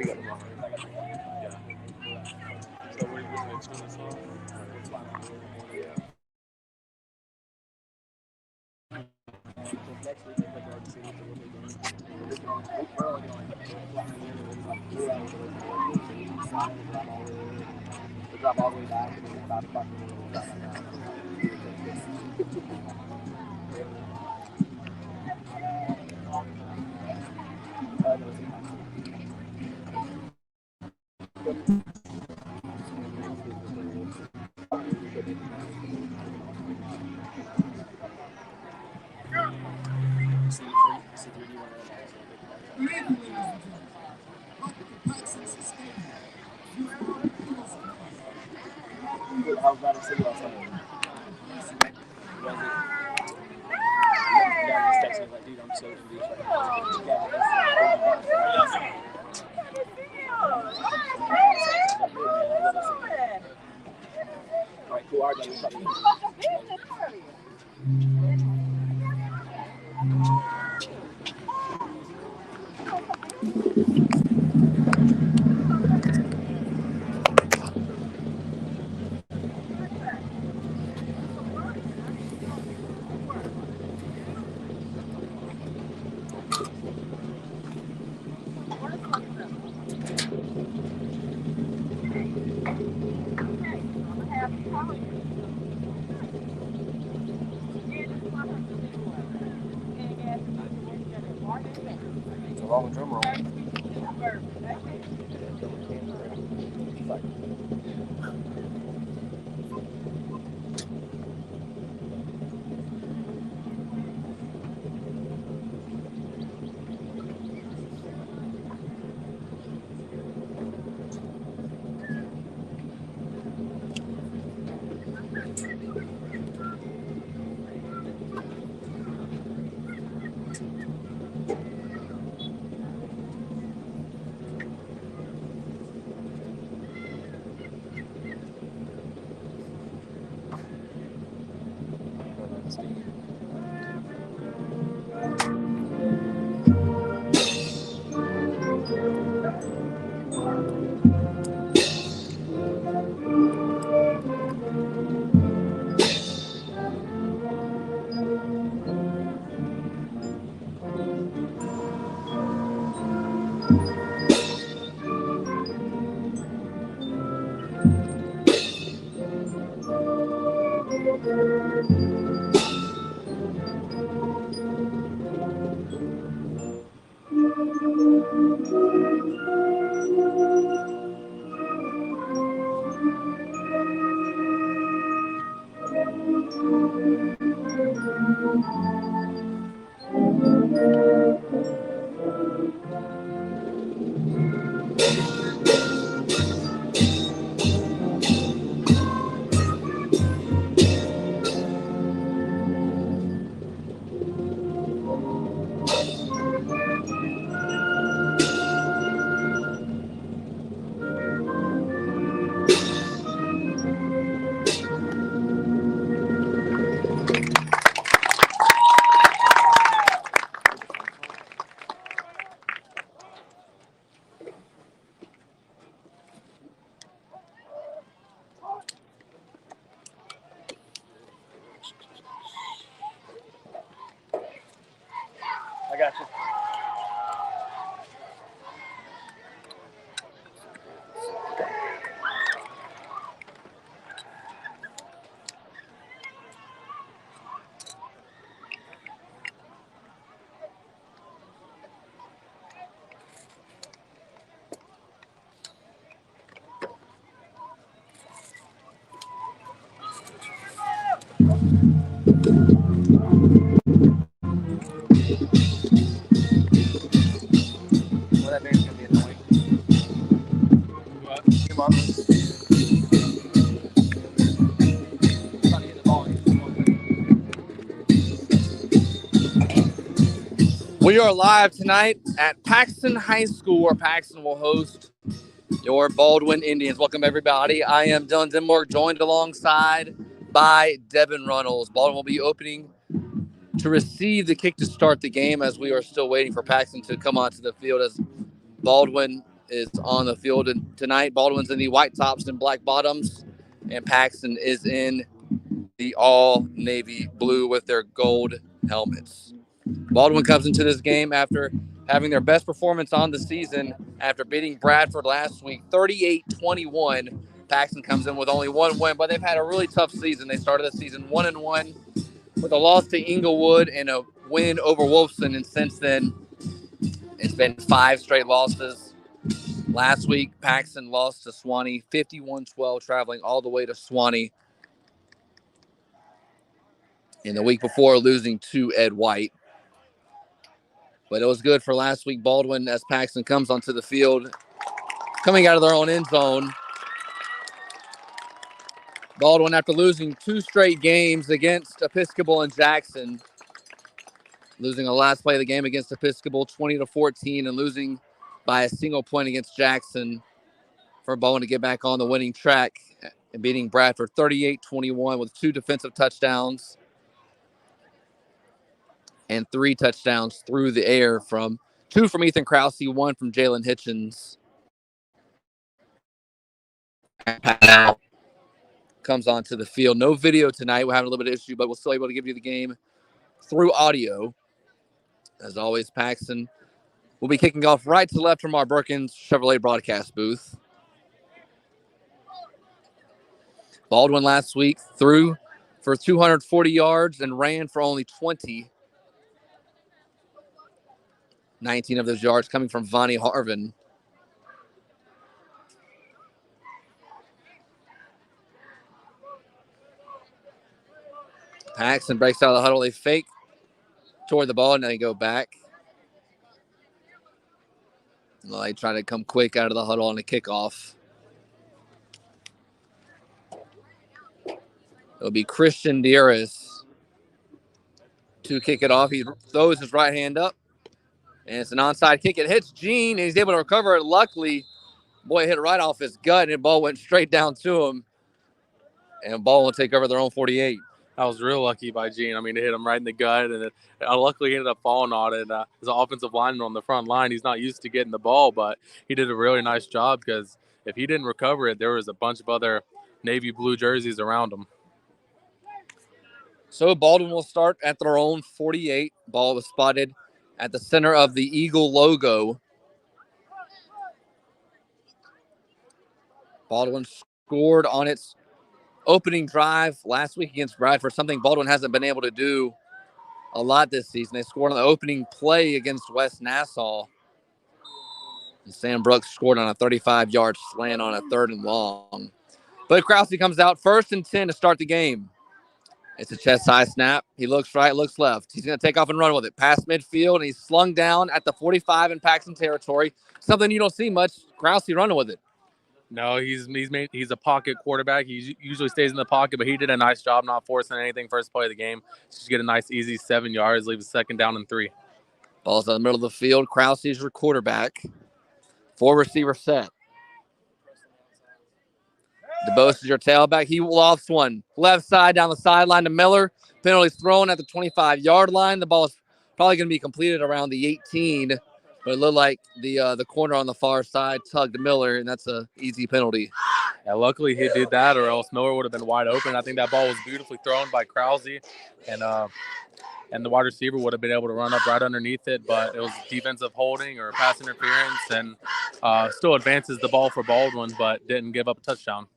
We got the wrong. Yeah. So we're going to turn this off. Yeah. Next week, we're going to see what we're doing. We're only going to drop all the way back and then 5 o'clock and then we'll drop back down. How was that city last night? Was it? Yeah, just texted me like, dude, I'm so confused right now. All right, cool. All right, it's a long drum roll. I got you. Well, that band's gonna be annoying. What? Come on. Trying to get the volume. We are live tonight at Paxon High School, where Paxon will host your Baldwin Indians. Welcome, everybody. I am Dylan Denmark, joined alongside by Devin Runnels. Baldwin will be opening to receive the kick to start the game, as we are still waiting for Paxon to come onto the field, as Baldwin is on the field tonight. Baldwin's in the white tops and black bottoms, and Paxon is in the all navy blue with their gold helmets. Baldwin comes into this game after having their best performance on the season after beating Bradford last week, 38-21. Paxon comes in with only one win, but they've had a really tough season. They started the season 1-1 with a loss to Inglewood and a win over Wolfson, and since then it's been 5 straight losses. Last week, Paxon lost to Swanee 51-12, traveling all the way to Swanee. And the week before, losing to Ed White. But it was good for last week, Baldwin, as Paxon comes onto the field, coming out of their own end zone. Baldwin, after losing 2 straight games against Episcopal and Jackson, losing the last play of the game against Episcopal 20-14 and losing by a single point against Jackson, for Baldwin to get back on the winning track and beating Bradford 38-21 with 2 defensive touchdowns and 3 touchdowns through the air, from 2 from Ethan Krause, 1 from Jalen Hitchens. Now comes onto the field. No video tonight. We're having a little bit of issue, but we'll still be able to give you the game through audio. As always, Paxon will be kicking off right to left from our Burkins Chevrolet broadcast booth. Baldwin last week threw for 240 yards and ran for only 20. 19 of those yards coming from Vonnie Harvin. Paxon breaks out of the huddle. They fake toward the ball, and then they go back. Well, they try to come quick out of the huddle on the kickoff. It'll be Christian Dieris to kick it off. He throws his right hand up, and it's an onside kick. It hits Gene, and he's able to recover it. Luckily, boy, it hit right off his gut, and the ball went straight down to him. And the ball will take over their own 48. I was real lucky by Gene. I mean, it hit him right in the gut, and luckily he ended up falling on it. As an offensive lineman on the front line, he's not used to getting the ball, but he did a really nice job, because if he didn't recover it, there was a bunch of other navy blue jerseys around him. So Baldwin will start at their own 48. Ball was spotted at the center of the Eagle logo. Baldwin scored on its opening drive last week against Bradford, something Baldwin hasn't been able to do a lot this season. They scored on the opening play against West Nassau. And Sam Brooks scored on a 35-yard slant on a 3rd and long. But Krause comes out 1st and 10 to start the game. It's a chest-high snap. He looks right, looks left. He's going to take off and run with it. Past midfield, and he's slung down at the 45 in Paxon territory. Something you don't see much. Krause running with it. No, he's a pocket quarterback. He usually stays in the pocket, but he did a nice job not forcing anything first play of the game. Just get a nice, easy 7 yards, leave a 2nd down and 3. Ball's in the middle of the field. Krause is your quarterback. 4-receiver set. DeBose is your tailback. He lofts one. Left side down the sideline to Miller. Penalty's thrown at the 25-yard line. The ball is probably going to be completed around the 18, but it looked like the corner on the far side tugged Miller, and that's an easy penalty. Yeah, luckily he did that, or else Miller would have been wide open. I think that ball was beautifully thrown by Krause, and the wide receiver would have been able to run up right underneath it, but it was defensive holding or pass interference, and still advances the ball for Baldwin, but didn't give up a touchdown.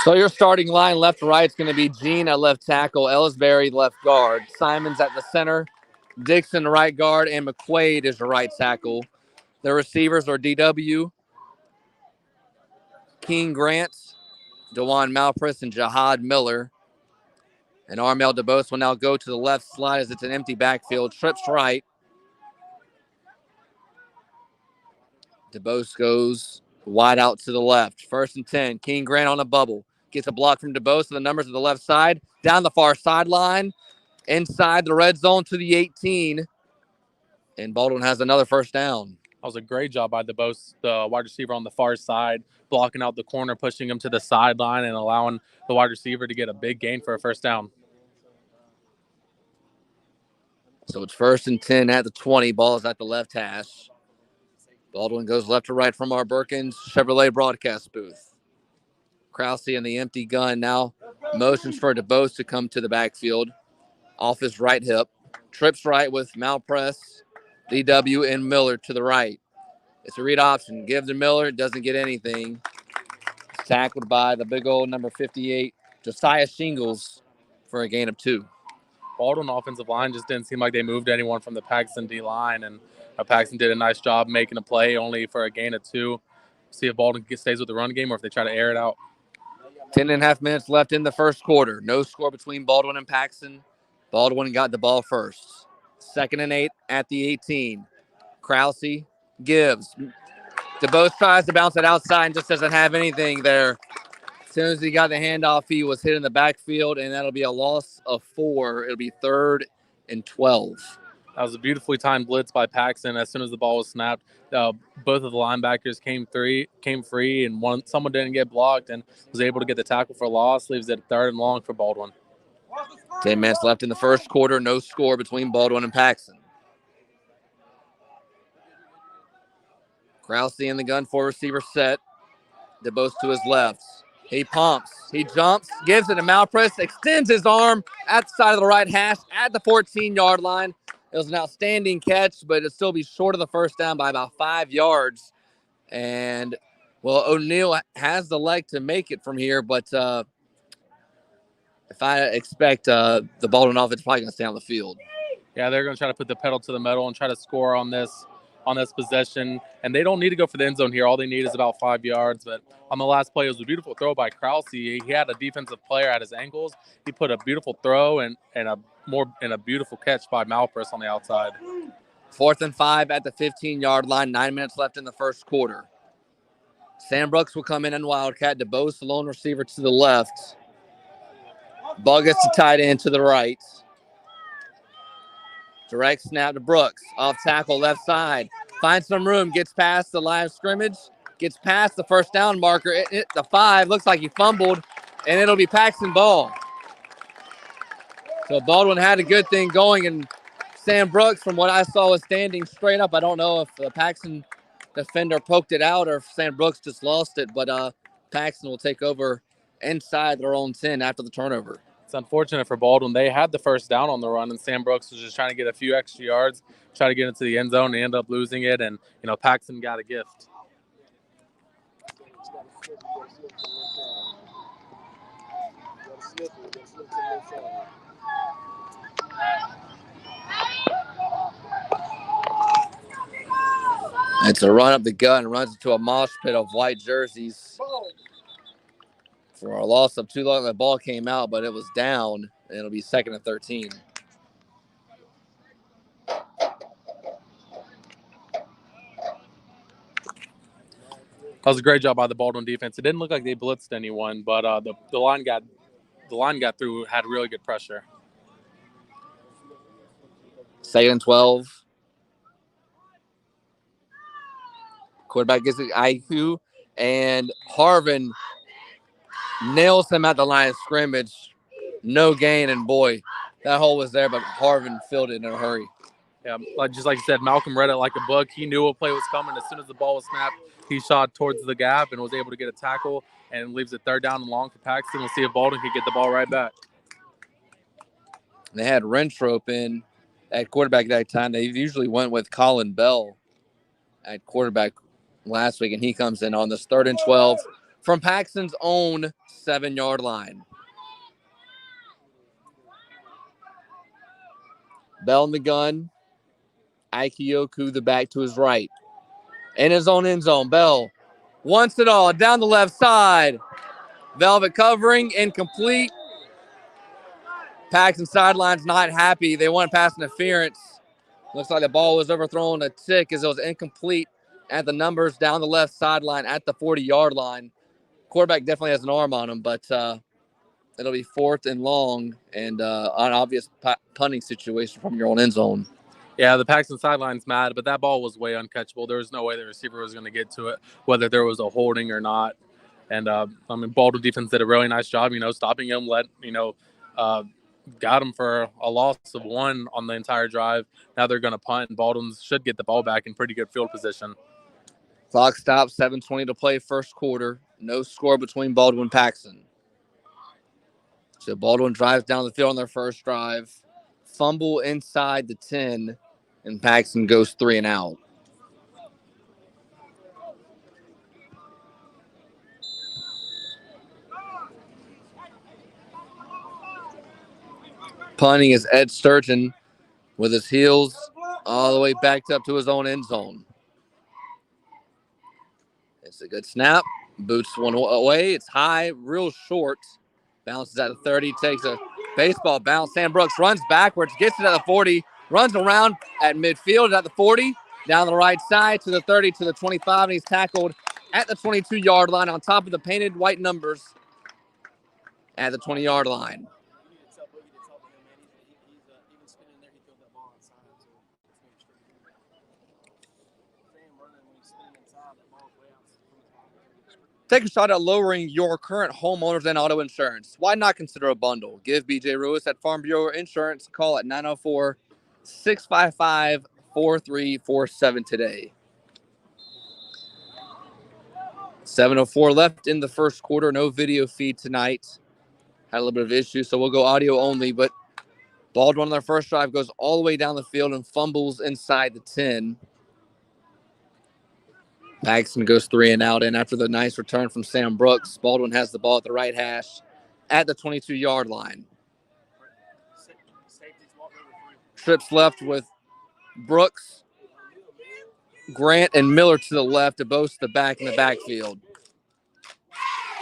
So your starting line left to right is going to be Gene at left tackle, Ellisberry left guard, Simons at the center, Dixon right guard, and McQuaid is the right tackle. The receivers are DW, King Grant, DeJuan Malpris, and Jihad Miller. And Armel DeBose will now go to the left slide as it's an empty backfield. Trips right. DeBose goes wide out to the left. 1st and 10. King Grant on a bubble. Gets a block from DeBose, and the numbers to the left side. Down the far sideline. Inside the red zone to the 18. And Baldwin has another 1st down. That was a great job by DeBose, the wide receiver on the far side, blocking out the corner, pushing him to the sideline, and allowing the wide receiver to get a big gain for a 1st down. So it's 1st and 10 at the 20. Ball is at the left hash. Baldwin goes left to right from our Burkins Chevrolet broadcast booth. Krause in the empty gun now motions for DeBose to come to the backfield. Off his right hip. Trips right with Malpress, DW, and Miller to the right. It's a read option. Give to Miller. Doesn't get anything. It's tackled by the big old number 58, Josiah Shingles, for a gain of 2. Baldwin offensive line just didn't seem like they moved anyone from the Paxon D line, and Paxon did a nice job making a play only for a gain of 2. See if Baldwin stays with the run game or if they try to air it out. 10.5 minutes left in the first quarter. No score between Baldwin and Paxon. Baldwin got the ball first. 2nd and 8 at the 18. Krause gives. DeBose tries to bounce it outside and just doesn't have anything there. As soon as he got the handoff, he was hit in the backfield, and that'll be a loss of 4. It'll be 3rd and 12. That was a beautifully timed blitz by Paxon. As soon as the ball was snapped, both of the linebackers came free, and someone didn't get blocked and was able to get the tackle for loss. Leaves it 3rd and long for Baldwin. 10 minutes left in the first quarter. No score between Baldwin and Paxon. Krause in the gun for receiver set. DeBose to his left. He pumps. He jumps. Gives it to Malpress. Extends his arm at the side of the right hash at the 14-yard line. It was an outstanding catch, but it'll still be short of the first down by about 5 yards. And, well, O'Neal has the leg to make it from here, but if I expect the Baldwin offense is probably going to stay on the field. Yeah, they're going to try to put the pedal to the metal and try to score on this possession. And they don't need to go for the end zone here. All they need is about 5 yards. But on the last play, it was a beautiful throw by Krause. He had a defensive player at his ankles. He put a beautiful throw and a beautiful catch by Malpress on the outside. 4th and 5 at the 15-yard line. 9 minutes left in the first quarter. Sam Brooks will come in and Wildcat. DeBose, the lone receiver, to the left. Ball gets the tight end to the right. Direct snap to Brooks. Off tackle, left side. Finds some room. Gets past the line of scrimmage. Gets past the first down marker. It hit the 5. Looks like he fumbled. And it'll be Paxton ball. So Baldwin had a good thing going. And Sam Brooks, from what I saw, was standing straight up. I don't know if the Paxton defender poked it out or if Sam Brooks just lost it. But Paxton will take over inside their own 10 after the turnover. It's unfortunate for Baldwin. They had the first down on the run, and Sam Brooks was just trying to get a few extra yards, try to get into the end zone, and end up losing it. And, Paxton got a gift. It's a run up the gut and runs into a mosh pit of white jerseys. For a loss of 2, the ball came out, but it was down, and it'll be 2nd and 13. That was a great job by the Baldwin defense. It didn't look like they blitzed anyone, but the line got through, had really good pressure. 2nd and 12. Quarterback gets it IQ, and Harvin nails him at the line of scrimmage. No gain, and boy, that hole was there, but Harvin filled it in a hurry. Yeah, just like you said, Malcolm read it like a book. He knew what play was coming. As soon as the ball was snapped, he shot towards the gap and was able to get a tackle and leaves it 3rd down and long for Paxton. We'll see if Baldwin can get the ball right back. They had Rentrope in at quarterback that time. They usually went with Colin Bell at quarterback last week, and he comes in on this 3rd and 12 from Paxton's own 7-yard line. Bell in the gun. Aikioku the back to his right. In his own end zone, Bell wants it all down the left side. Velvet covering, incomplete. Paxton sideline's not happy. They want pass interference. Looks like the ball was overthrown a tick as it was incomplete at the numbers down the left sideline at the 40-yard line. Quarterback definitely has an arm on him, but it'll be 4th and long and an obvious punting situation from your own end zone. Yeah, the Paxton sideline's mad, but that ball was way uncatchable. There was no way the receiver was going to get to it, whether there was a holding or not. And, Baldwin defense did a really nice job, stopping him, got them for a loss of 1 on the entire drive. Now they're going to punt, and Baldwin should get the ball back in pretty good field position. Clock stops, 7:20 to play, first quarter. No score between Baldwin and Paxon. So Baldwin drives down the field on their first drive. Fumble inside the 10, and Paxon goes 3 and out. Punting is Ed Sturgeon with his heels all the way backed up to his own end zone. It's a good snap. Boots one away. It's high, real short. Bounces at the 30, takes a baseball bounce. Sam Brooks runs backwards, gets it at the 40, runs around at midfield at the 40, down the right side to the 30, to the 25, and he's tackled at the 22-yard line on top of the painted white numbers at the 20-yard line. Take a shot at lowering your current homeowners and auto insurance. Why not consider a bundle? Give BJ Ruiz at Farm Bureau Insurance a call at 904-655-4347 today. 7:04 left in the first quarter. No video feed tonight. Had a little bit of issues, so we'll go audio only. But Baldwin on their first drive goes all the way down the field and fumbles inside the 10. Paxson goes 3 and out, and after the nice return from Sam Brooks, Baldwin has the ball at the right hash at the 22-yard line. Trips left with Brooks, Grant, and Miller to the left, to both the back in the backfield.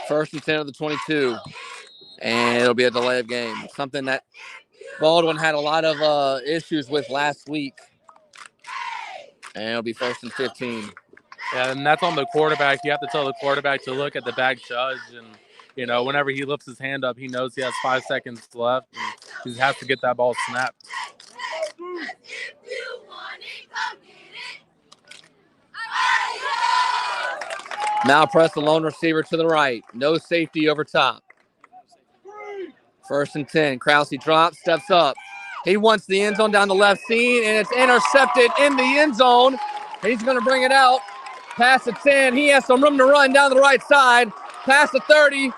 First and 10 of the 22, and it'll be a delay of game. Something that Baldwin had a lot of issues with last week, and it'll be first and 15. Yeah, and that's on the quarterback. You have to tell the quarterback to look at the back judge, and whenever he lifts his hand up, he knows he has 5 seconds left, and he has to get that ball snapped. Now press the lone receiver to the right. No safety over top. First and 10. Krause drops, steps up. He wants the end zone down the left seam, and it's intercepted in the end zone. He's going to bring it out. Past the 10. He has some room to run down the right side. Past the 30.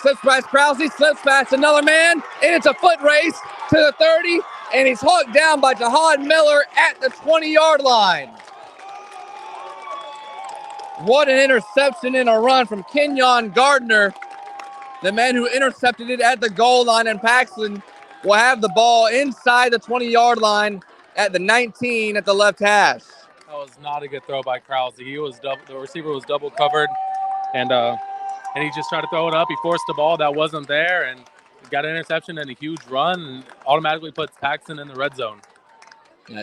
Slips past Krause. Slips past another man. And it's a foot race to the 30. And he's hauled down by Jahad Miller at the 20-yard line. What an interception and a run from Kenyon Gardner, the man who intercepted it at the goal line. And Paxson will have the ball inside the 20-yard line at the 19 at the left hash. That was not a good throw by Krause. The receiver was double covered, and he just tried to throw it up. He forced the ball that wasn't there, and got an interception and a huge run, and automatically puts Paxson in the red zone.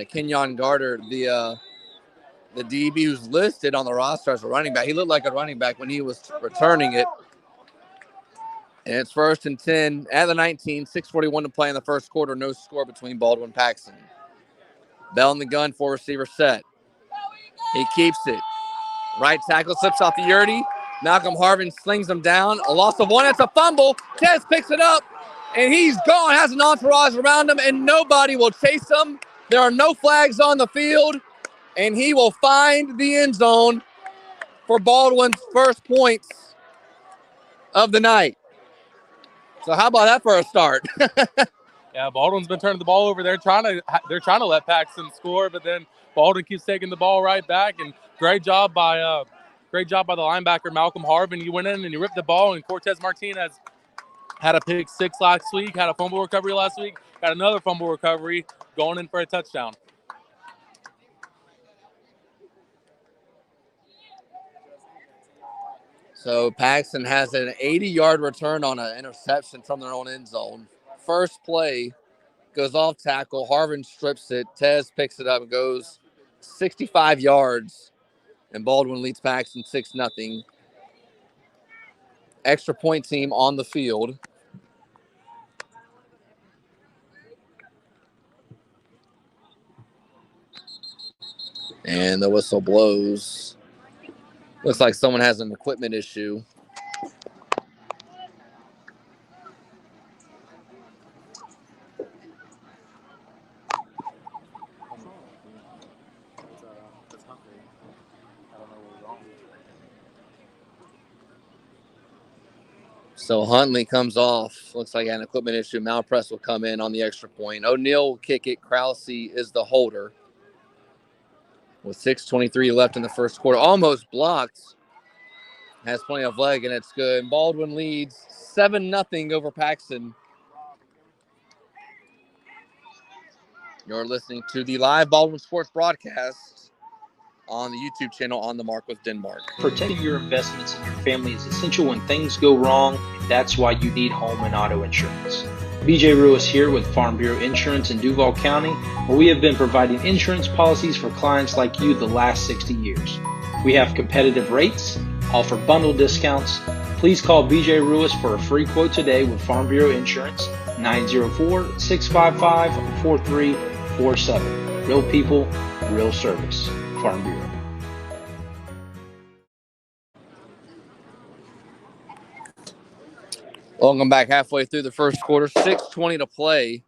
Kenyon Gardner, the DB who's listed on the roster as a running back. He looked like a running back when he was returning it. And it's first and 10 at the 19, 6:41 to play in the first quarter. No score between Baldwin and Paxson. Bell in the gun, 4 receiver set. He keeps it. Right tackle slips off the Yurdy. Malcolm Harvin slings him down. A loss of 1. It's a fumble. Tez picks it up, and he's gone. Has an entourage around him, and nobody will chase him. There are no flags on the field, and he will find the end zone for Baldwin's first points of the night. So how about that for a start? Yeah, Baldwin's been turning the ball over. They're trying to let Paxson score, but then Baldwin keeps taking the ball right back. And great job by the linebacker Malcolm Harvin. He went in and he ripped the ball. And Cortez Martinez had a pick 6 last week, had a fumble recovery last week, got another fumble recovery, going in for a touchdown. So Paxson has an 80-yard return on an interception from their own end zone. First play goes off tackle. Harvin strips it. Tez picks it up and goes 65 yards. And Baldwin leads Paxson 6-0. Extra point team on the field. And the whistle blows. Looks like someone has an equipment issue. So Huntley comes off. Looks like an equipment issue. Malpress will come in on the extra point. O'Neal will kick it. Krause is the holder. With 6:23 left in the first quarter. Almost blocked. Has plenty of leg, and it's good. And Baldwin leads 7-0 over Paxon. You're listening to the live Baldwin Sports broadcast on the YouTube channel On the Mark with Denmark. Protecting your investments and your family is essential when things go wrong. That's why you need home and auto insurance. BJ Ruiz here with Farm Bureau Insurance in Duval County, where we have been providing insurance policies for clients like you the last 60 years. We have competitive rates, offer bundle discounts. Please call BJ Ruiz for a free quote today with Farm Bureau Insurance, 904-655-4347. Real people, real service. Farm Bureau. Welcome back halfway through the first quarter. 6:20 to play,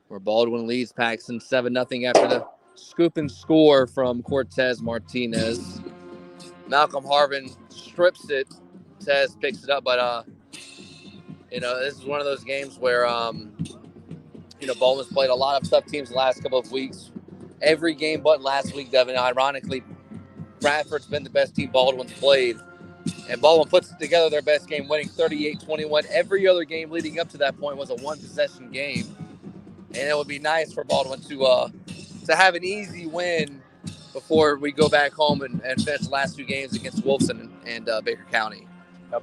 where Baldwin leads Paxon 7-0 after the scoop and score from Cortez Martinez. Malcolm Harvin strips it. Tez picks it up, but this is one of those games where Baldwin's played a lot of tough teams the last couple of weeks. Every game but last week, Devin. Ironically, Bradford's been the best team Baldwin's played. And Baldwin puts together their best game, winning 38-21. Every other game leading up to that point was a one-possession game. And it would be nice for Baldwin to have an easy win before we go back home and finish the last two games against Wolfson and Baker County.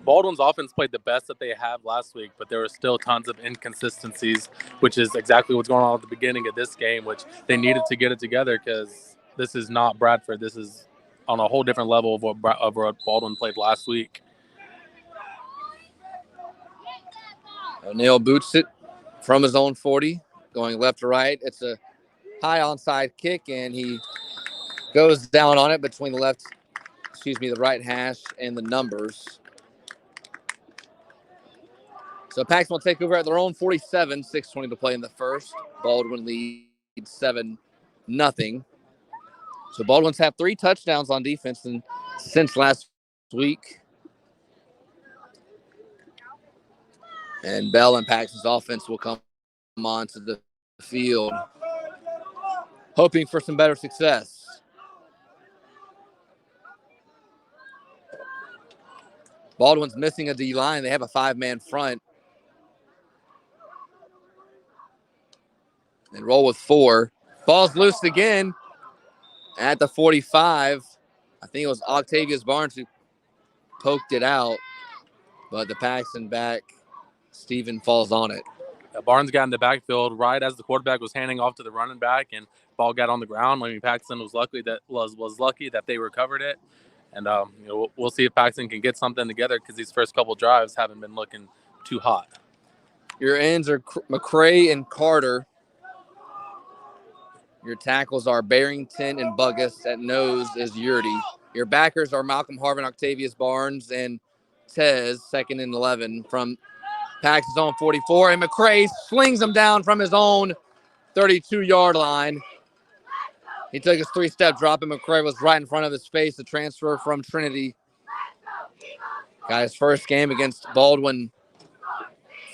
Baldwin's offense played the best that they have last week, but there were still tons of inconsistencies, which is exactly what's going on at the beginning of this game, which they needed to get it together because this is not Bradford. This is on a whole different level of what Baldwin played last week. O'Neal boots it from his own 40, going left to right. It's a high onside kick, and he goes down on it between the right hash and the numbers. So Paxon will take over at their own 47, 6:20 to play in the first. Baldwin leads 7-0. So Baldwin's have 3 touchdowns on defense since last week. And Bell and Paxon's offense will come onto the field, hoping for some better success. Baldwin's missing a D-line. They have a 5-man front. And roll with 4. Ball's loose again at the 45. I think it was Octavius Barnes who poked it out. But the Paxon back, Steven, falls on it. Barnes got in the backfield right as the quarterback was handing off to the running back, and ball got on the ground. I mean, Paxon was lucky that they recovered it. And we'll see if Paxon can get something together because these first couple drives haven't been looking too hot. Your ends are McCray and Carter. Your tackles are Barrington and Buggus. At nose is Yurdy. Your backers are Malcolm Harvin, Octavius Barnes, and Tez, 2nd and 11 from Paxon's own 44. And McCray slings him down from his own 32-yard line. He took his 3-step drop, and McCray was right in front of his face. The transfer from Trinity. Got his first game against Baldwin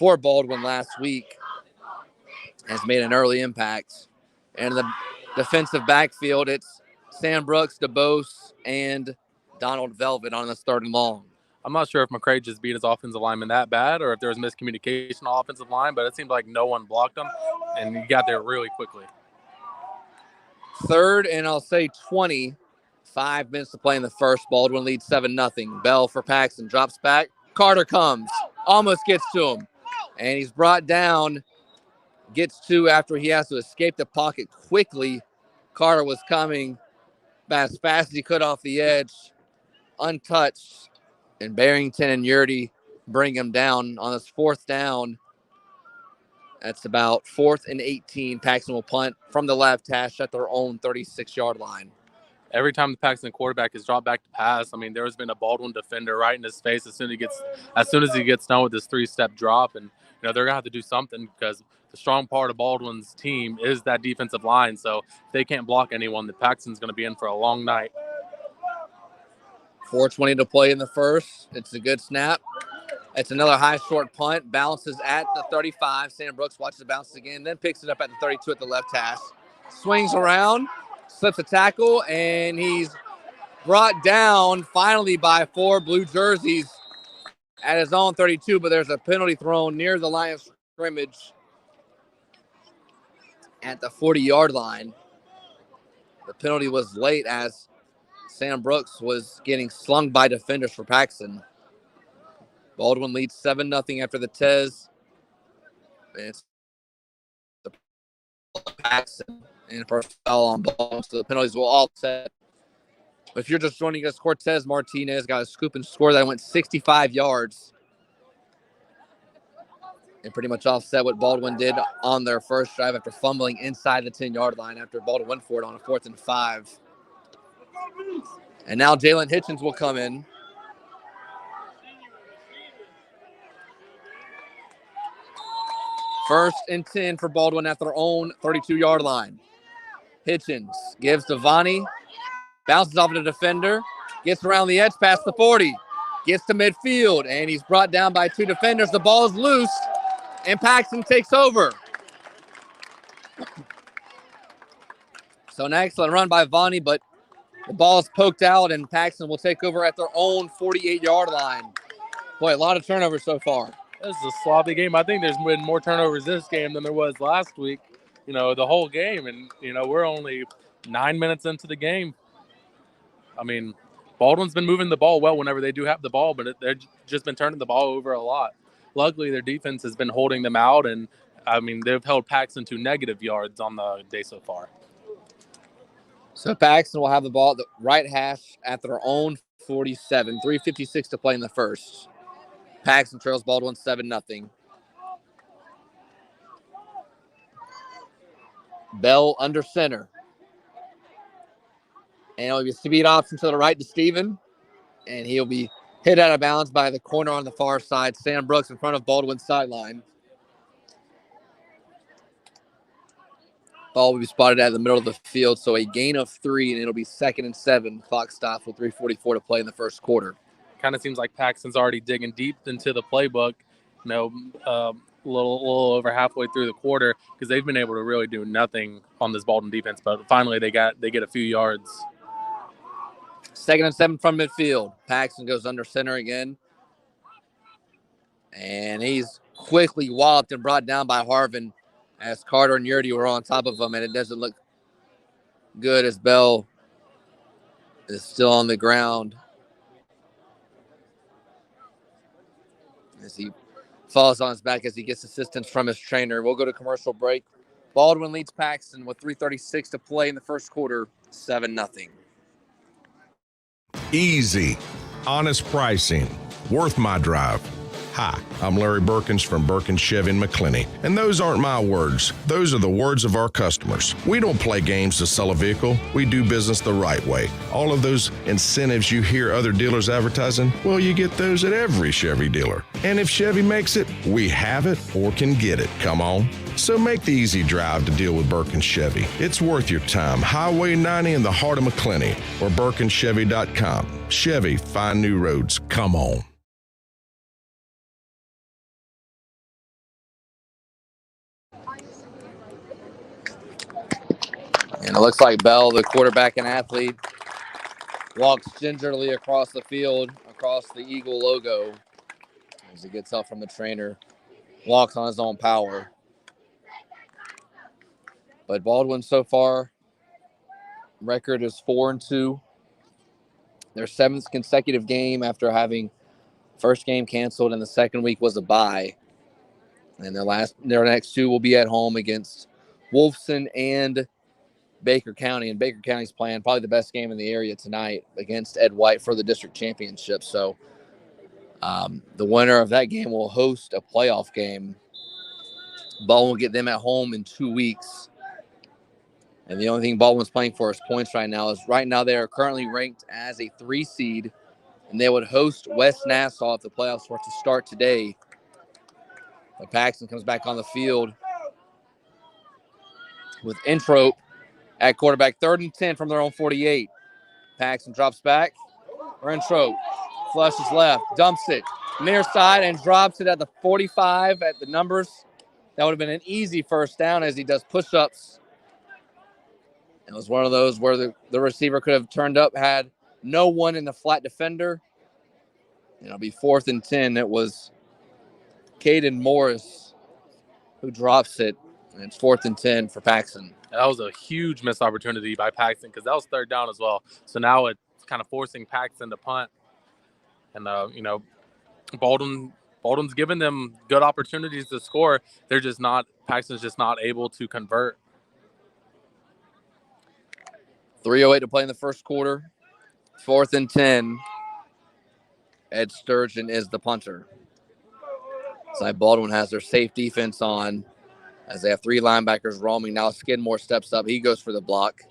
last week. Has made an early impact. And in the defensive backfield, it's Sam Brooks, DeBose, and Donald Velvet on this 3rd and long. I'm not sure if McCray just beat his offensive lineman that bad or if there was miscommunication on offensive line, but it seemed like no one blocked him, and he got there really quickly. 3rd and I'll say 20. 5 minutes to play in the first. Baldwin leads 7-0. Bell for Paxon. Drops back. Carter comes. Almost gets to him. And he's brought down. Gets to after he has to escape the pocket quickly. Carter was coming as fast as he could off the edge. Untouched. And Barrington and Yurdy bring him down on this 4th down. That's about 4th and 18. Paxon will punt from the left hash at their own 36-yard line. Every time the Paxon quarterback has dropped back to pass, I mean, there has been a Baldwin defender right in his face as soon as he gets done with his 3-step drop. And, they're going to have to do something because the strong part of Baldwin's team is that defensive line. So if they can't block anyone, the Paxon's going to be in for a long night. 4:20 to play in the first. It's a good snap. It's another high short punt. Bounces at the 35. Sam Brooks watches it, bounces again, then picks it up at the 32 at the left hash. Swings around, slips a tackle, and he's brought down finally by 4 blue jerseys at his own 32, but there's a penalty thrown near the line of scrimmage at the 40-yard line. The penalty was late as Sam Brooks was getting slung by defenders for Paxson. Baldwin leads 7-0 after the Tez. It's the Paxson and first foul on ball, so the penalties will all set. But if you're just joining us, Cortez Martinez got a scoop and score that went 65 yards and pretty much offset what Baldwin did on their first drive after fumbling inside the 10-yard line after Baldwin went for it on a 4th and 5. And now Jalen Hitchens will come in. First and 10 for Baldwin at their own 32-yard line. Hitchens gives to Vonnie. Bounces off the defender. Gets around the edge past the 40. Gets to midfield, and he's brought down by 2 defenders. The ball is loose, and Paxson takes over. So an excellent run by Vonnie, but the ball is poked out, and Paxson will take over at their own 48-yard line. Boy, a lot of turnovers so far. This is a sloppy game. I think there's been more turnovers this game than there was last week, the whole game. And, we're only 9 minutes into the game. I mean, Baldwin's been moving the ball well whenever they do have the ball, but they've just been turning the ball over a lot. Luckily, their defense has been holding them out, and, they've held Paxson to negative yards on the day so far. So Paxson will have the ball at the right hash at their own 47. 3:56 to play in the first. Paxson trails Baldwin 7-0. Bell under center. And it'll be a speed option to the right to Steven. And he'll be hit out of bounds by the corner on the far side. Sam Brooks in front of Baldwin's sideline. Ball will be spotted at the middle of the field. So a gain of 3, and it'll be 2nd and 7. Clock stops with 3:44 to play in the first quarter. Kind of seems like Paxton's already digging deep into the playbook, a little over halfway through the quarter, because they've been able to really do nothing on this Baldwin defense. But finally, they get a few yards. 2nd and 7 from midfield. Paxson goes under center again. And he's quickly walloped and brought down by Harvin as Carter and Yurdy were on top of him. And it doesn't look good as Bell is still on the ground as he falls on his back as he gets assistance from his trainer. We'll go to commercial break. Baldwin leads Paxton with 3:36 to play in the first quarter, 7-0. Easy, honest pricing, worth my drive. Hi, I'm Larry Burkins from Burkins, Chevy in McClenny, and those aren't my words. Those are the words of our customers. We don't play games to sell a vehicle. We do business the right way. All of those incentives you hear other dealers advertising, well, you get those at every Chevy dealer. And if Chevy makes it, we have it or can get it. Come on. So make the easy drive to deal with Burkins Chevy. It's worth your time. Highway 90 in the heart of McClenny or BurkinsChevy.com. Chevy, find new roads. Come on. And it looks like Bell, the quarterback and athlete, walks gingerly across the field, across the Eagle logo as he gets help from the trainer, walks on his own power. But Baldwin so far, record is 4-2. Their 7th consecutive game after having first game canceled and the second week was a bye. And their next 2 will be at home against Wolfson and Baker County. And Baker County's playing probably the best game in the area tonight against Ed White for the district championship. So the winner of that game will host a playoff game. Baldwin will get them at home in 2 weeks. And the only thing Baldwin's playing for is points right now. They are currently ranked as a 3 seed, and they would host West Nassau if the playoffs were to start today. But Paxton comes back on the field with Intrope at quarterback. 3rd and 10 from their own 48. Paxton drops back. Intrope flushes left, dumps it, near side and drops it at the 45 at the numbers. That would have been an easy first down as he does push-ups. It was one of those where the receiver could have turned up, had no one in the flat defender. And it'll be 4th and 10. It was Caden Morris who drops it. And it's 4th and 10 for Paxon. That was a huge missed opportunity by Paxon because that was 3rd down as well. So now it's kind of forcing Paxon to punt. And, Baldwin's given them good opportunities to score. They're just not, Paxton's just not able to convert. 3:08 to play in the first quarter. 4th and 10. Ed Sturgeon is the punter. Side Baldwin has their safe defense on as they have 3 linebackers roaming. Now Skidmore steps up. He goes for the block.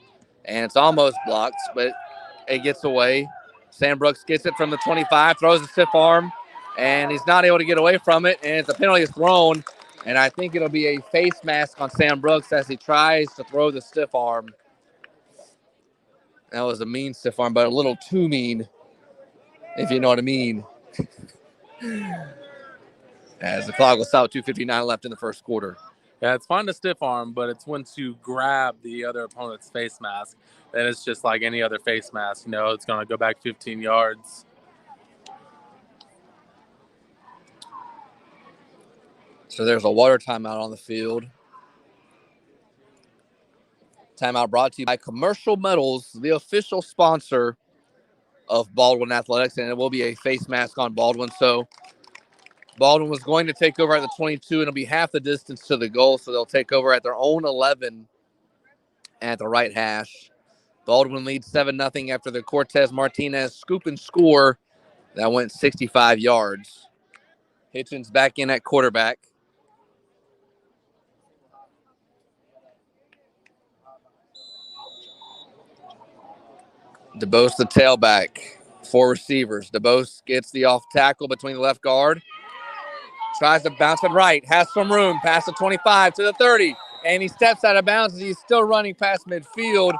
And it's almost blocked, but it gets away. Sam Brooks gets it from the 25, throws a stiff arm, and he's not able to get away from it. And it's a penalty is thrown. And I think it'll be a face mask on Sam Brooks as he tries to throw the stiff arm. That was a mean stiff arm, but a little too mean, if you know what I mean. As the clock will stop, 2:59 left in the first quarter. Yeah, it's fine to stiff arm, but it's when to grab the other opponent's face mask. Then it's just like any other face mask. It's going to go back 15 yards. So there's a water timeout on the field. Timeout brought to you by Commercial Metals, the official sponsor of Baldwin Athletics, and it will be a face mask on Baldwin. So Baldwin was going to take over at the 22, and it'll be half the distance to the goal, so they'll take over at their own 11 at the right hash. Baldwin leads 7-0 after the Cortez Martinez scoop and score that went 65 yards. Hitchens back in at quarterback. DeBose the tailback. 4 receivers. DeBose gets the off tackle between the left guard. Tries to bounce it right. Has some room. Past the 25 to the 30. And he steps out of bounds as he's still running past midfield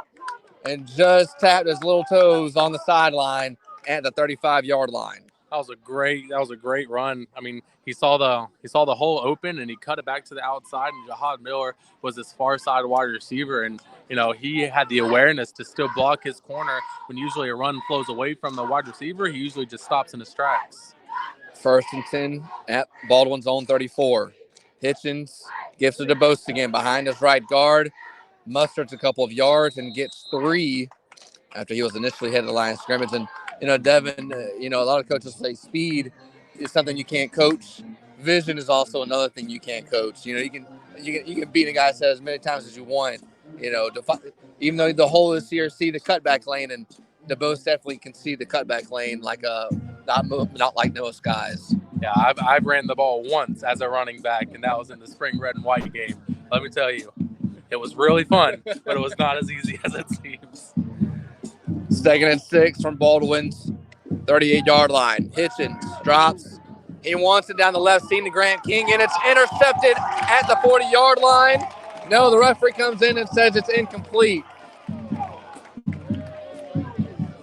and just tapped his little toes on the sideline at the 35-yard line. That was a great run. I mean, he saw the hole open and he cut it back to the outside, and Jahad Miller was his far side wide receiver, and he had the awareness to still block his corner. When usually a run flows away from the wide receiver, he usually just stops in his tracks. 1st and 10 at Baldwin's own 34. Hitchens gives it to DeBose again behind his right guard. Musters a couple of yards and gets 3 after he was initially headed to the line of scrimmage. And, Devin, a lot of coaches say speed is something you can't coach. Vision is also another thing you can't coach. You can beat a guy's head as many times as you want. Even though the hole is here, see the cutback lane, and DeBose definitely can see the cutback lane like not like most guys. Yeah, I've ran the ball once as a running back, and that was in the spring red and white game. Let me tell you, it was really fun, but it was not as easy as it seems. 2nd and 6 from Baldwin's 38-yard line. Hitchens drops. He wants it down the left seam to Grant King, and it's intercepted at the 40-yard line. No, the referee comes in and says it's incomplete.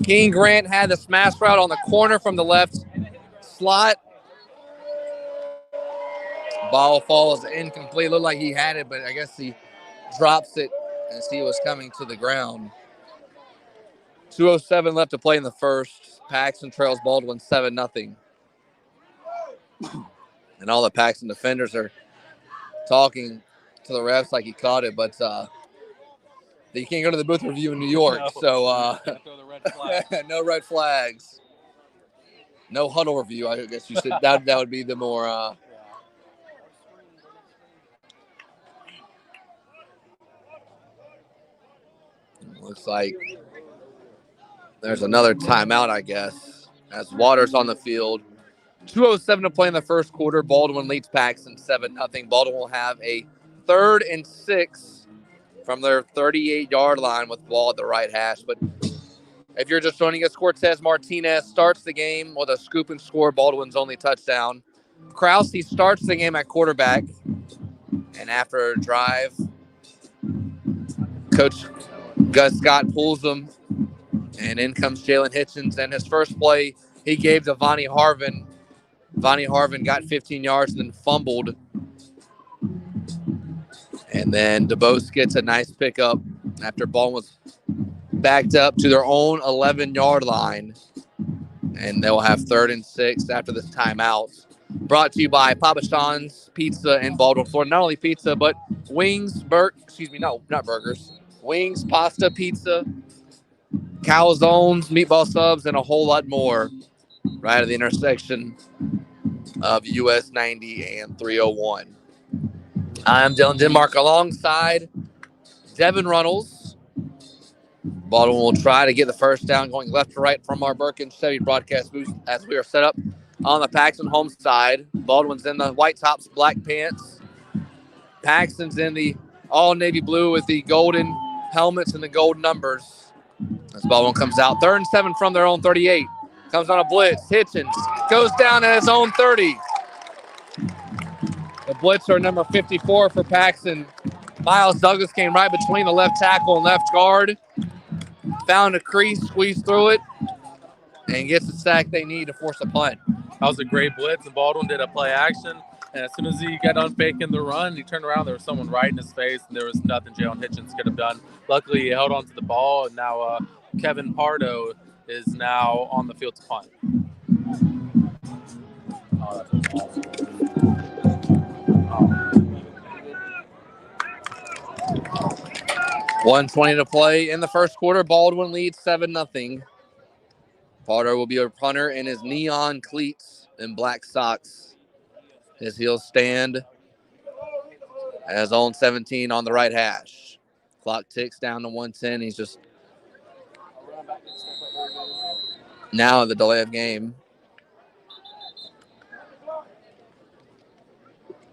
King Grant had the smash route on the corner from the left slot. Ball falls incomplete. Looked like he had it, but I guess he drops it as he was coming to the ground. 2:07 left to play in the first. Paxton trails Baldwin 7-0. And all the Paxton defenders are talking to the refs like he caught it, but you can't go to the booth review in New York, so no red flags. No huddle review, I guess you should. That would be the more. Looks like there's another timeout, I guess, as Waters on the field. 2:07 to play in the first quarter. Baldwin leads Paxton 7-0. Baldwin will have a 3rd and 6 from their 38-yard line with the ball at the right hash. But if you're just joining us, Cortez Martinez starts the game with a scoop and score, Baldwin's only touchdown. Krause starts the game at quarterback. And after a drive, Coach Gus Scott pulls him. And in comes Jalen Hitchens. And his first play, he gave to Vonnie Harvin Vonnie Harvin got 15 yards and then fumbled. And then DeBose gets a nice pickup after Baldwin was backed up to their own 11-yard line. And they'll have 3rd and 6 after this timeout. Brought to you by Papa John's Pizza in Baldwin, Florida. Not only pizza, but wings, not burgers. Wings, pasta, pizza, calzones, meatball subs, and a whole lot more right at the intersection of US 90 and 301. I'm Dylan Denmark alongside Devin Runnels. Baldwin will try to get the first down going left to right from our Burkins Chevy broadcast booth as we are set up on the Paxon home side. Baldwin's in the white tops, black pants. Paxton's in the all navy blue with the golden helmets and the gold numbers. As Baldwin comes out, 3rd and 7 from their own 38. Comes on a blitz. Hitchens goes down at his own 30. The blitzer, number 54 for Paxton. Miles Douglas came right between the left tackle and left guard. Found a crease, squeezed through it, and gets the sack they need to force a punt. That was a great blitz, and Baldwin did a play action. And as soon as he got done faking the run, he turned around. There was someone right in his face, and there was nothing Jalen Hitchens could have done. Luckily, he held on to the ball, and now Kevin Pardo is now on the field to punt. 1:20 to play in the first quarter. Baldwin leads 7-0. Pardo will be a punter in his neon cleats and black socks. His heels stand as on 17 on the right hash. Clock ticks down to 1:10. He's just now the delay of game.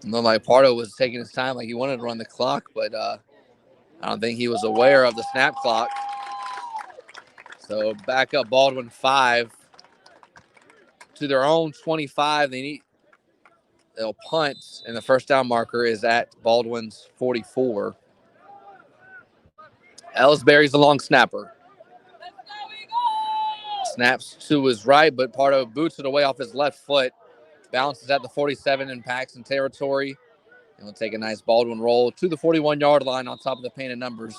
Looked like Pardo was taking his time, like he wanted to run the clock, but I don't think he was aware of the snap clock. So back up Baldwin 5 to their own 25. They'll punt, and the first down marker is at Baldwin's 44. Ellsbury's the long snapper. Snaps to his right, but Pardo boots it away off his left foot. Bounces at the 47 in Paxton territory. And we'll take a nice Baldwin roll to the 41-yard line on top of the painted numbers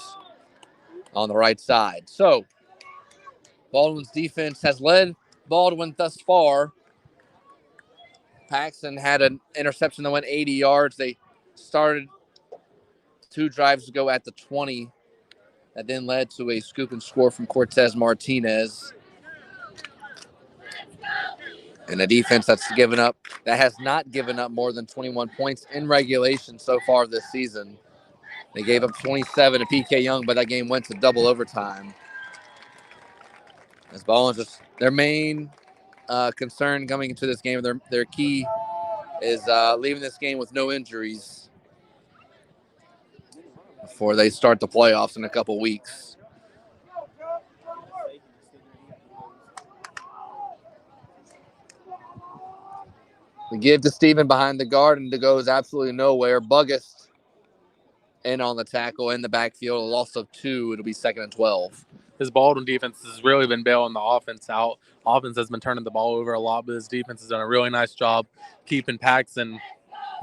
on the right side. So Baldwin's defense has led Baldwin thus far. Paxton had an interception that went 80 yards. They started 2 drives ago at the 20. That then led to a scoop and score from Cortez Martinez. And a defense that has not given up more than 21 points in regulation so far this season. They gave up 27 to PK Young, but that game went to double overtime. As Baldwin just their main concern coming into this game, their key is leaving this game with no injuries before they start the playoffs in a couple weeks. We give to Steven behind the guard, and it goes absolutely nowhere. Buggist in on the tackle in the backfield, a loss of 2. It'll be 2nd and 12. His Baldwin defense has really been bailing the offense out. Offense has been turning the ball over a lot, but his defense has done a really nice job keeping Paxton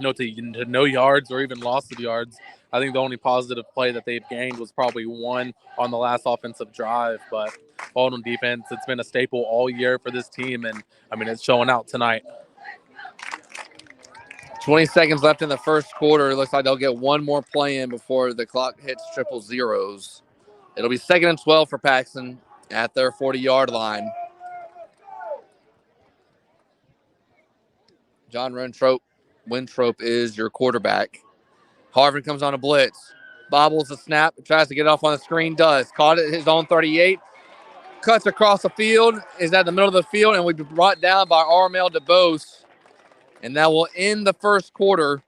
to no yards or even loss of yards. I think the only positive play that they've gained was probably one on the last offensive drive. But Baldwin defense, it's been a staple all year for this team, and, it's showing out tonight. 20 seconds left in the first quarter. It looks like they'll get one more play in before the clock hits triple zeros. It'll be 2nd and 12 for Paxton at their 40-yard line. John Winthrop is your quarterback. Harvin comes on a blitz. Bobbles the snap. Tries to get off on the screen. Does. Caught it at his own 38. Cuts across the field. Is at the middle of the field. And we've been brought down by Armel DeBose. And that will end the first quarter.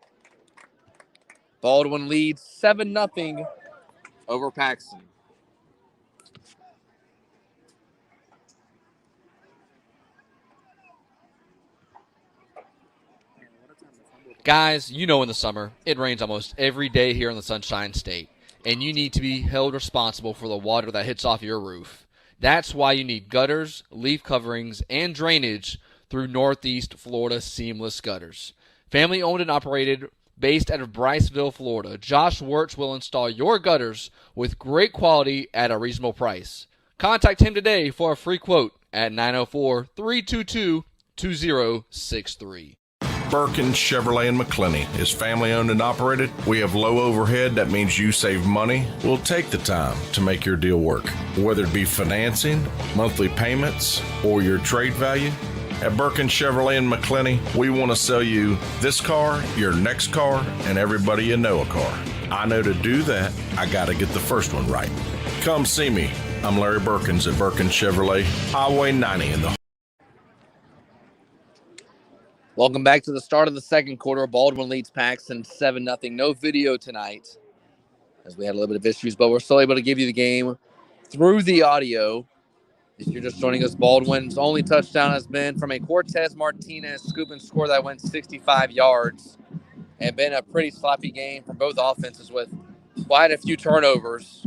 Baldwin leads 7-0 over Paxton. Guys, you know in the summer, it rains almost every day here in the Sunshine State, and you need to be held responsible for the water that hits off your roof. That's why you need gutters, leaf coverings, and drainage through Northeast Florida seamless gutters. Family owned and operated, based out of Bryceville, Florida, Josh Wirtz will install your gutters with great quality at a reasonable price. Contact him today for a free quote at 904-322-2063. Burkins Chevrolet in McClenny is family owned and operated. We have low overhead. That means you save money. We'll take the time to make your deal work. Whether it be financing, monthly payments, or your trade value, at Burkins Chevrolet in McClenny, we want to sell you this car, your next car, and everybody you know a car. I know to do that, I got to get the first one right. Come see me. I'm Larry Burkins at Burkins Chevrolet, Highway 90 in the Welcome back to the start of the second quarter. Baldwin leads Paxon 7-0. No video tonight as we had a little bit of issues, but we're still able to give you the game through the audio. If you're just joining us, Baldwin's only touchdown has been from a Cortez Martinez scoop and score that went 65 yards, and been a pretty sloppy game for both offenses with quite a few turnovers.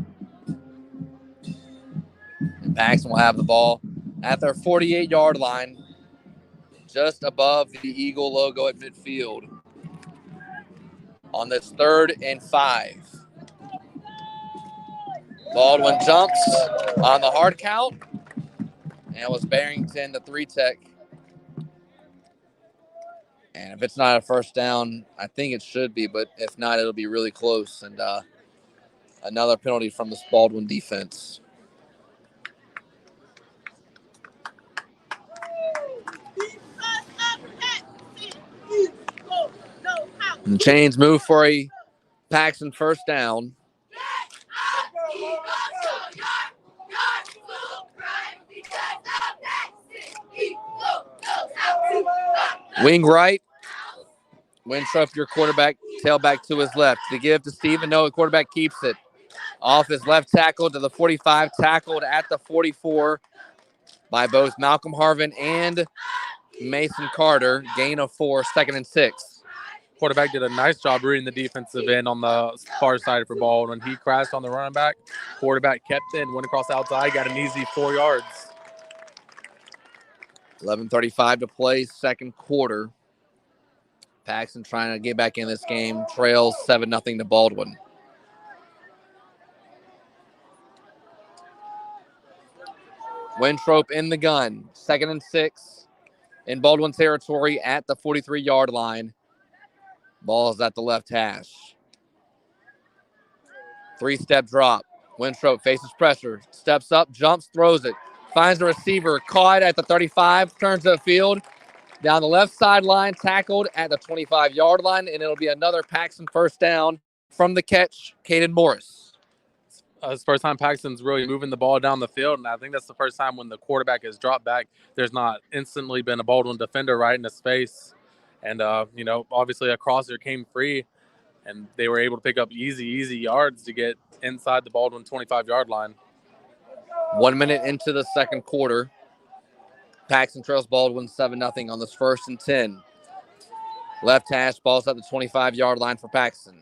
And Paxon will have the ball at their 48-yard line, just above the Eagle logo at midfield. On this 3rd and 5. Baldwin jumps on the hard count. And it was Barrington, the 3-tech. And if it's not a first down, I think it should be. But if not, it'll be really close. And another penalty from the Baldwin defense. And chains move for a Paxon first down. Wing right. Winthrop, your quarterback, tailback to his left. To give to Steven. No, the quarterback keeps it. Off his left tackle to the 45. Tackled at the 44 by both Malcolm Harvin and Mason Carter. Gain of 4, 2nd and 6. Quarterback did a nice job reading the defensive end on the far side for ball. When he crashed on the running back, quarterback kept it, went across the outside, got an easy 4 yards. 11:35 to play, second quarter. Paxon trying to get back in this game. Trails 7-0 to Baldwin. Winthrop in the gun. 2nd and 6 in Baldwin territory at the 43-yard line. Ball is at the left hash. 3-step drop. Winthrop faces pressure. Steps up, jumps, throws it. Finds the receiver. Caught at the 35. Turns the field. Down the left sideline. Tackled at the 25-yard line. And it'll be another Paxon first down from the catch, Caden Morris. It's the first time Paxton's really moving the ball down the field, and I think that's the first time when the quarterback has dropped back, there's not instantly been a Baldwin defender right in his face. And, obviously a crosser came free, and they were able to pick up easy yards to get inside the Baldwin 25-yard line. 1 minute into the second quarter. Paxon trails Baldwin 7-0 on this 1st and 10. Left hash, ball's at the 25-yard line for Paxon.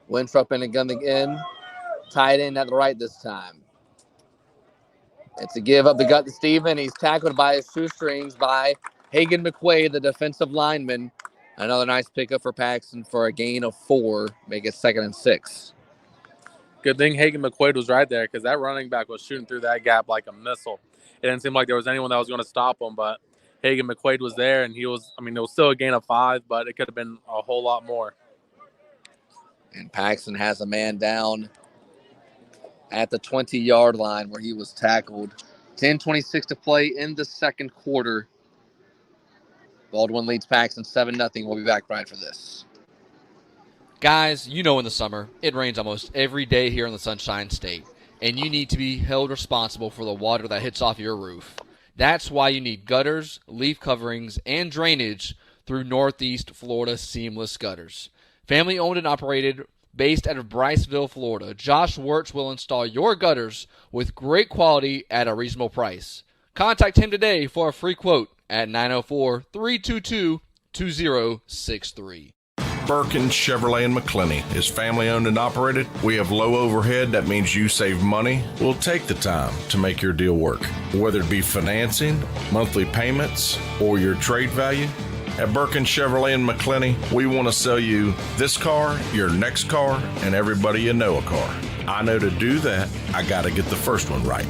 Winthrop in a gun again. Tight end at the right this time. It's a give up the gut to Steven. He's tackled by his shoestrings by Hagan McQuaid, the defensive lineman. Another nice pickup for Paxon for a gain of 4. Make it 2nd and 6. Good thing Hagan McQuaid was right there, because that running back was shooting through that gap like a missile. It didn't seem like there was anyone that was going to stop him, but Hagan McQuaid was there, and it was still a gain of 5, but it could have been a whole lot more. And Paxon has a man down at the 20-yard line where he was tackled. 10:26 to play in the second quarter. Baldwin leads Paxon 7-0. We'll be back right for this. Guys, in the summer, it rains almost every day here in the Sunshine State, and you need to be held responsible for the water that hits off your roof. That's why you need gutters, leaf coverings, and drainage through Northeast Florida seamless gutters. Family owned and operated, based out of Bryceville, Florida, Josh Wirtz will install your gutters with great quality at a reasonable price. Contact him today for a free quote at 904-322-2063. Burkins Chevrolet in McClenny is family owned and operated. We have low overhead. That means you save money. We'll take the time to make your deal work. Whether it be financing, monthly payments, or your trade value, at Burkins Chevrolet in McClenny, we want to sell you this car, your next car, and everybody you know a car. I know to do that, I got to get the first one right.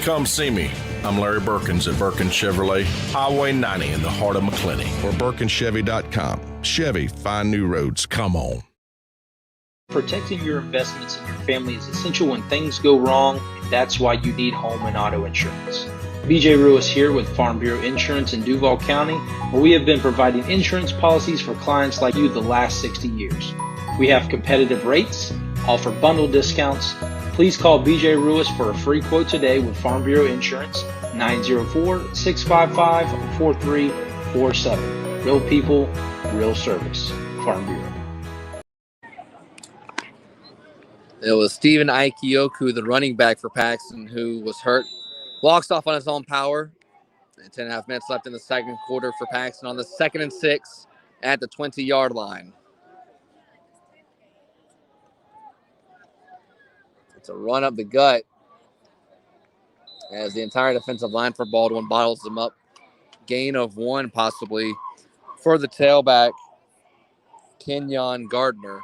Come see me. I'm Larry Burkins at Burkins Chevrolet, Highway 90 in the heart of McClenny. Or BurkinsChevy.com. Chevy, find new roads. Come on. Protecting your investments and your family is essential when things go wrong. That's why you need home and auto insurance. BJ Ruiz here with Farm Bureau Insurance in Duval County, where we have been providing insurance policies for clients like you the last 60 years. We have competitive rates, offer bundle discounts. Please call BJ Ruiz for a free quote today with Farm Bureau Insurance, 904-655-4347. Real people, real service. Farm Bureau. It was Stephen Aikioku, the running back for Paxon, who was hurt. Walks off on his own power. And 10.5 minutes left in the second quarter for Paxon on the 2nd and 6 at the 20-yard line. It's a run up the gut as the entire defensive line for Baldwin bottles them up. Gain of 1 possibly for the tailback, Kenyon Gardner.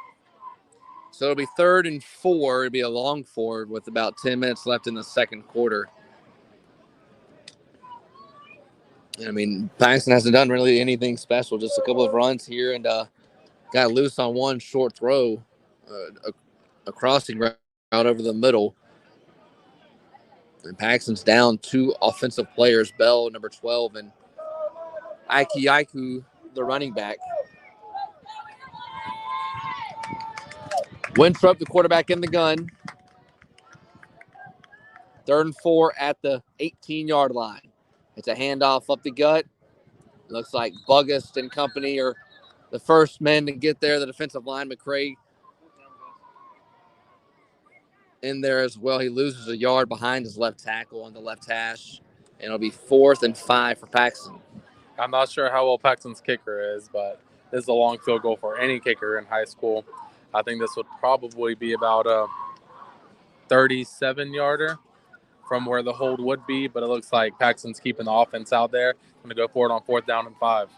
So it'll be 3rd and 4. It'll be a long forward with about 10 minutes left in the second quarter. I mean, Paxson hasn't done really anything special, just a couple of runs here and got loose on one short throw, a crossing route over the middle. And Paxson's down 2 offensive players, Bell, number 12, and Aikioku, the running back. Winthrop, the quarterback, in the gun. 3rd and 4 at the 18-yard line. It's a handoff up the gut. Looks like Buggist and company are the first men to get there. The defensive line, McCray, in there as well. He loses a yard behind his left tackle on the left hash. And it'll be 4th and 5 for Paxson. I'm not sure how well Paxton's kicker is, but this is a long field goal for any kicker in high school. I think this would probably be about a 37-yarder from where the hold would be, but it looks like Paxton's keeping the offense out there. I'm going to go for it on 4th down and 5.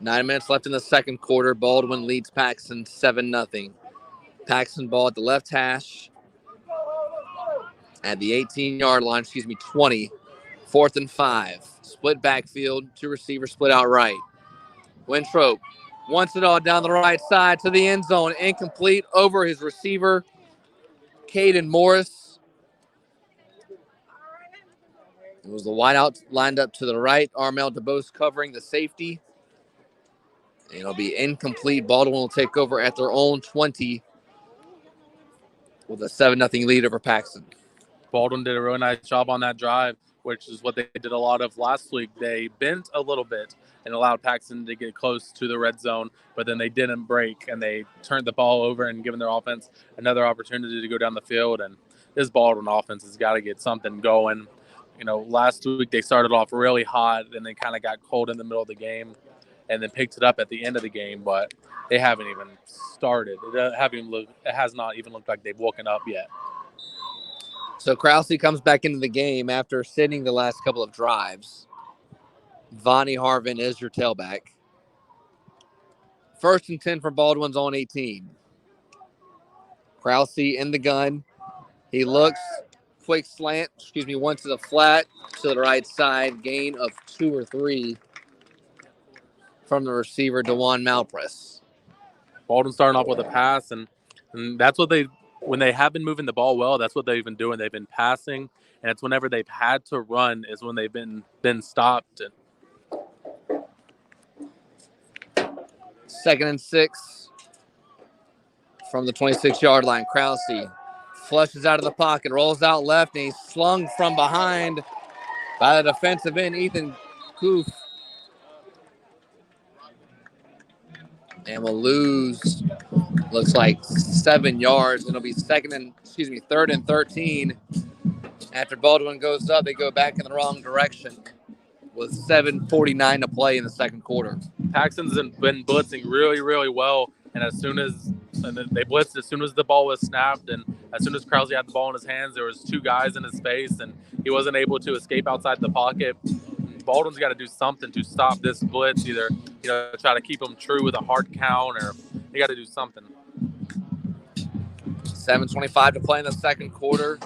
9 minutes left in the second quarter. Baldwin leads Paxson 7-0. Paxson ball at the left hash at the 18-yard line, 20. 4th and 5. Split backfield, 2 receivers split out right. Winthrop wants it all down the right side to the end zone. Incomplete over his receiver, Caden Morris. It was the wideout lined up to the right. Armel DeBose covering the safety. And it'll be incomplete. Baldwin will take over at their own 20 with a 7-0 lead over Paxson. Baldwin did a really nice job on that drive, which is what they did a lot of last week. They bent a little bit and allowed Paxson to get close to the red zone, but then they didn't break, and they turned the ball over and given their offense another opportunity to go down the field. And this Baldwin offense has got to get something going. You know, last week they started off really hot, and they kind of got cold in the middle of the game and then picked it up at the end of the game, but they haven't even started. It has not even looked like they've woken up yet. So Krause comes back into the game after sitting the last couple of drives. Vonnie Harvin is your tailback. 1st and 10 for Baldwin's own 18. Krause in the gun. He looks, quick slant, one to the flat, to the right side, gain of 2 or 3 from the receiver, DeJuan Malpress. Baldwin starting off with a pass, and that's what when they have been moving the ball well, that's what they've been doing. They've been passing, and it's whenever they've had to run is when they've been stopped. 2nd and 6 from the 26-yard line. Krause flushes out of the pocket, rolls out left, and he's slung from behind by the defensive end, Ethan Koof. And will lose, looks like 7 yards. It'll be 3rd and 13. After Baldwin goes up, they go back in the wrong direction. with 7:49 to play in the second quarter. Paxton's been blitzing really, really well, and then they blitzed as soon as the ball was snapped, and as soon as Krause had the ball in his hands, there was two guys in his face, and he wasn't able to escape outside the pocket. Baldwin's got to do something to stop this blitz, either try to keep them true with a hard count, or they got to do something. 7:25 to play in the second quarter.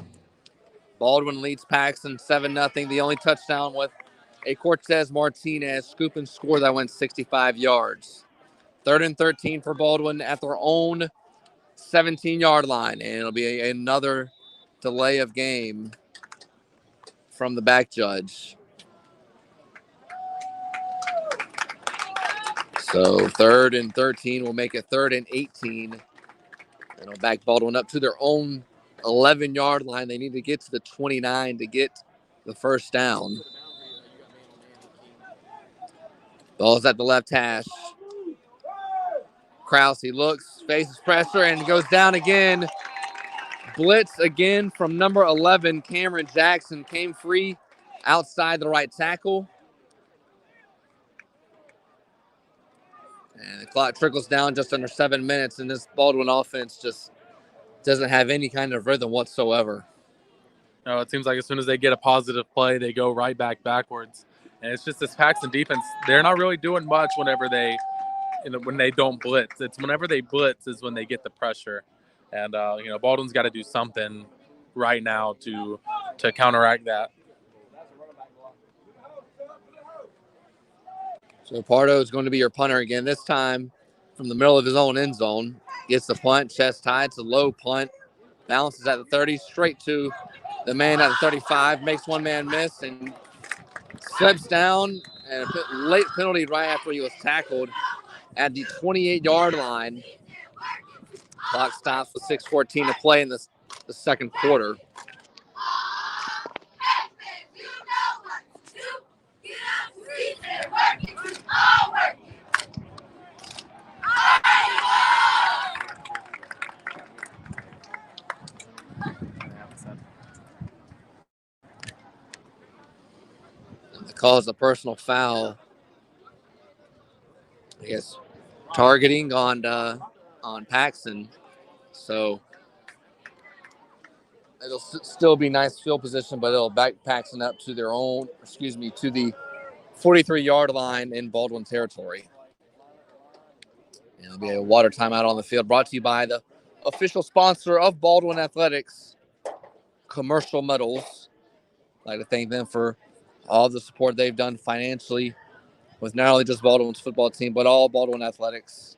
Baldwin leads Paxton 7-0. The only touchdown with a Cortez Martinez scoop and score that went 65 yards. 3rd and 13 for Baldwin at their own 17-yard line, and it'll be another delay of game from the back judge. So 3rd and 13 will make it 3rd and 18. And it'll back Baldwin up to their own 11-yard line. They need to get to the 29 to get the first down. Ball's at the left hash. Krause looks, faces pressure, and goes down again. Blitz again from number 11, Cameron Jackson, came free outside the right tackle. And the clock trickles down just under 7 minutes, and this Baldwin offense just doesn't have any kind of rhythm whatsoever. No, it seems like as soon as they get a positive play, they go right backwards. And it's just this Paxton defense, they're not really doing much whenever when they don't blitz. It's whenever they blitz is when they get the pressure. And, Baldwin's got to do something right now to counteract that. So Pardo is going to be your punter again, this time from the middle of his own end zone. Gets the punt, chest high. It's a low punt. Bounces at the 30, straight to the man at the 35. Makes one man miss and slips down. And a late penalty right after he was tackled at the 28-yard line. Clock stops with 6:14 to play in the second quarter. The call is a personal foul. I guess targeting on Paxson. So it'll still be nice field position, but it'll back Paxson up to the 43-yard line in Baldwin territory. And it'll be a water timeout on the field, brought to you by the official sponsor of Baldwin Athletics, Commercial Metals. I'd like to thank them for all the support they've done financially with not only just Baldwin's football team, but all Baldwin Athletics.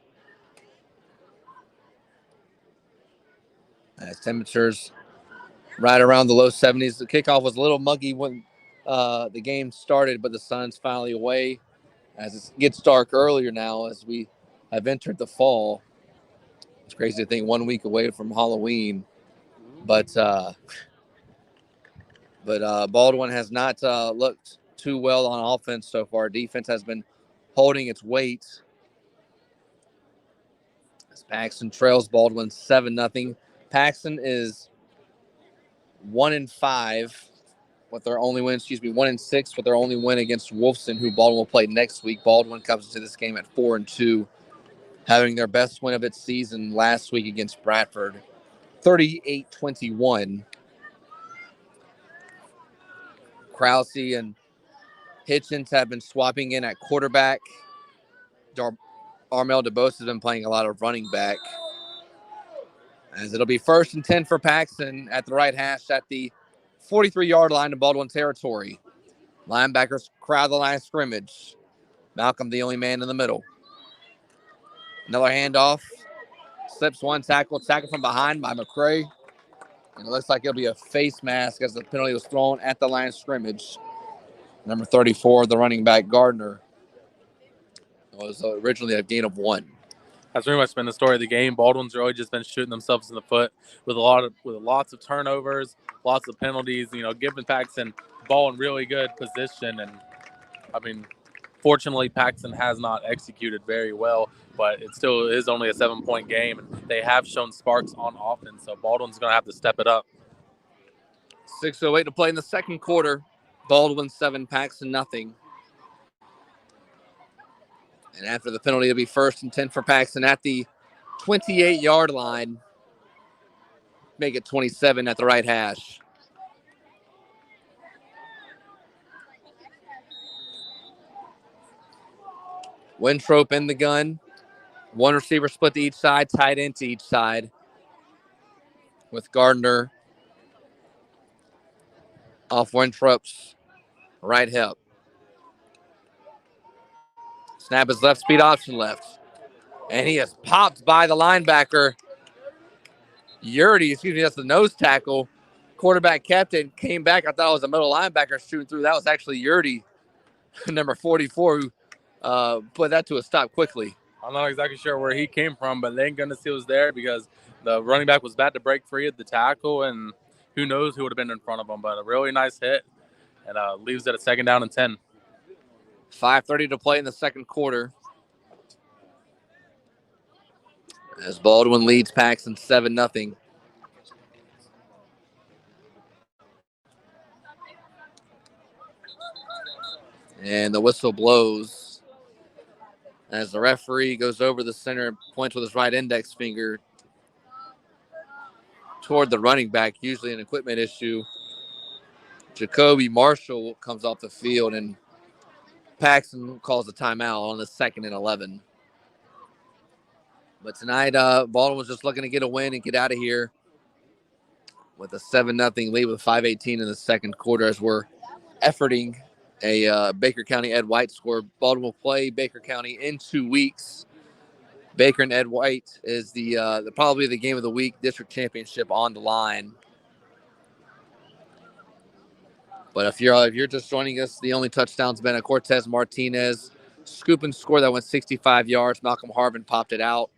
As temperatures right around the low 70s. The kickoff was a little muggy when the game started, but the sun's finally away as it gets dark earlier now as we have entered the fall. It's crazy to think 1 week away from Halloween. But Baldwin has not looked too well on offense so far. Defense has been holding its weight. As Paxton trails Baldwin 7-0. Paxton is 1-5 with their only win. 1-6 with their only win against Wolfson, who Baldwin will play next week. Baldwin comes into this game at 4-2, having their best win of its season last week against Bradford, 38-21. Krause and Hitchens have been swapping in at quarterback. Armel DeBose has been playing a lot of running back. As it'll be 1st and 10 for Paxton at the right hash at the 43-yard line in Baldwin territory. Linebackers crowd the line of scrimmage. Malcolm, the only man in the middle. Another handoff. Slips one tackle. Tackle from behind by McCray. And it looks like it'll be a face mask as the penalty was thrown at the line of scrimmage. Number 34, the running back, Gardner. It was originally a gain of 1. That's pretty much been the story of the game. Baldwin's really just been shooting themselves in the foot with lots of turnovers, lots of penalties. Giving Paxton the ball in really good position, and fortunately, Paxton has not executed very well, but it still is only a 7-point game, and they have shown sparks on offense. So Baldwin's going to have to step it up. 6:08 to play in the second quarter. Baldwin 7, Paxton 0. And after the penalty, it'll be 1st and 10 for Paxson at the 28-yard line. Make it 27 at the right hash. Winthrop in the gun. One receiver split to each side, tight end to each side. With Gardner off Winthrop's right hip. Snap is left, speed option left. And he is popped by the linebacker. That's the nose tackle. Quarterback kept it, came back. I thought it was a middle linebacker shooting through. That was actually Yurdy, number 44, who put that to a stop quickly. I'm not exactly sure where he came from, but thank goodness he was there because the running back was about to break free of the tackle, and who knows who would have been in front of him. But a really nice hit, and leaves it at 2nd down and 10. 5:30 to play in the second quarter. As Baldwin leads Paxson 7-0. And the whistle blows as the referee goes over the center, points with his right index finger toward the running back, usually an equipment issue. Jacoby Marshall comes off the field, and Paxson calls a timeout on the 2nd and 11. But tonight, Baldwin was just looking to get a win and get out of here with a 7-0 lead with 5:18 in the second quarter as we're efforting a Baker County Ed White score. Baldwin will play Baker County in 2 weeks. Baker and Ed White is the probably the game of the week, district championship on the line. But if you're just joining us, the only touchdown's been a Cortez Martinez scoop and score that went 65 yards. Malcolm Harvin popped it out.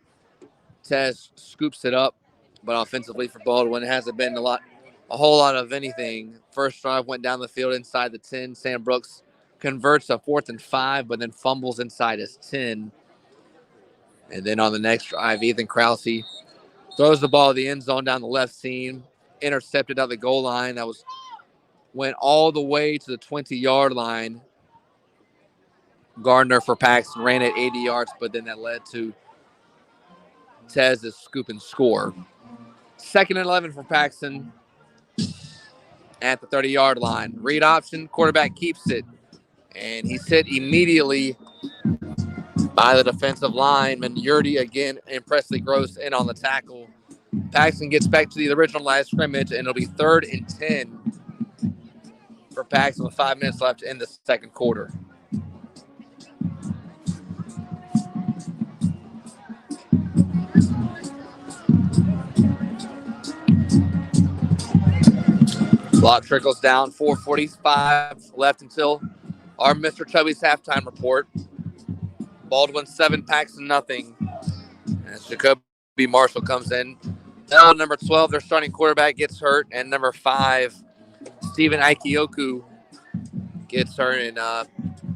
Tez scoops it up, but offensively for Baldwin, it hasn't been a whole lot of anything. First drive went down the field inside the 10. Sam Brooks converts a 4th and 5, but then fumbles inside his 10. And then on the next drive, Ethan Krause throws the ball to the end zone down the left seam, intercepted at the goal line. That went all the way to the 20-yard line. Gardner for Paxson ran at 80 yards, but then that led to Tez's scoop and score. 2nd and 11 for Paxson at the 30-yard line. Read option, quarterback keeps it, and he's hit immediately by the defensive lineman. Yurdy again, and Presley Gross in on the tackle. Paxson gets back to the original line of scrimmage, and it'll be 3rd and 10 for Paxson with 5 minutes left in the second quarter. Clock trickles down, 4:45 left until our Mr. Chubby's halftime report. Baldwin 7, Paxson 0. As Jacoby Marshall comes in. Now number 12, their starting quarterback, gets hurt, and number 5, Stephen Aikioku, gets hurt. And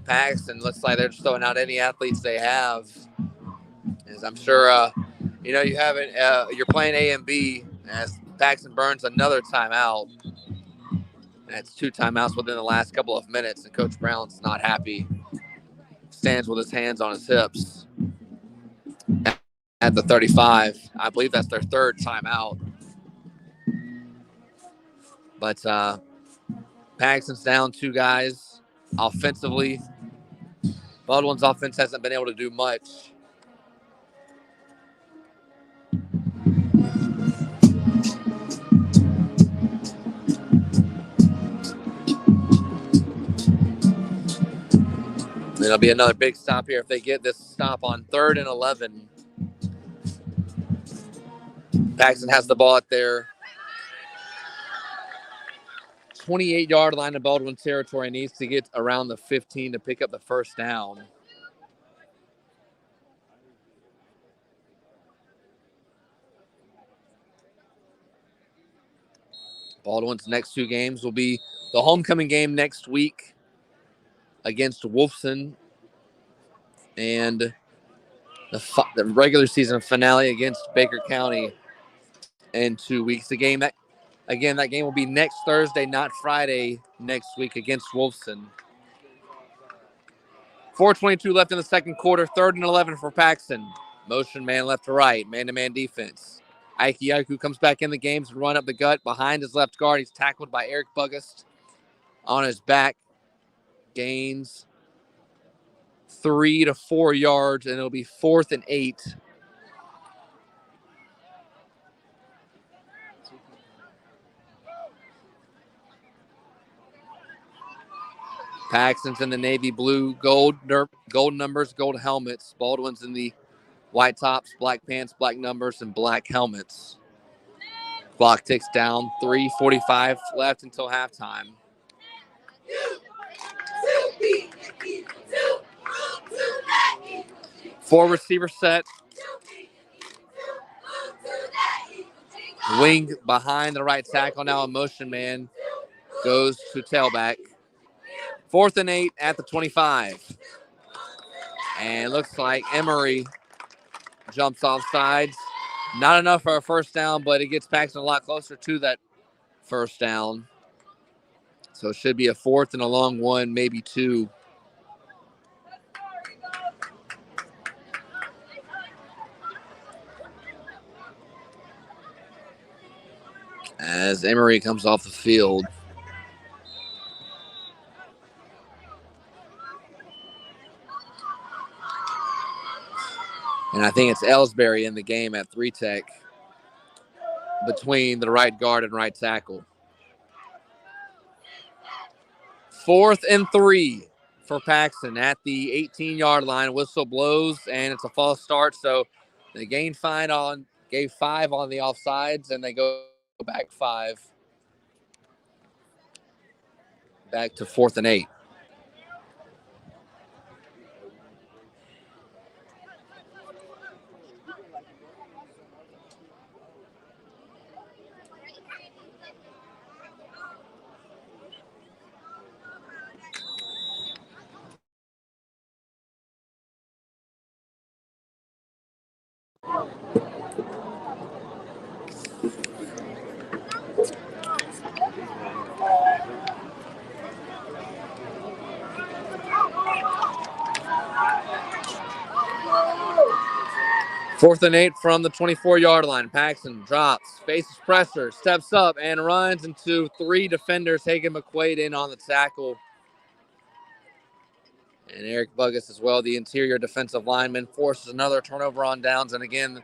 Paxson looks like they're just throwing out any athletes they have. As I'm sure you haven't. You're playing A and B as Paxson burns another timeout. That's 2 timeouts within the last couple of minutes, and Coach Brown's not happy. Stands with his hands on his hips at the 35. I believe that's their 3rd timeout. But Paxson's down 2 guys offensively. Baldwin's offense hasn't been able to do much. It'll be another big stop here if they get this stop on 3rd and 11. Paxson has the ball at their 28-yard line of Baldwin territory. Needs to get around the 15 to pick up the first down. Baldwin's next 2 games will be the homecoming game next week against Wolfson, and the regular season finale against Baker County in 2 weeks. That game will be next Thursday, not Friday next week against Wolfson. 4:22 left in the second quarter. 3rd and 11 for Paxson. Motion man left to right. Man-to-man defense. Ike Yaku comes back in the game to run up the gut behind his left guard. He's tackled by Eric Bugast on his back. Gains 3 to 4 yards, and it'll be 4th and 8. Paxton's in the navy blue, gold numbers, gold helmets. Baldwin's in the white tops, black pants, black numbers, and black helmets. Clock ticks down. 3:45 left until halftime. Four receiver set. Wing behind the right tackle. Now a motion man goes to tailback. 4th and 8 at the 25. And looks like Emery jumps off sides. Not enough for a first down, but it gets Paxton a lot closer to that first down. So it should be a 4th and a long one, maybe 2. As Emery comes off the field. And I think it's Ellsbury in the game at 3-tech between the right guard and right tackle. 4th and 3 for Paxton at the 18-yard line. Whistle blows, and it's a false start. So they gave 5 on the offsides, and they go back 5. Back to 4th and 8. Fourth and 8 from the 24-yard line. Paxton drops, faces pressure, steps up, and runs into 3 defenders. Hagan McQuaid in on the tackle. And Eric Buggas as well, the interior defensive lineman, forces another turnover on downs. And again,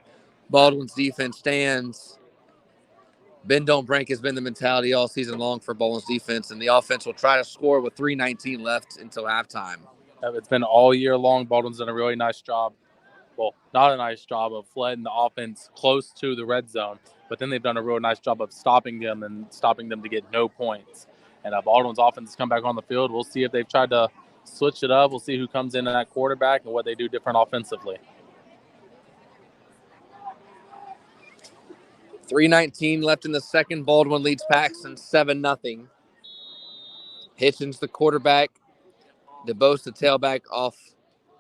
Baldwin's defense stands. Bend don't break has been the mentality all season long for Baldwin's defense. And the offense will try to score with 3:19 left until halftime. It's been all year long. Baldwin's done a really nice job. Well, not a nice job of flooding the offense close to the red zone, but then they've done a real nice job of stopping them to get no points. And Baldwin's offense has come back on the field. We'll see if they've tried to switch it up. We'll see who comes in at quarterback and what they do different offensively. 3:19 left in the second. Baldwin leads Paxton 7-0. Hitchens the quarterback. DeBose the tailback off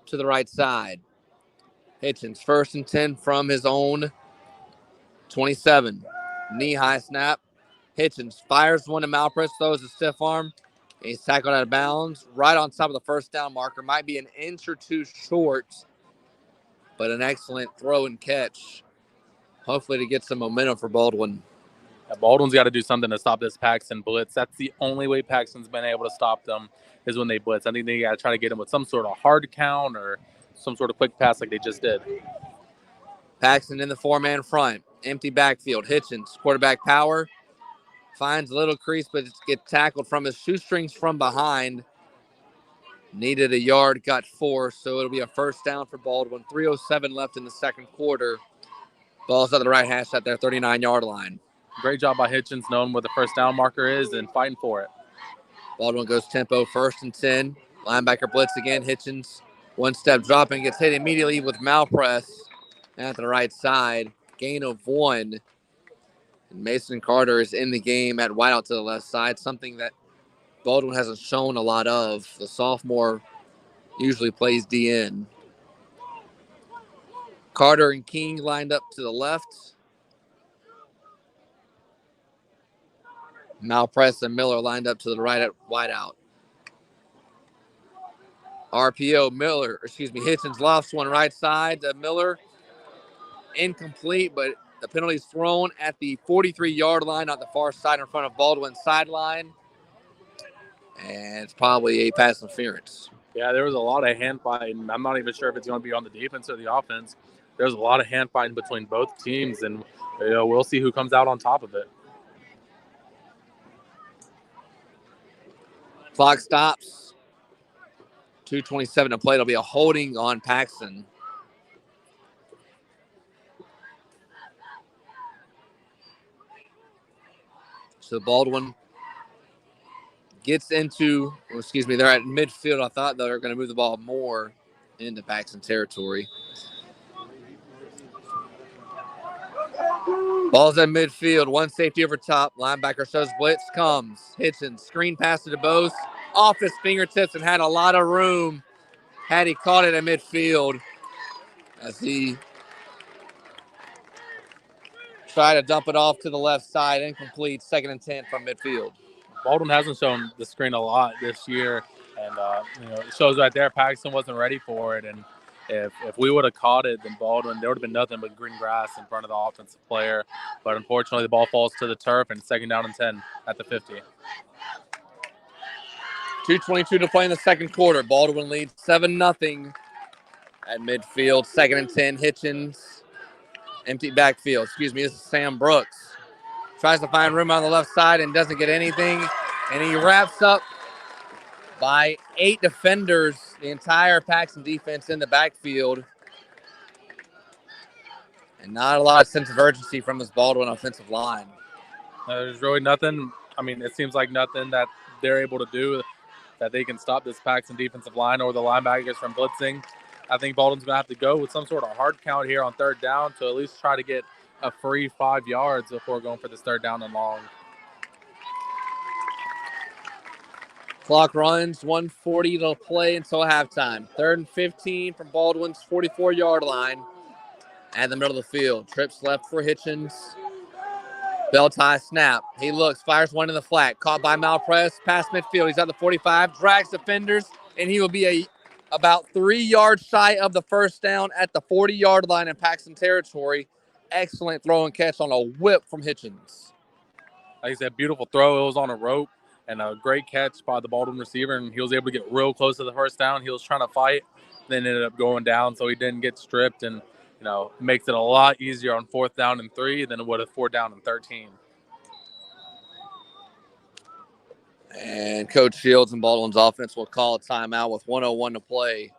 to the right side. Hitchens, 1st and 10 from his own 27. Knee-high snap. Hitchens fires one to Malpress, throws a stiff arm. He's tackled out of bounds right on top of the first down marker. Might be an inch or 2 short, but an excellent throw and catch. Hopefully to get some momentum for Baldwin. Baldwin's got to do something to stop this Paxton blitz. That's the only way Paxton's been able to stop them is when they blitz. I think they got to try to get them with some sort of hard count or some sort of quick pass like they just did. Paxton in the 4-man front. Empty backfield. Hitchens, quarterback power. Finds a little crease, but gets tackled from his shoestrings from behind. Needed a yard, got 4, so it'll be a first down for Baldwin. 3:07 left in the second quarter. Ball's at the right hash at their 39-yard line. Great job by Hitchens knowing where the first down marker is and fighting for it. Baldwin goes tempo, 1st and 10. Linebacker blitz again. Hitchens, 1-step drop and gets hit immediately with Malpress at the right side. Gain of 1. And Mason Carter is in the game at wideout to the left side, something that Baldwin hasn't shown a lot of. The sophomore usually plays DN. Carter and King lined up to the left. Malpress and Miller lined up to the right at wideout. RPO, Hitchens lofts one right side to Miller. Incomplete, but the penalty is thrown at the 43-yard line on the far side in front of Baldwin's sideline. And it's probably a pass interference. Yeah, there was a lot of hand fighting. I'm not even sure if it's going to be on the defense or the offense. There's a lot of hand fighting between both teams, and we'll see who comes out on top of it. Clock stops. 2:27 to play. It'll be a holding on Paxson. So Baldwin gets into, they're at midfield. I thought they were going to move the ball more into Paxson territory. Ball's at midfield. One safety over top. Linebacker shows blitz. Comes. Hitchens. Screen pass to DeBose. Off his fingertips and had a lot of room had he caught it at midfield as he tried to dump it off to the left side. Incomplete. 2nd and 10 from midfield. Baldwin hasn't shown the screen a lot this year, and it shows right there Paxson wasn't ready for it. And if we would have caught it, then Baldwin, there would have been nothing but green grass in front of the offensive player. But unfortunately, the ball falls to the turf, and 2nd down and 10 at the 50. 2:22 to play in the second quarter. Baldwin leads 7-0 at midfield. 2nd and 10. Hitchens. Empty backfield. This is Sam Brooks. Tries to find room on the left side and doesn't get anything. And he wraps up by 8 defenders, the entire Paxson defense in the backfield. And not a lot of sense of urgency from this Baldwin offensive line. There's really nothing. It seems like nothing that they're able to do that they can stop this Paxson defensive line or the linebackers from blitzing. I think Baldwin's going to have to go with some sort of hard count here on 3rd down to at least try to get a free 5 yards before going for this 3rd down and long. Clock runs, 1:40 to play until halftime. 3rd and 15 from Baldwin's 44-yard line at the middle of the field. Trips left for Hitchens. Bell tie snap. He looks, fires one in the flat. Caught by Malpress, past midfield. He's at the 45, drags defenders, and he will be about 3 yards shy of the 1st down at the 40-yard line in Paxson territory. Excellent throw and catch on a whip from Hitchens. Like I said, beautiful throw. It was on a rope and a great catch by the Baldwin receiver, and he was able to get real close to the 1st down. He was trying to fight, then ended up going down, so he didn't get stripped, and makes it a lot easier on 4th down and 3 than it would have 4th down and 13. And Coach Shields and Baldwin's offense will call a timeout with 1:01 to play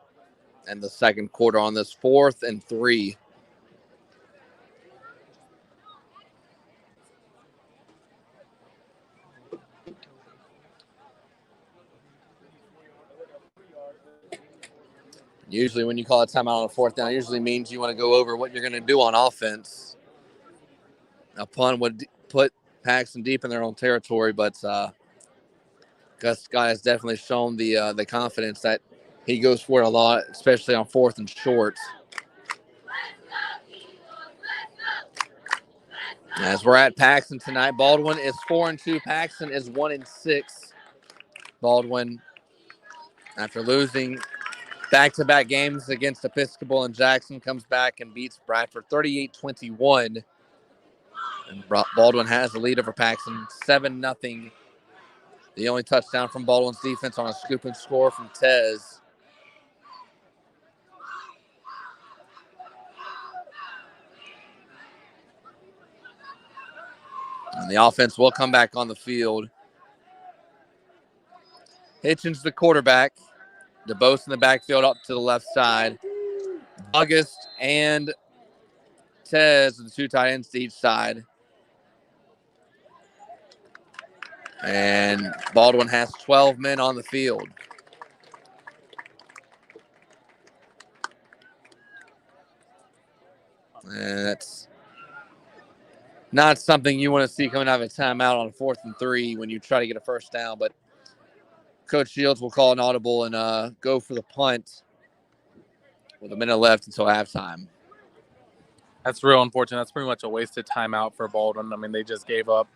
in the second quarter on this 4th and 3. Usually when you call a timeout on a 4th down, it usually means you want to go over what you're going to do on offense. A punt would put Paxson deep in their own territory, but Gus Scott has definitely shown the confidence that he goes for it a lot, especially on 4th and short. As we're at Paxson tonight, Baldwin is 4-2. Paxson is 1-6. Baldwin, after losing back-to-back games against Episcopal and Jackson, comes back and beats Bradford 38-21. And Baldwin has the lead over Paxson, 7-0. The only touchdown from Baldwin's defense on a scoop and score from Tez. And the offense will come back on the field. Hitchens, the quarterback. DeBose in the backfield up to the left side. August and Tez, the 2 tight ends to each side. And Baldwin has 12 men on the field. And that's not something you want to see coming out of a timeout on a 4th and 3 when you try to get a 1st down. But Coach Shields will call an audible and go for the punt with a minute left until halftime. That's real unfortunate. That's pretty much a wasted timeout for Baldwin. They just gave up.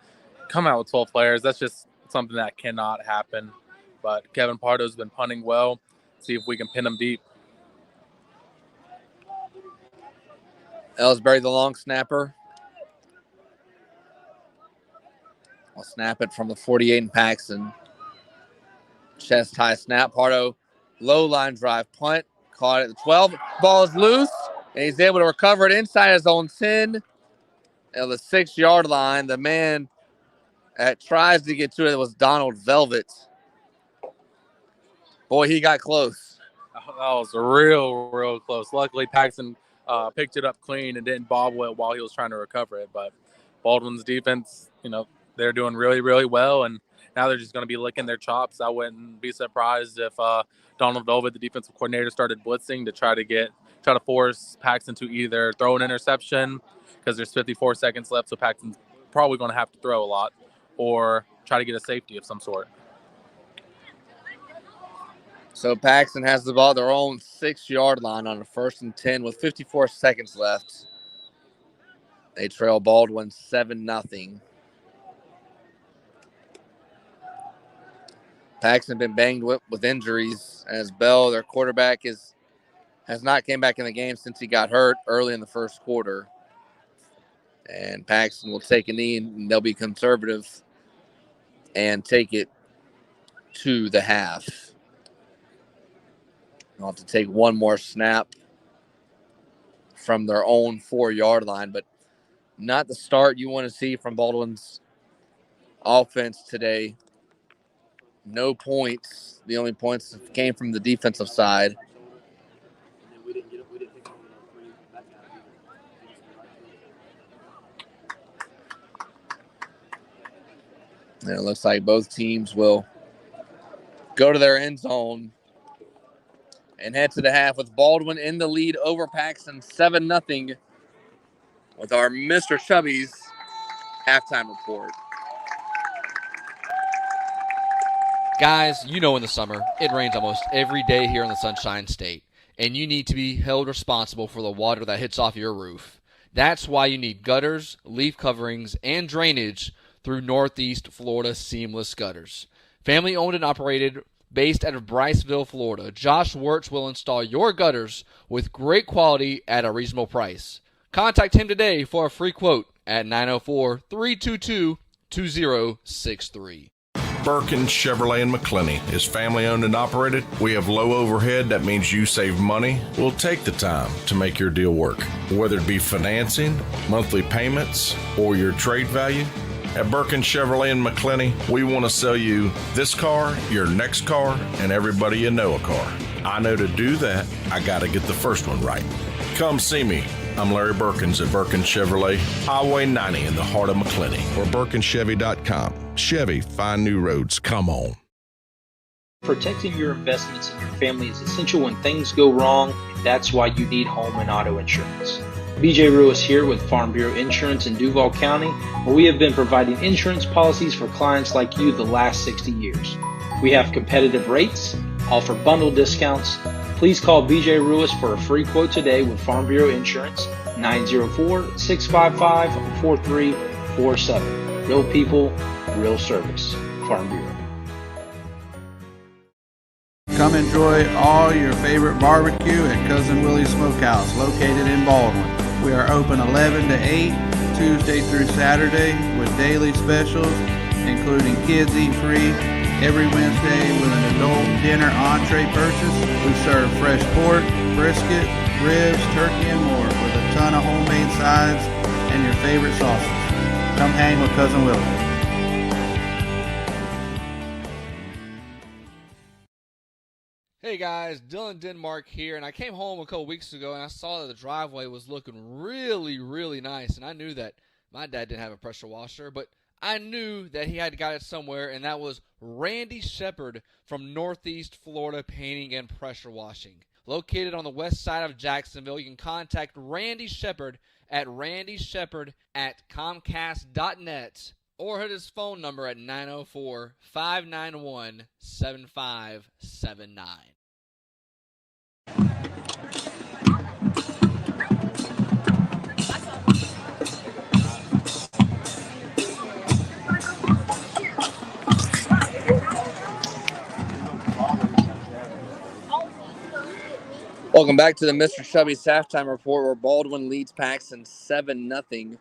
Come out with 12 players. That's just something that cannot happen. But Kevin Pardo's been punting well. see if we can pin them deep. Ellsbury, the long snapper. I'll snap it from the 48 in Paxon. Chest high snap. Pardo, low line drive punt. Caught it at the 12. Ball is loose, and he's able to recover it inside his own 10 at the 6-yard line. The man that tries to get to it was Donald Velvet. Boy, he got close. That was real close. Luckily, Paxon picked it up clean and didn't bobble it while he was trying to recover it. But Baldwin's defense, they're doing really well, and now they're just going to be licking their chops. I wouldn't be surprised if Donald Velvet, the defensive coordinator, started blitzing to try to force Paxon to either throw an interception because there's 54 seconds left, so Paxon's probably going to have to throw a lot, or try to get a safety of some sort. So Paxon has the ball at their own 6-yard line on a 1st and 10 with 54 seconds left. They trail Baldwin 7-0. Paxon been banged with injuries as Bell, their quarterback, has not came back in the game since he got hurt early in the first quarter. And Paxon will take a knee, and they'll be conservative and take it to the half. They'll have to take one more snap from their own 4-yard line, but not the start you want to see from Baldwin's offense today. No points. The only points came from the defensive side. And it looks like both teams will go to their end zone and head to the half with Baldwin in the lead over Paxon 7-0 with our Mr. Chubby's halftime report. Guys, in the summer, it rains almost every day here in the Sunshine State, and you need to be held responsible for the water that hits off your roof. That's why you need gutters, leaf coverings, and drainage through Northeast Florida Seamless Gutters. Family owned and operated, based out of Bryceville, Florida, Josh Wirtz will install your gutters with great quality at a reasonable price. Contact him today for a free quote at 904-322-2063. Burkins Chevrolet in McClenny is family owned and operated. We have low overhead. That means you save money. We'll take the time to make your deal work. Whether it be financing, monthly payments, or your trade value, at Burkins Chevrolet in McClenny, we want to sell you this car, your next car, and everybody you know a car. I know to do that, I got to get the first one right. Come see me. I'm Larry Burkins at Burkins Chevrolet, Highway 90 in the heart of McClenny, or BurkinsChevy.com. Chevy, find new roads. Come on. Protecting your investments and your family is essential when things go wrong. That's why you need home and auto insurance. BJ Ruiz here with Farm Bureau Insurance in Duval County, where we have been providing insurance policies for clients like you the last 60 years. We have competitive rates, offer bundle discounts. Please call BJ Ruiz for a free quote today with Farm Bureau Insurance, 904-655-4347. Real people, real service. Farm Bureau. Come enjoy all your favorite barbecue at Cousin Willie's Smokehouse, located in Baldwin. We are open 11 to 8, Tuesday through Saturday, with daily specials, including kids eat free every Wednesday with an adult dinner entree purchase. We serve fresh pork, brisket, ribs, turkey, and more, with a ton of homemade sides and your favorite sauces. Come hang with Cousin Willie. Hey guys, Dylan Denmark here, and I came home a couple weeks ago and I saw that the driveway was looking really nice, and I knew that my dad didn't have a pressure washer, but I knew that he had got it somewhere, and that was Randy Shepard from Northeast Florida Painting and Pressure Washing. Located on the west side of Jacksonville, you can contact Randy Shepard at randyshepard@comcast.net or hit his phone number at 904-591-7579. Welcome back to the Mr. Chubby's halftime report, where Baldwin leads Paxon 7-0.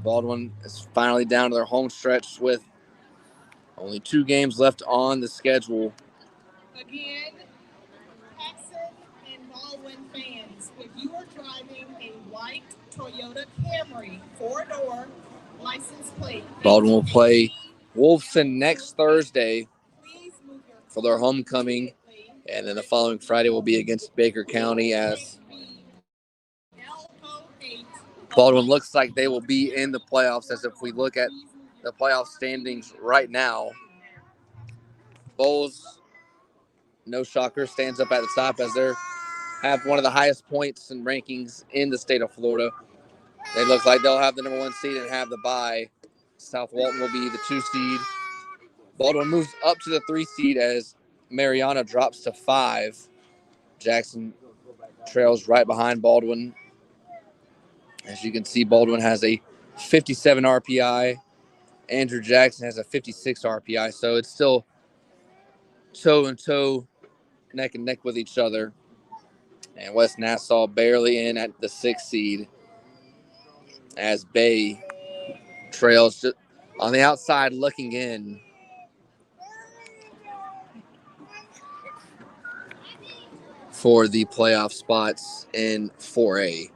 Baldwin is finally down to their home stretch with only 2 games left on the schedule. Again, Paxon and Baldwin fans, if you are driving a white Toyota Camry 4-door license plate, Baldwin will play Wolfson next Thursday for their homecoming, and then the following Friday will be against Baker County, as Baldwin looks like they will be in the playoffs. As if we look at the playoff standings right now, Bowles, no shocker, stands up at the top as they have one of the highest points and rankings in the state of Florida. They look like they'll have the number 1 seed and have the bye. South Walton will be the 2 seed. Baldwin moves up to the 3 seed as Mariana drops to 5. Jackson trails right behind Baldwin. As you can see, Baldwin has a 57 RPI. Andrew Jackson has a 56 RPI. So it's still toe and toe, neck and neck with each other. And West Nassau barely in at the 6th seed, as Bay trails just on the outside looking in. For the playoff spots in 4A.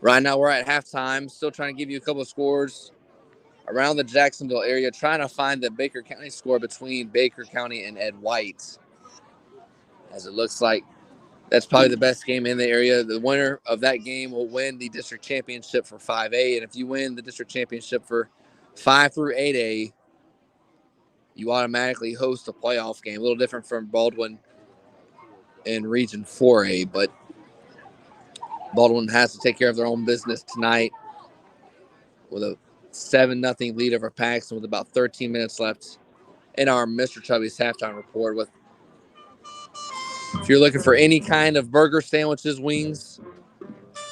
Right now we're at halftime, still trying to give you a couple of scores around the Jacksonville area, trying to find the Baker County score between Baker County and Ed White, as it looks like that's probably the best game in the area. The winner of that game will win the district championship for 5A, and if you win the district championship for 5 through 8A, you automatically host a playoff game. A little different from Baldwin in Region 4A, but Baldwin has to take care of their own business tonight with a 7-0 lead over Paxton with about 13 minutes left in our Mr. Chubby's halftime report. If you're looking for any kind of burger, sandwiches, wings,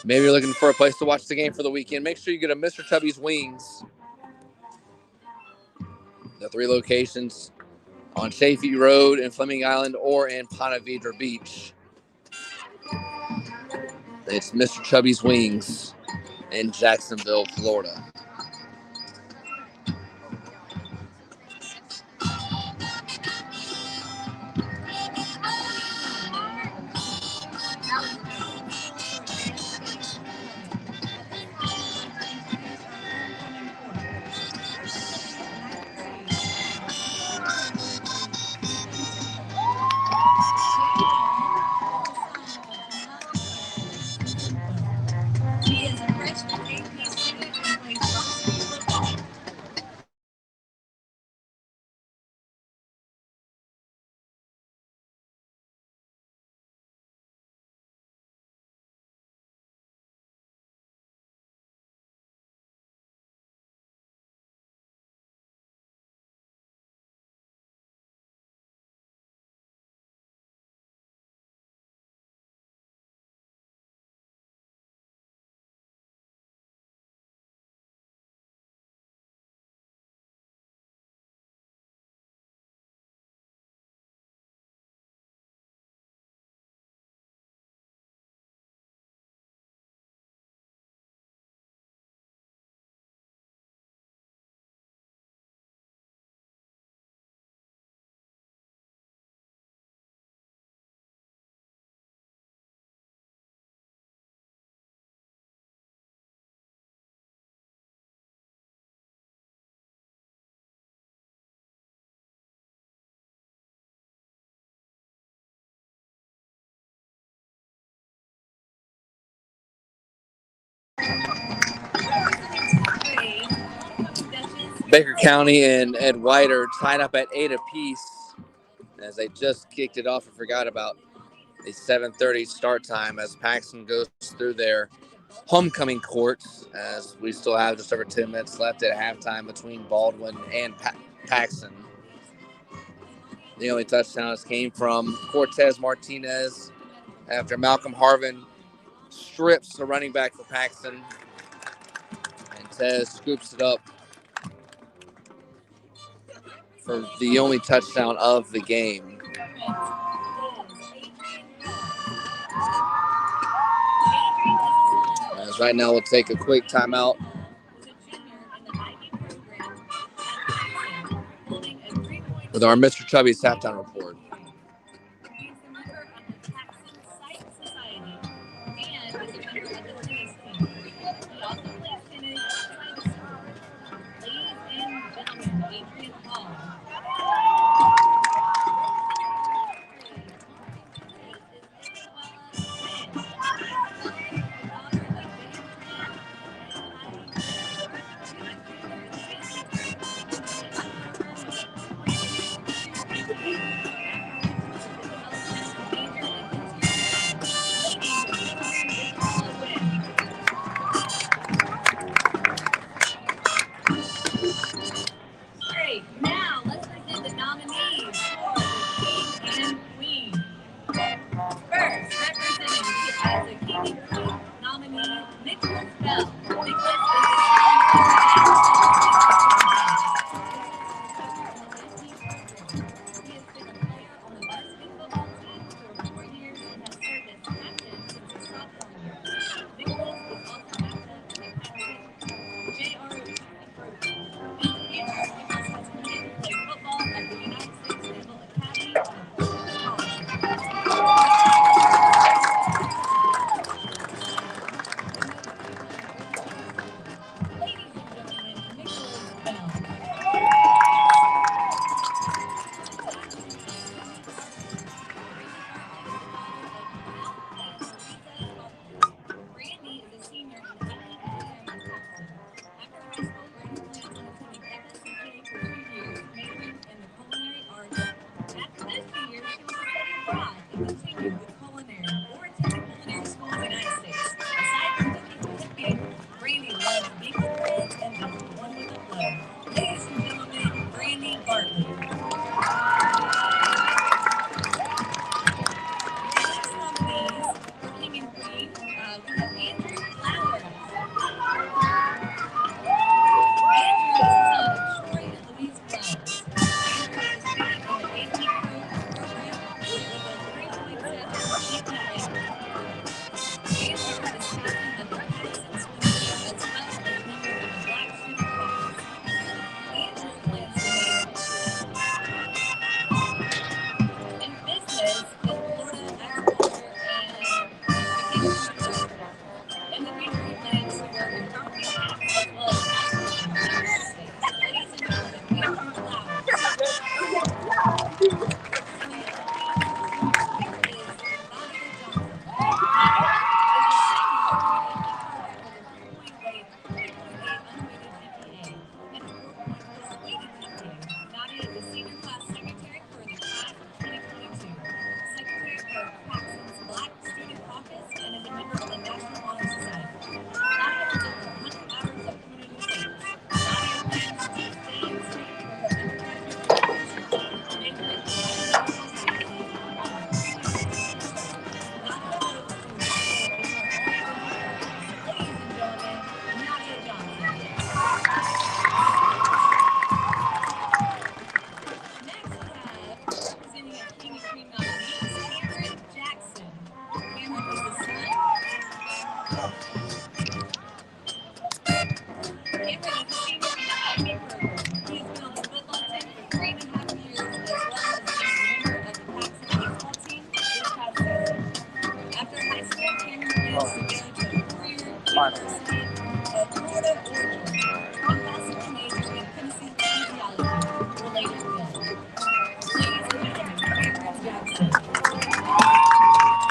maybe you're looking for a place to watch the game for the weekend, make sure you get a Mr. Chubby's Wings. The 3 locations on Chafee Road in Fleming Island or in Ponte Vedra Beach. It's Mr. Chubby's Wings in Jacksonville, Florida. Baker County and Ed White are tied up at 8 apiece, as they just kicked it off and forgot about the 7:30 start time as Paxon goes through their homecoming court, as we still have just over 10 minutes left at halftime between Baldwin and Paxon. The only touchdowns came from Cortez Martinez after Malcolm Harvin strips the running back for Paxon, and Tez scoops it up for the only touchdown of the game. Right now, we'll take a quick timeout. With our Mr. Chubby's halftime report.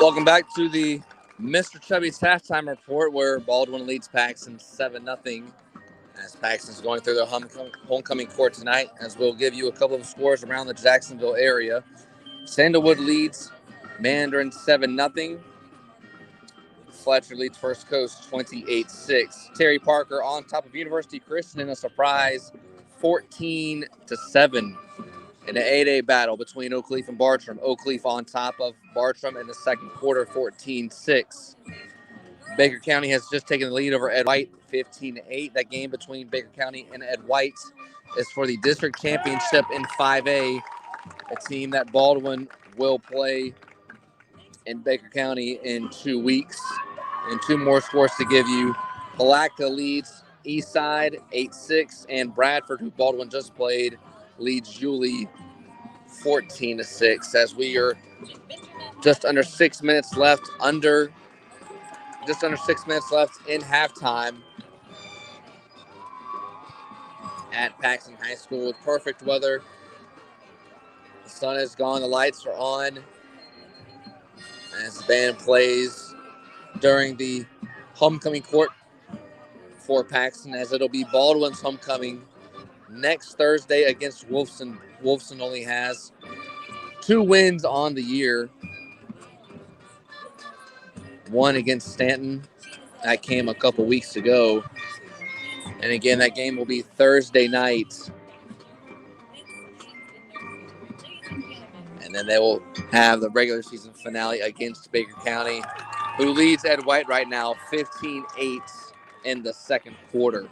Welcome back to the Mr. Chubby's halftime report, where Baldwin leads Paxon 7-0 as Paxon's going through their homecoming court tonight, as we'll give you a couple of scores around the Jacksonville area. Sandalwood leads Mandarin 7-0. Fletcher leads First Coast 28-6. Terry Parker on top of University Christian in a surprise 14-7. In an 8A battle between Oak Leaf and Bartram. Oak Leaf on top of Bartram in the second quarter, 14-6. Baker County has just taken the lead over Ed White, 15-8. That game between Baker County and Ed White is for the district championship in 5A, a team that Baldwin will play in Baker County in 2 weeks. And two more scores to give you. Palatka leads Eastside 8-6, and Bradford, who Baldwin just played, leads Yulee 14-6. As we are just under 6 minutes left, in halftime at Paxon High School with perfect weather. The sun is gone, the lights are on as the band plays during the homecoming court for Paxon, as it'll be Baldwin's homecoming next Thursday against Wolfson. Wolfson only has 2 wins on the year. One against Stanton. That came a couple weeks ago. And again, that game will be Thursday night. And then they will have the regular season finale against Baker County, who leads Ed White right now 15-8 in the second quarter.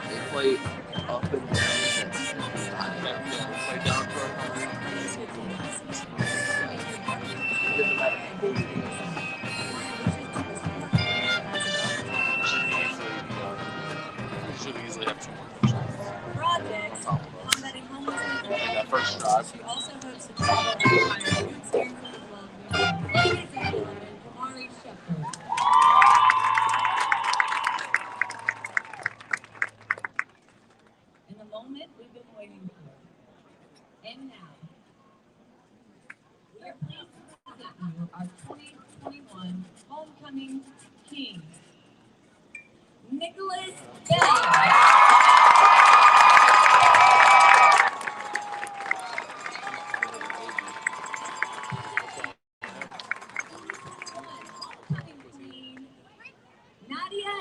They play up and down. Usually have 2 more shots on top of us. That first drive. In the moment we've been waiting for. And now, we are pleased to present you our 2021 Homecoming King, Nicholas Bell. Homecoming Queen, Nadia.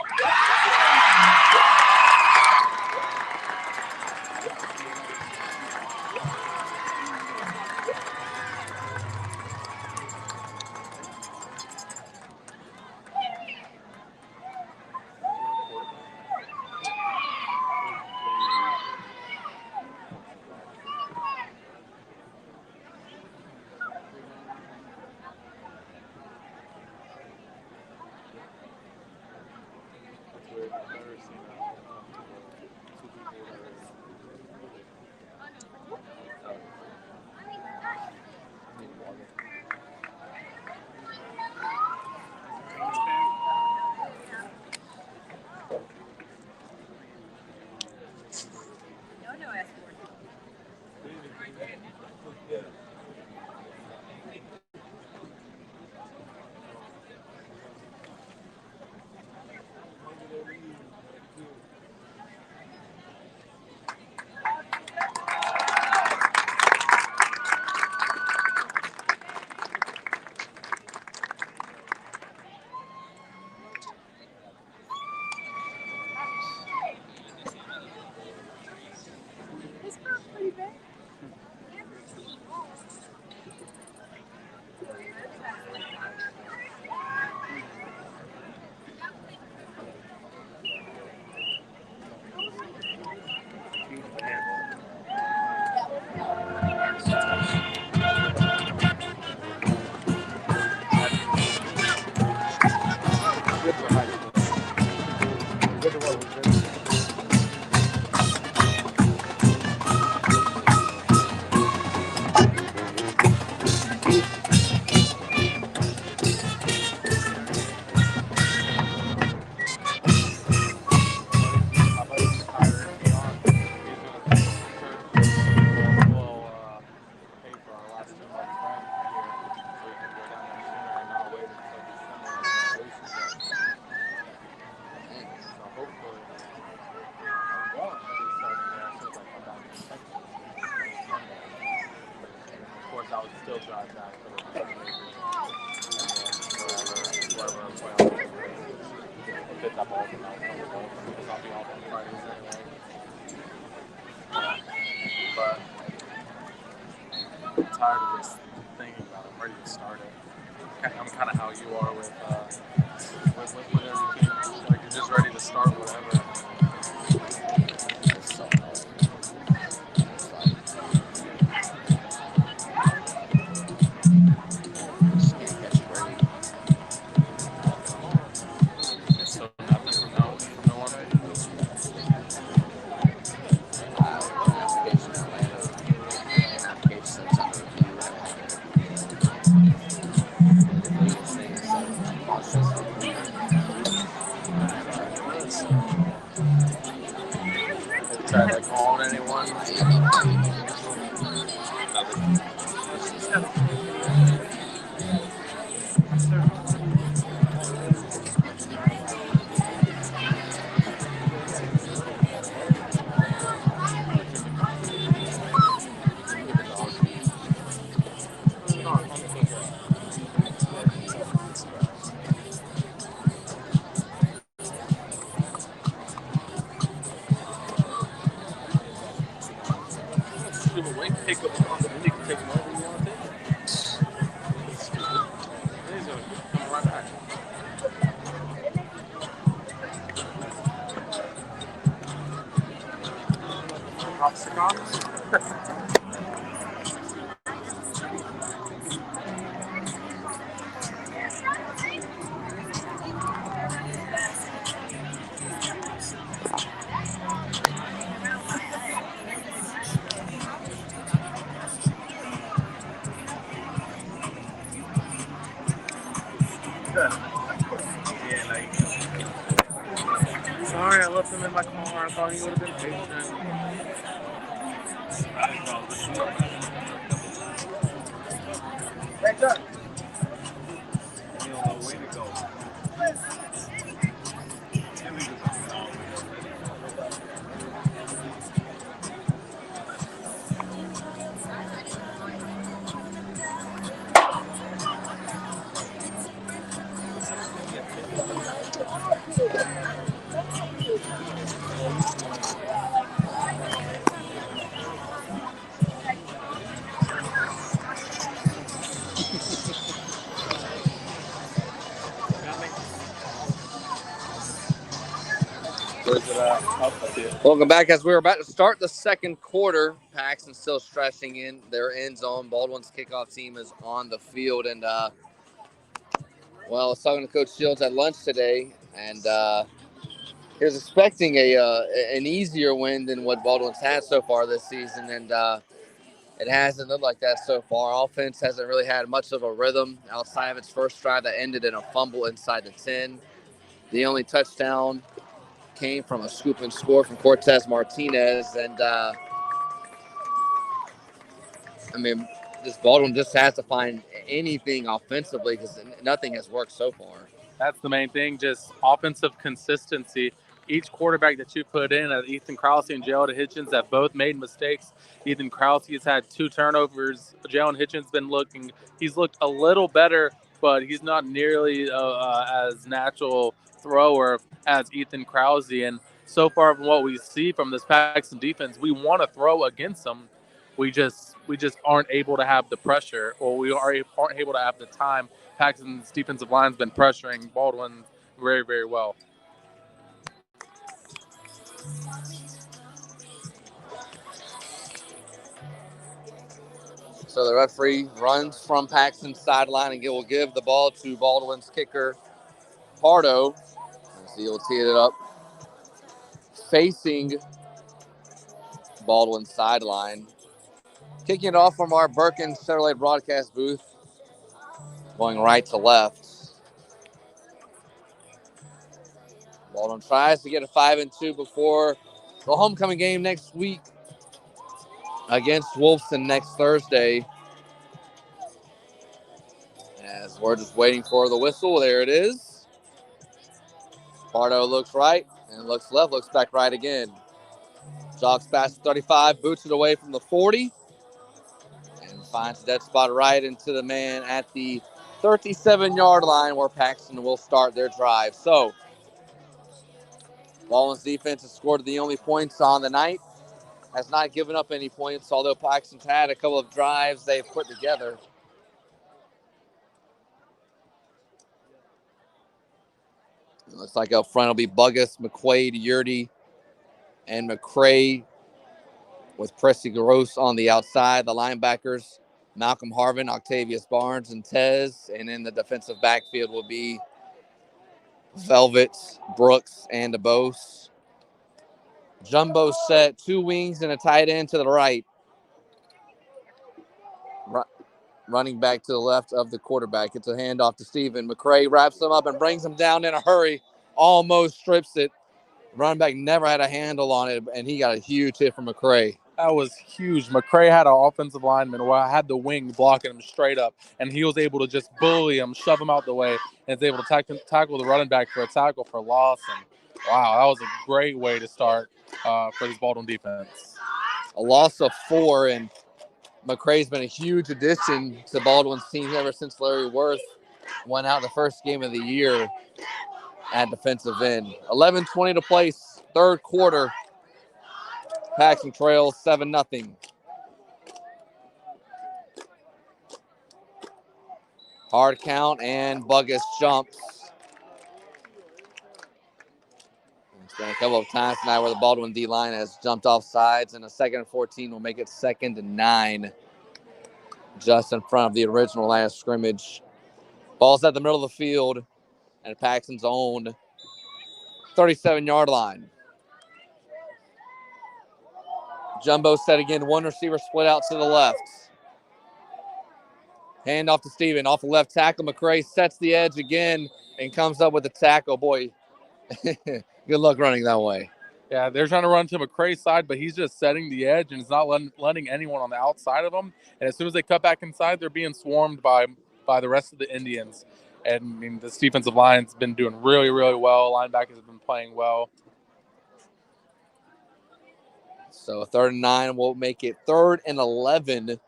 But I'm tired of just thinking about it. I'm ready to start it. I'm kind of how you are with everything. Like you're just ready to start whatever. So nothing from no one. Try like calling anyone. Pick up the then you can take them over you want to take. He's going to come right back. Yeah, like, sorry, I left him in my car. I thought he would have been patient. Hey, Chuck. You don't know where to go. Welcome back. As we were about to start the second quarter, Paxon still stretching in their end zone. Baldwin's kickoff team is on the field. And, I was talking to Coach Shields at lunch today, and he was expecting an easier win than what Baldwin's had so far this season. And it hasn't looked like that so far. Offense hasn't really had much of a rhythm outside of its first drive that ended in a fumble inside the 10. The only touchdown came from a scoop and score from Cortez Martinez. And, this Baldwin just has to find anything offensively because nothing has worked so far. That's the main thing, just offensive consistency. Each quarterback that you put in, Ethan Krause and Jalen Hitchens, have both made mistakes. Ethan Krause has had 2 turnovers. Jalen Hitchens he's looked a little better, but he's not nearly as natural thrower as Ethan Krause. And so far from what we see from this Paxton defense, we want to throw against them. We just aren't able to have the pressure, or we aren't able to have the time. Paxton's defensive line's been pressuring Baldwin very, very well. So the referee runs from Paxton's sideline and will give the ball to Baldwin's kicker, Pardo. As he'll tee it up, facing Baldwin's sideline. Kicking it off from our Burkins Chevrolet broadcast booth, going right to left. Baldwin tries to get a 5-2 before the homecoming game next week against Wolfson next Thursday. As we're just waiting for the whistle, there it is. Pardo looks right and looks left, looks back right again. Jogs past 35, boots it away from the 40. And finds a dead spot right into the man at the 37-yard line where Paxton will start their drive. So, Baldwin's defense has scored the only points on the night, has not given up any points, although Paxton's had a couple of drives they've put together. It looks like up front will be Buggus, McQuaid, Yurdy, and McCray with Pressy Gross on the outside. The linebackers, Malcolm Harvin, Octavius Barnes, and Tez. And in the defensive backfield will be Velvet, Brooks, and DeBose. Jumbo set, 2 wings and a tight end to the right. Running back to the left of the quarterback. It's a handoff to Steven. McCray wraps him up and brings him down in a hurry. Almost strips it. Running back never had a handle on it, and he got a huge hit from McCray. That was huge. McCray had an offensive lineman who had the wing blocking him straight up, and he was able to just bully him, shove him out the way, and is able to tackle the running back for a tackle for loss. And wow, that was a great way to start for this Baldwin defense. A loss of 4, and McCray's been a huge addition to Baldwin's team ever since Larry Worth went out the first game of the year at defensive end. 11:20 to play, third quarter. Paxton trails 7-0. Hard count, and Buggus jumps. It's been a couple of times tonight where the Baldwin D-line has jumped off sides, and a 2nd and 14 will make it 2nd and 9, just in front of the original last scrimmage. Ball's at the middle of the field, and Paxton's own 37-yard line. Jumbo set again, 1 receiver split out to the left. Hand off to Steven, off the left tackle. McCray sets the edge again and comes up with the tackle. Boy, good luck running that way. Yeah, they're trying to run to McCray's side, but he's just setting the edge and is not letting anyone on the outside of him. And as soon as they cut back inside, they're being swarmed by the rest of the Indians. And I mean, this defensive line's been doing really, really well. Linebackers have been playing well. So 3rd and 9 will make it 3rd and 11.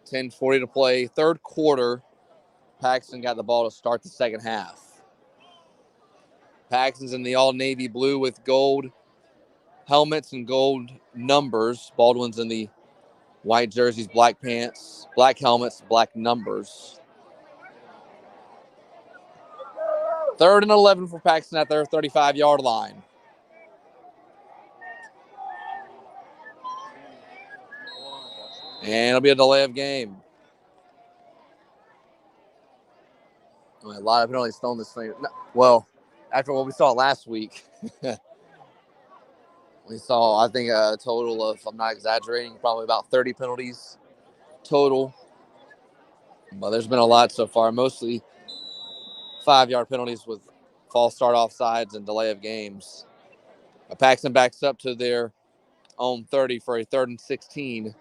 10:40 to play. Third quarter. Paxton got the ball to start the second half. Paxton's in the all-navy blue with gold helmets and gold numbers. Baldwin's in the white jerseys, black pants, black helmets, black numbers. 3rd and 11 for Paxton at their 35-yard line. And it'll be a delay of game. A lot of penalties thrown this thing. Well, after what we saw last week, we saw, I think, a total of, I'm not exaggerating, probably about 30 penalties total. But there's been a lot so far, mostly 5-yard penalties with false start offsides and delay of games. Paxton backs up to their own 30 for a 3rd and 16.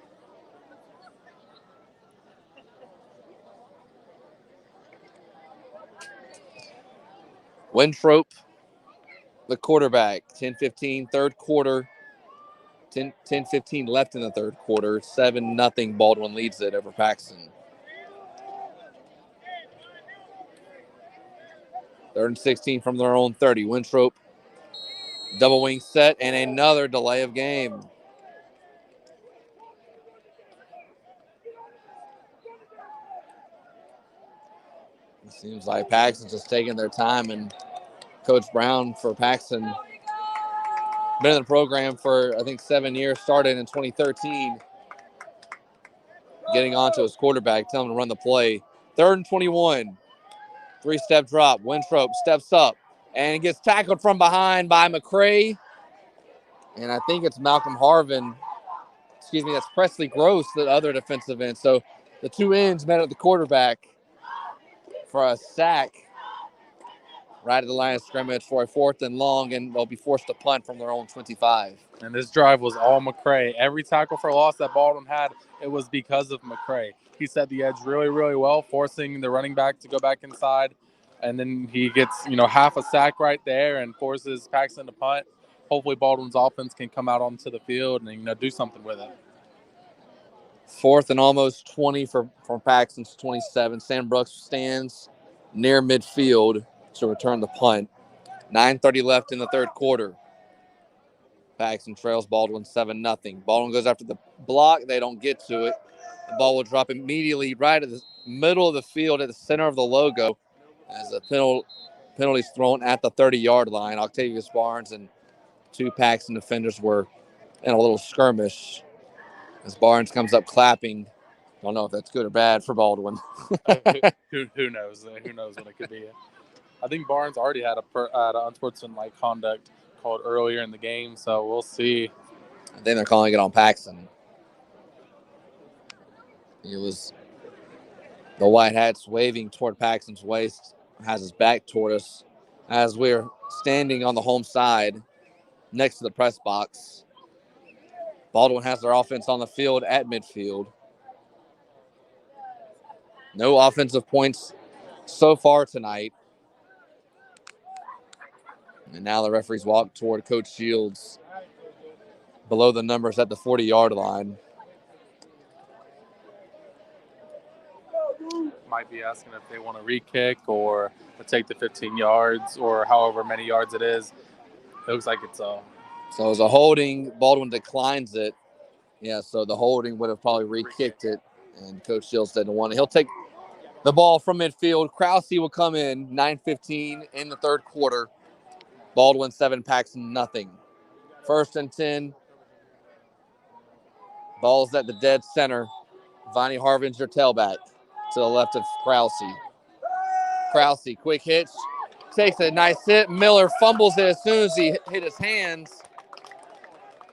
Winthrop, the quarterback, 10-15, third quarter, 10-15 left in the third quarter, 7-0, Baldwin leads it over Paxton. 3rd and 16 from their own 30. Winthrop, double wing set, and another delay of game. It seems like Paxton's just taking their time, and Coach Brown for Paxton been in the program for, I think, 7 years, started in 2013, getting onto his quarterback, telling him to run the play. 3rd and 21, 3-step drop. Winthrop steps up and gets tackled from behind by McCray. And I think it's Malcolm Harvin. Excuse me, that's Presley Gross, the other defensive end. So the two ends met at the quarterback for a sack right at the line of scrimmage for a 4th and long, and they'll be forced to punt from their own 25. And this drive was all McCray. Every tackle for loss that Baldwin had, it was because of McCray. He set the edge really, really well, forcing the running back to go back inside. And then he gets, half a sack right there and forces Paxton to punt. Hopefully Baldwin's offense can come out onto the field and, do something with it. 4th and almost 20 from Paxton's 27. Sam Brooks stands near midfield to return the punt. 9:30 left in the third quarter. Paxton trails Baldwin 7-0. Baldwin goes after the block. They don't get to it. The ball will drop immediately right at the middle of the field at the center of the logo as a penalty is thrown at the 30-yard line. Octavius Barnes and 2 Paxton defenders were in a little skirmish as Barnes comes up clapping. Don't know if that's good or bad for Baldwin. Who knows? Who knows what it could be? I think Barnes already had an unsportsmanlike conduct called earlier in the game, so we'll see. I think they're calling it on Paxton. It was the white hats waving toward Paxton's waist, has his back toward us as we're standing on the home side next to the press box. Baldwin has their offense on the field at midfield. No offensive points so far tonight. And now the referees walk toward Coach Shields below the numbers at the 40-yard line. Might be asking if they want to re-kick or take the 15 yards or however many yards it is. It looks like it's a... So it was a holding. Baldwin declines it. Yeah, so the holding would have probably re-kicked it, and Coach Shields didn't want it. He'll take the ball from midfield. Krause will come in, 9:15 in the third quarter. Baldwin 7, Paxton 0. 1st and 10. Ball's at the dead center. Viney Harvinger tailback to the left of Krause. Krause, quick hitch. Takes a nice hit. Miller fumbles it as soon as he hit his hands.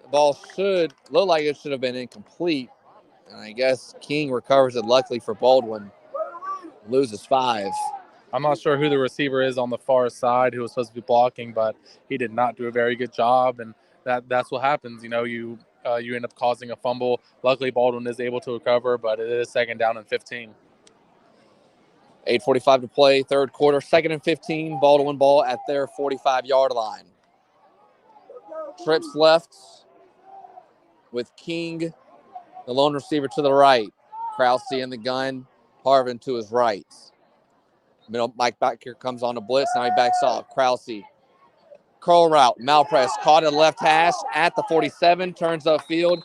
The ball should look like it should have been incomplete. And I guess King recovers it luckily for Baldwin. Loses 5. I'm not sure who the receiver is on the far side who was supposed to be blocking, but he did not do a very good job, and that's what happens. You know, you end up causing a fumble. Luckily, Baldwin is able to recover, but it is 2nd down and 15. 8:45 to play, third quarter, 2nd and 15. Baldwin ball at their 45-yard line. Trips left with King, the lone receiver, to the right. Krause in the gun. Harvin to his right. Middle Mike back here comes on the blitz. Now he backs off. Krause. Curl route. Malpress caught at left hash at the 47. Turns upfield.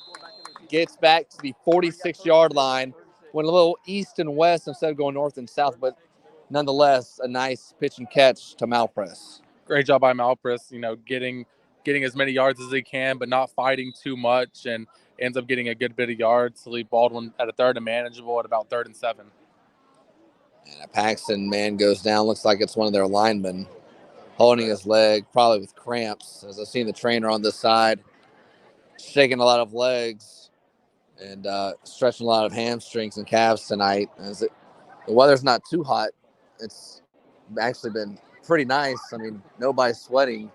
Gets back to the 46-yard line. Went a little east and west instead of going north and south, but nonetheless, a nice pitch and catch to Malpress. Great job by Malpress, you know, getting as many yards as he can, but not fighting too much, and ends up getting a good bit of yards to leave Baldwin at a 3rd and manageable at about 3rd and 7. And a Paxton man goes down. Looks like it's one of their linemen holding his leg, probably with cramps, as I've seen the trainer on this side shaking a lot of legs and stretching a lot of hamstrings and calves tonight. The weather's not too hot. It's actually been pretty nice. I mean, nobody's sweating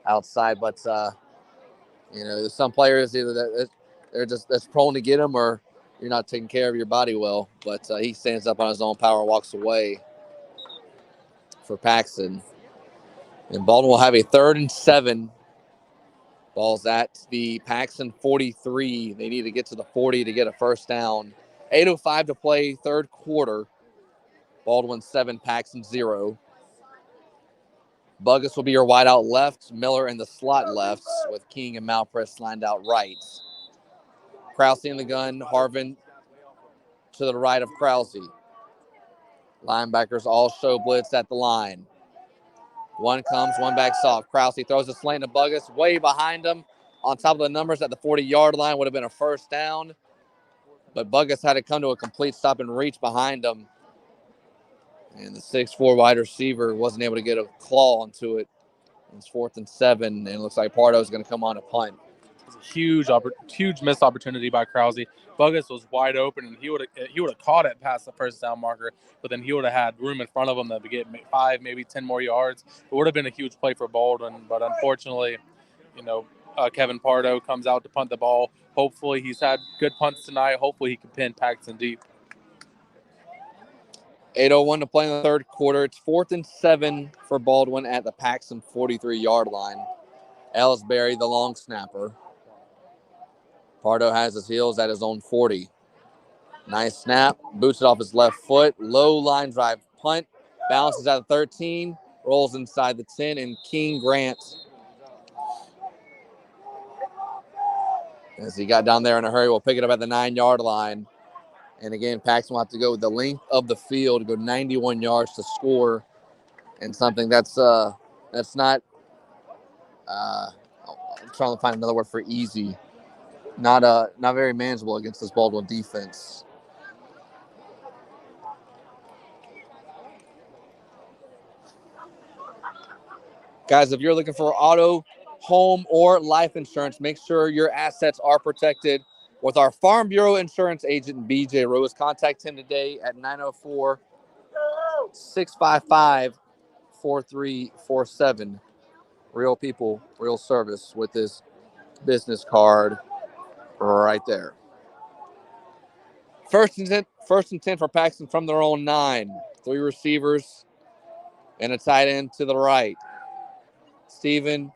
outside, but you know, there's some players either that they're just that's prone to get them, or you're not taking care of your body well. But he stands up on his own power, walks away for Paxton, and Baldwin will have a 3rd and 7. Ball's at the Paxton 43. They need to get to the 40 to get a 1st down. 8:05 to play, third quarter. Baldwin 7, Paxton 0. Buggus will be your wideout left. Miller in the slot left, with King and Malpress lined out right. Krause in the gun. Harvin to the right of Krause. Linebackers all show blitz at the line. One comes, one backs off. Krause throws a slant to Buggus, way behind him. On top of the numbers at the 40-yard line, would have been a 1st down. But Buggus had to come to a complete stop and reach behind him. And the 6'4" wide receiver wasn't able to get a claw onto it. It's 4th and 7, and it looks like Pardo's going to come on a punt. It was a huge missed opportunity by Krause. Buggus was wide open, and he would have caught it past the 1st down marker, but then he would have had room in front of him to get 5, maybe 10 more yards. It would have been a huge play for Baldwin, but unfortunately, you know, Kevin Pardo comes out to punt the ball. Hopefully, he's had good punts tonight. Hopefully, he can pin Paxton deep. 8:01 to play in the third quarter. It's 4th and 7 for Baldwin at the Paxton 43-yard line. Ellsbury, the long snapper. Pardo has his heels at his own 40. Nice snap. Boots it off his left foot. Low line drive punt. Bounces out of 13. Rolls inside the 10. And King Grant, as he got down there in a hurry, will pick it up at the 9-yard line. And again, Paxson will have to go with the length of the field, go 91 yards to score. And something that's not, I'm trying to find another word for easy. Not very manageable against this Baldwin defense. Guys, if you're looking for auto, home, or life insurance, make sure your assets are protected with our Farm Bureau insurance agent, BJ Rose. Contact him today at 904-655-4347. Real people, real service with this business card right there. First and 10 for Paxton from their own 9. 3 receivers and a tight end to the right. Steven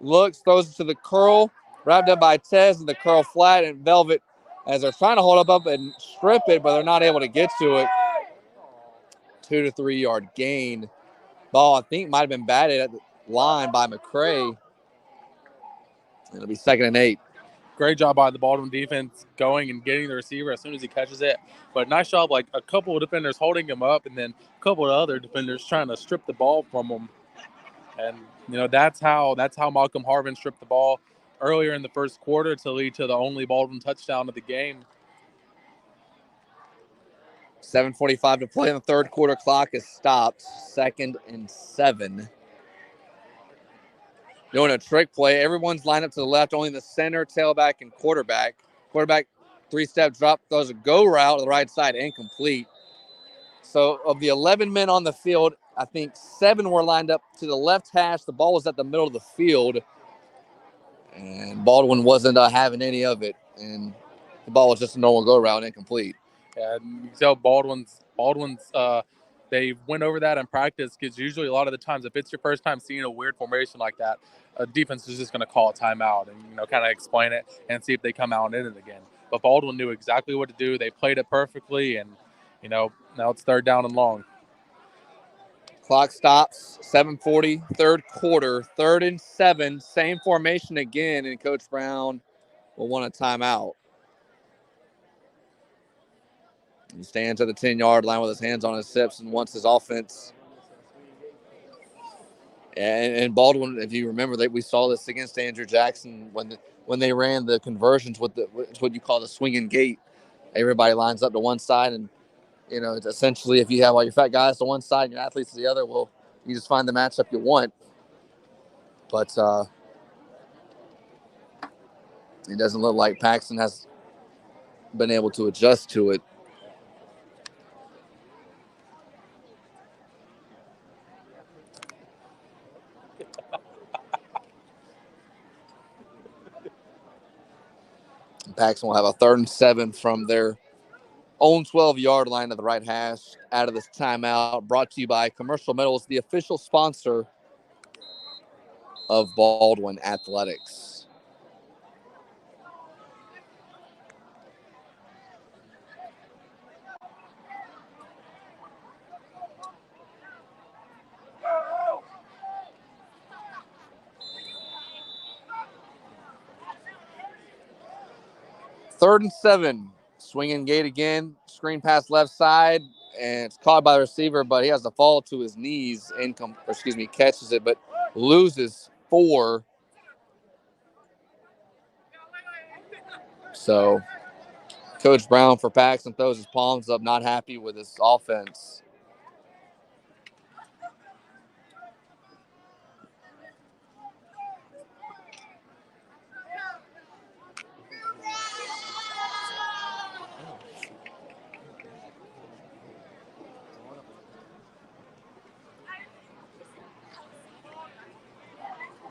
looks, throws it to the curl, wrapped up by Tez, and the curl flat and Velvet as they're trying to hold up and strip it, but they're not able to get to it. 2 to 3 yard gain. Ball, I think, might have been batted at the line by McCray. It'll be 2nd and 8. Great job by the Baldwin defense going and getting the receiver as soon as he catches it. But nice job, like a couple of defenders holding him up and then a couple of other defenders trying to strip the ball from him. And, that's how Malcolm Harvin stripped the ball earlier in the first quarter to lead to the only Baldwin touchdown of the game. 7:45 to play in the third quarter. Clock is stopped. 2nd and 7. Doing a trick play. Everyone's lined up to the left, only the center, tailback, and quarterback. Quarterback, 3-step drop, throws a go route to the right side, incomplete. So of the 11 men on the field, I think 7 were lined up to the left hash. The ball was at the middle of the field, and Baldwin wasn't having any of it. And the ball was just a normal go route, incomplete. Yeah, you can tell Baldwin's they went over that in practice because usually a lot of the times if it's your first time seeing a weird formation like that, a defense is just going to call a timeout and kind of explain it and see if they come out in it again. But Baldwin knew exactly what to do. They played it perfectly, and now it's 3rd down and long. Clock stops. 7:40, third quarter, 3rd and 7. Same formation again, and Coach Brown will want a timeout. He stands at the 10-yard line with his hands on his hips and wants his offense. And Baldwin, if you remember, we saw this against Andrew Jackson when they ran the conversions with what you call the swinging gate. Everybody lines up to one side, and it's essentially if you have all your fat guys to one side and your athletes to the other, well, you just find the matchup you want. But it doesn't look like Paxton has been able to adjust to it. Paxton will have a 3rd and 7 from their own 12-yard line to the right hash out of this timeout. Brought to you by Commercial Metals, the official sponsor of Baldwin Athletics. Third and 7. Swinging gate again. Screen pass left side. And it's caught by the receiver, but he has to fall to his knees. Catches it, but loses 4. So Coach Brown for Paxton throws his palms up, not happy with his offense.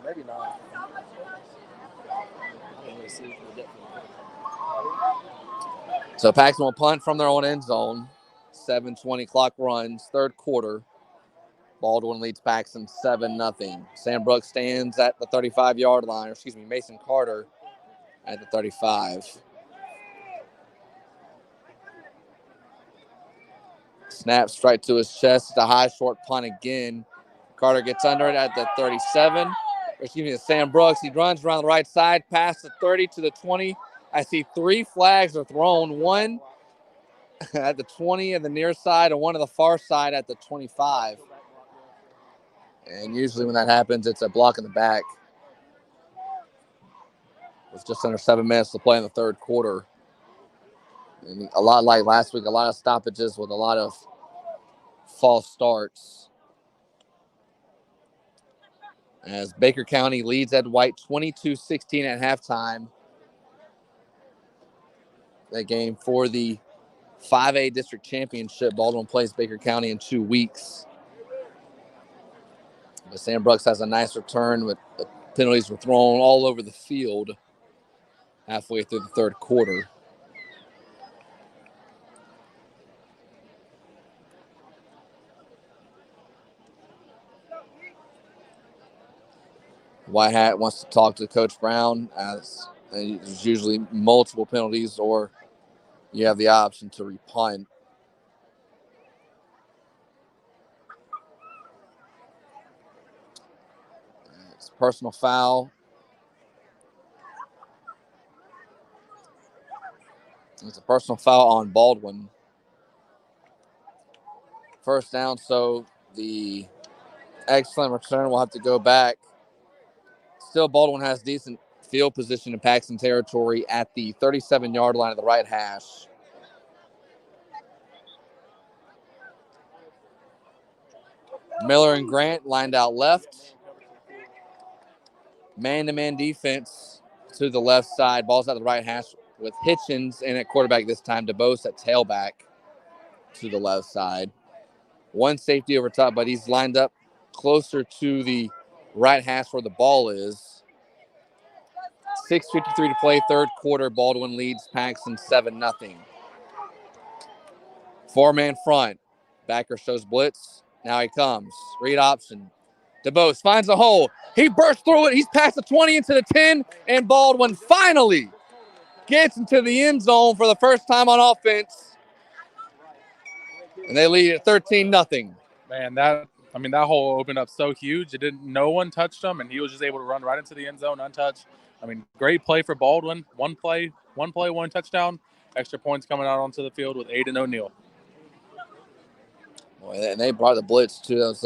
Maybe not. So Paxton will punt from their own end zone. 7:20 clock runs, third quarter. Baldwin leads Paxton 7-0. Sam Brooks stands at the 35-yard line. Mason Carter at the 35. Snaps right to his chest. It's a high, short punt again. Carter gets under it at the 37. Excuse me, Sam Brooks. He runs around the right side, past the 30 to the 20. I see 3 flags are thrown. One at the 20 on the near side and one on the far side at the 25. And usually when that happens, it's a block in the back. With just under 7 minutes to play in the third quarter. And a lot like last week, a lot of stoppages with a lot of false starts. As Baker County leads Ed White 22-16 at halftime. That game for the 5A district championship. Baldwin plays Baker County in 2 weeks. But Sam Brooks has a nice return, with the penalties were thrown all over the field halfway through the third quarter. White Hat wants to talk to Coach Brown, as there's usually multiple penalties, or you have the option to repunt. It's a personal foul. It's a personal foul on Baldwin. First down, so the excellent return will have to go back. Still, Baldwin has decent field position in Paxon territory at the 37-yard line of the right hash. Miller and Grant lined out left. Man-to-man defense to the left side. Ball's at the right hash with Hitchens in at quarterback this time. DeBose at tailback to the left side. One safety over top, but he's lined up closer to the right hash where the ball is. 6:53 to play, third quarter. Baldwin leads Paxon 7-0. 4-man front. Backer shows blitz. Now he comes. Read option. DeBose finds a hole. He bursts through it. He's past the 20 into the 10, and Baldwin finally gets into the end zone for the first time on offense. And they lead at 13-0. Man, that hole opened up so huge. No one touched him, and he was just able to run right into the end zone untouched. I mean, great play for Baldwin. One play, one touchdown. Extra points coming out onto the field with Aiden O'Neill. Boy, and they brought the blitz too. That was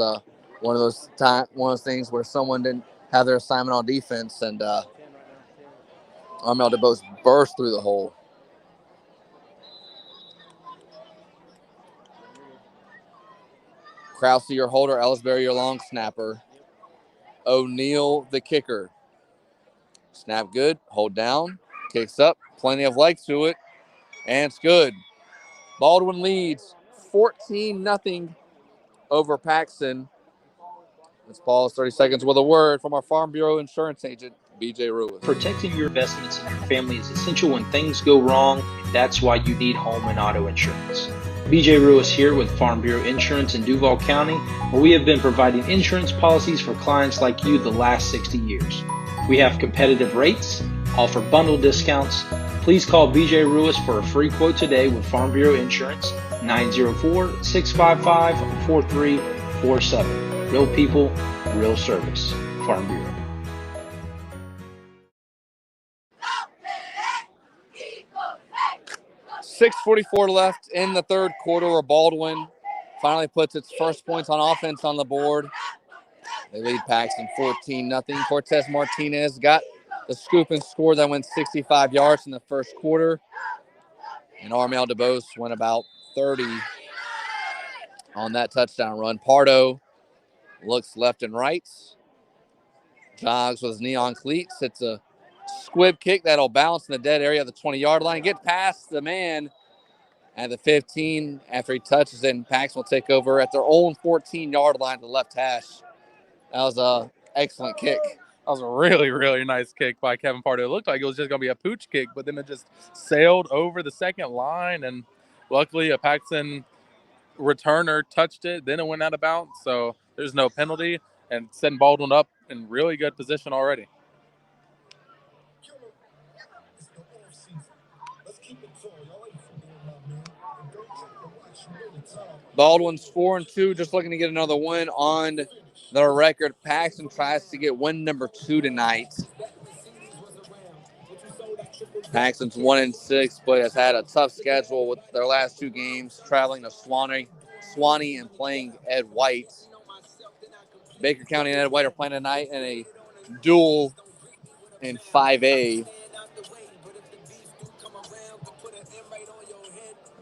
one of those things where someone didn't have their assignment on defense, and Armel DeBose burst through the hole. Krause, your holder. Ellsbury, your long snapper. O'Neill, the kicker. Snap good. Hold down. Kicks up. Plenty of legs to it. And it's good. Baldwin leads 14-0 over Paxon. Let's pause 30 seconds with a word from our Farm Bureau insurance agent, BJ Ruiz. Protecting your investments and your family is essential when things go wrong. That's why you need home and auto insurance. BJ Ruiz here with Farm Bureau Insurance in Duval County, where we have been providing insurance policies for clients like you the last 60 years. We have competitive rates, offer bundle discounts. Please call BJ Ruiz for a free quote today with Farm Bureau Insurance, 904-655-4347. Real people, real service. Farm Bureau. .6:44 left in the third quarter, where Baldwin finally puts its first points on offense on the board. They lead Paxton 14-0. Cortez Martinez got the scoop and score that went 65 yards in the first quarter. And Armel DeBose went about 30 on that touchdown run. Pardo looks left and right. Jogs with his neon cleats. It's a squib kick that'll bounce in the dead area of the 20-yard line. Get past the man at the 15 after he touches it, and Paxton will take over at their own 14-yard line to the left hash. That was an excellent kick. That was a really, really nice kick by Kevin Pardo. It looked like it was just going to be a pooch kick, but then it just sailed over the second line, and luckily a Paxton returner touched it. Then it went out of bounds, so there's no penalty, and setting Baldwin up in really good position already. Baldwin's 4-2, just looking to get another win on their record. Paxon tries to get win number 2 tonight. Paxon's 1-6, but has had a tough schedule with their last 2 games, traveling to Swanee and playing Ed White. Baker County and Ed White are playing tonight in a duel in 5A.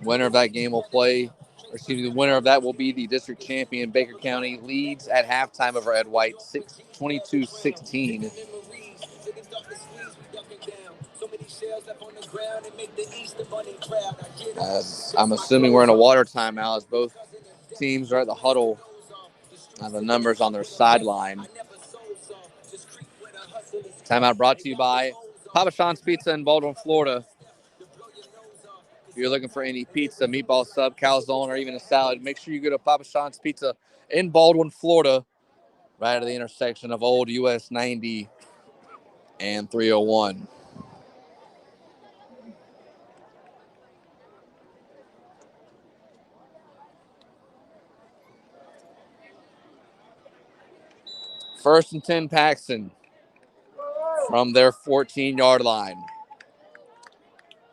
Winner of that game will play, or excuse me, the winner of that will be the district champion. Baker County leads at halftime over Ed White, 22-16. I'm assuming we're in a water timeout as both teams are at the huddle. The numbers on their sideline. Timeout brought to you by Papa John's Pizza in Baldwin, Florida. If you're looking for any pizza, meatball sub, calzone, or even a salad, make sure you go to Papa John's Pizza in Baldwin, Florida, right at the intersection of Old US 90 and 301. First and 10, Paxon from their 14-yard line.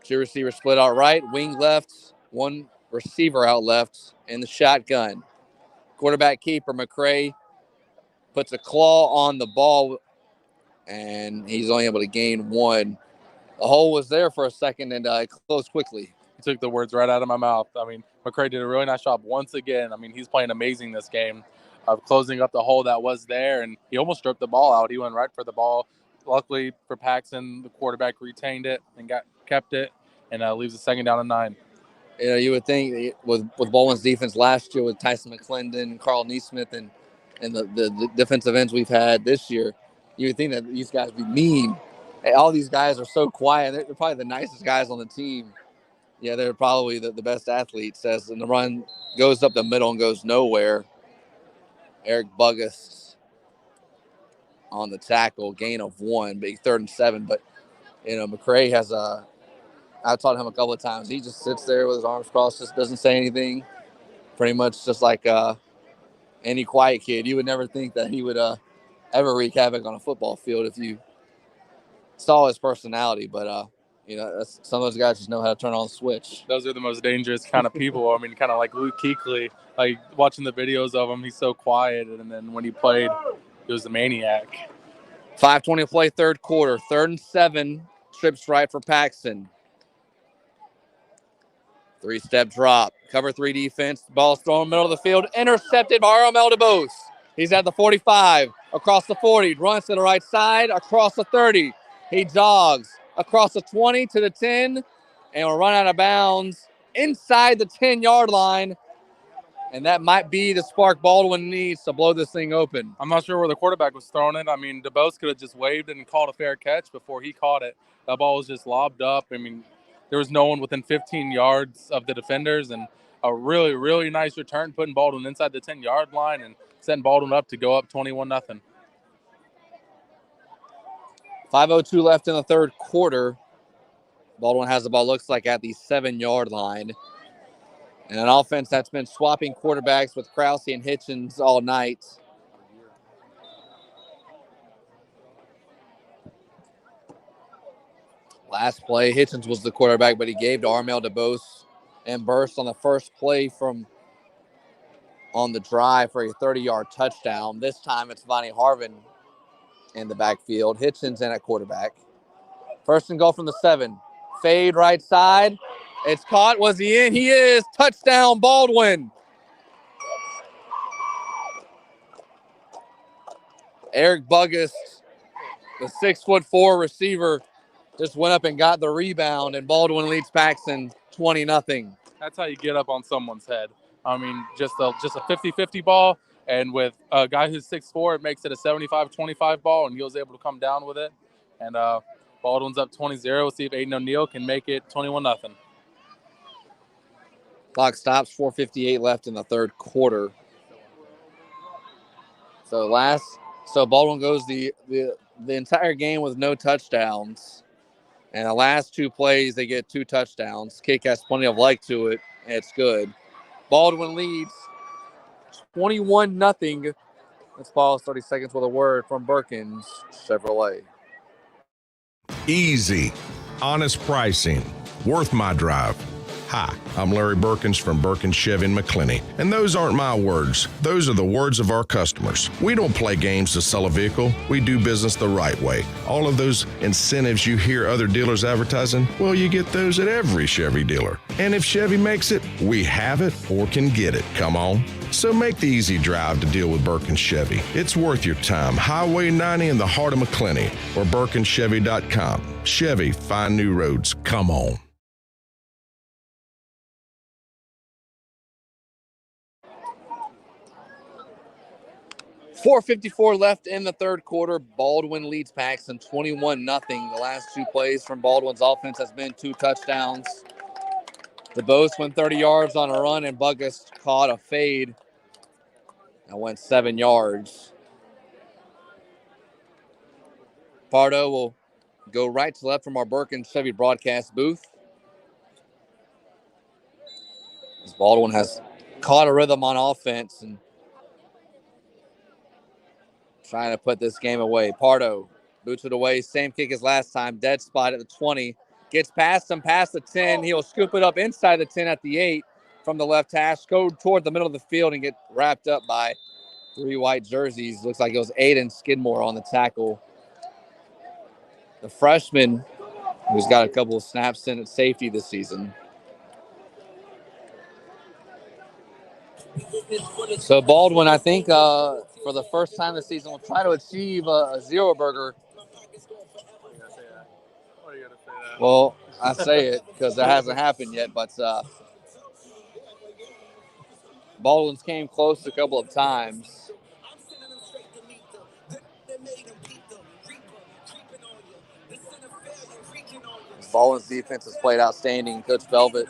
2 receivers split out right, wing left, 1 receiver out left in the shotgun. Quarterback keeper McCray puts a claw on the ball, and he's only able to gain 1. The hole was there for a second, and it closed quickly. He took the words right out of my mouth. I mean, McCray did a really nice job once again. I mean, he's playing amazing this game of closing up the hole that was there, and he almost stripped the ball out. He went right for the ball. Luckily for Paxon, the quarterback retained it and kept it, and leaves the 2nd down and 9. You know, you would think with Baldwin's defense last year with Tyson McClendon, Carl Neesmith, and the defensive ends we've had this year, you would think that these guys would be mean. Hey, all these guys are so quiet. They're probably the nicest guys on the team. Yeah, they're probably the best athletes. As the run goes up the middle and goes nowhere. Eric Buggus on the tackle, gain of 1, big 3rd and 7. But, you know, McCray has I've taught him a couple of times. He just sits there with his arms crossed, just doesn't say anything. Pretty much just like any quiet kid. You would never think that he would ever wreak havoc on a football field if you saw his personality. But, you know, some of those guys just know how to turn on the switch. Those are the most dangerous kind of people. I mean, kind of like Luke Kuechly. Like, watching the videos of him, he's so quiet. And then when he played, he was a maniac. 5:20 to play, 3rd quarter. 3rd and 7, trips right for Paxon. 3-step drop. Cover 3 defense. Ball's thrown in the middle of the field. Intercepted by Armel DeBose. He's at the 45. Across the 40. Runs to the right side. Across the 30. He jogs. Across the 20 to the 10. And will run out of bounds inside the 10-yard line. And that might be the spark Baldwin needs to blow this thing open. I'm not sure where the quarterback was throwing it. I mean, DeBose could have just waved and called a fair catch before he caught it. That ball was just lobbed up. I mean, there was no one within 15 yards of the defenders, and a really, really nice return, putting Baldwin inside the 10-yard line and setting Baldwin up to go up 21-0. 5:02 left in the 3rd quarter. Baldwin has the ball, looks like, at the 7-yard line. And an offense that's been swapping quarterbacks with Krause and Hitchens all night. Last play, Hitchens was the quarterback, but he gave to Armel DeBose and burst on the first play on the drive for a 30-yard touchdown. This time it's Vonnie Harvin in the backfield. Hitchens in at quarterback. 1st and goal from the 7. Fade right side. It's caught. Was he in? He is. Touchdown, Baldwin. Eric Buggus, the 6'4" receiver, just went up and got the rebound, and Baldwin leads Paxon 20-0. That's how you get up on someone's head. I mean, just a 50-50 ball, and with a guy who's 6'4", it makes it a 75-25 ball, and he was able to come down with it. And Baldwin's up 20-0. We'll see if Aiden O'Neill can make it 21-0. Clock stops, 4:58 left in the 3rd quarter. So Baldwin goes the entire game with no touchdowns. And the last 2 plays, they get 2 touchdowns. Kick has plenty of leg to it, and it's good. Baldwin leads 21-0. Let's pause 30 seconds with a word from Burkins Chevrolet. Easy, honest pricing, worth my drive. Hi, I'm Larry Burkins from Burkins Chevy in McClenny, and those aren't my words. Those are the words of our customers. We don't play games to sell a vehicle. We do business the right way. All of those incentives you hear other dealers advertising, well, you get those at every Chevy dealer. And if Chevy makes it, we have it or can get it. Come on. So make the easy drive to deal with Burkins Chevy. It's worth your time. Highway 90 in the heart of McClenny or BurkinsChevy.com. Chevy, find new roads. Come on. .454 left in the third quarter. Baldwin leads Paxon 21-0. The last two plays from Baldwin's offense has been 2 touchdowns. The Boast went 30 yards on a run, and Buckus caught a fade and went 7 yards. Pardo will go right to left from our Burkins Chevy broadcast booth. As Baldwin has caught a rhythm on offense and trying to put this game away. Pardo boots it away. Same kick as last time. Dead spot at the 20. Gets past him, past the 10. He'll scoop it up inside the 10 at the 8 from the left hash. Go toward the middle of the field and get wrapped up by 3 white jerseys. Looks like it was Aiden Skidmore on the tackle. The freshman who's got a couple of snaps in at safety this season. So Baldwin, I think, for the first time this season, will try to achieve a zero burger. Well, I say it because it hasn't happened yet, but Baldwin's came close a couple of times. Baldwin's defense has played outstanding. Coach Velvet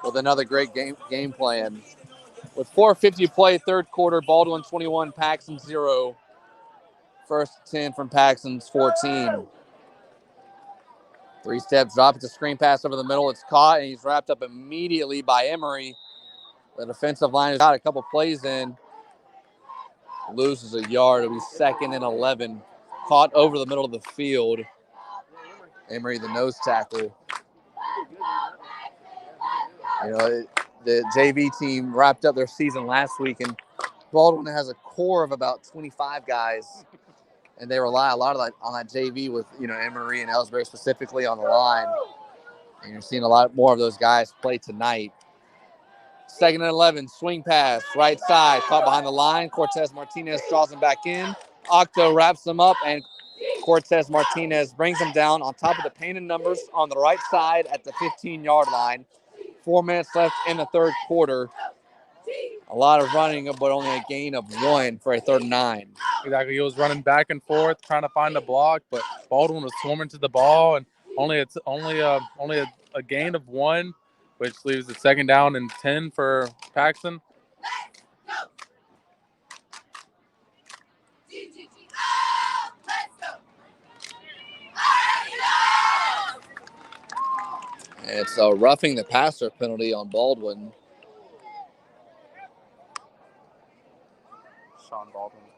with another great game plan. With 4:50 play, third quarter, Baldwin 21, Paxon 0. First 10 from Paxon's 14. 3-step drop. It's a screen pass over the middle. It's caught, and he's wrapped up immediately by Emery. The defensive line has got a couple plays in. Loses a yard. It'll be 2nd and 11. Caught over the middle of the field. Emery, the nose tackle. You know, the JV team wrapped up their season last week, and Baldwin has a core of about 25 guys, and they rely a lot of on that JV with, you know, Emery and Ellsbury specifically on the line. And you're seeing a lot more of those guys play tonight. 2nd and 11, swing pass, right side, caught behind the line. Cortez Martinez draws him back in. Octo wraps him up, and Cortez Martinez brings him down on top of the painted numbers on the right side at the 15-yard line. 4 minutes left in the third quarter. A lot of running, but only a gain of 1 for a 3rd and 9. Exactly. He was running back and forth, trying to find a block, but Baldwin was swarming to the ball, and only a gain of 1, which leaves it 2nd down and 10 for Paxon. It's a roughing the passer penalty on Baldwin. Sean Baldwin's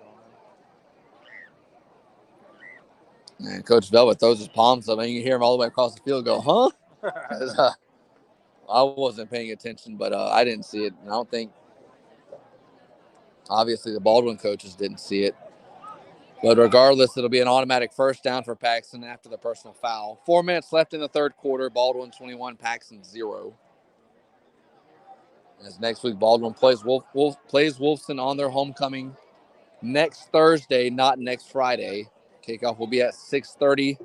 going in. And Coach Velvet throws his palms up, and you can hear him all the way across the field go, huh? I wasn't paying attention, but I didn't see it. And I don't think, obviously, the Baldwin coaches didn't see it. But regardless, it'll be an automatic 1st down for Paxon after the personal foul. 4 minutes left in the third quarter. Baldwin 21, Paxon 0. As next week, Baldwin plays plays Wolfson on their homecoming next Thursday, not next Friday. Kickoff will be at 6:30.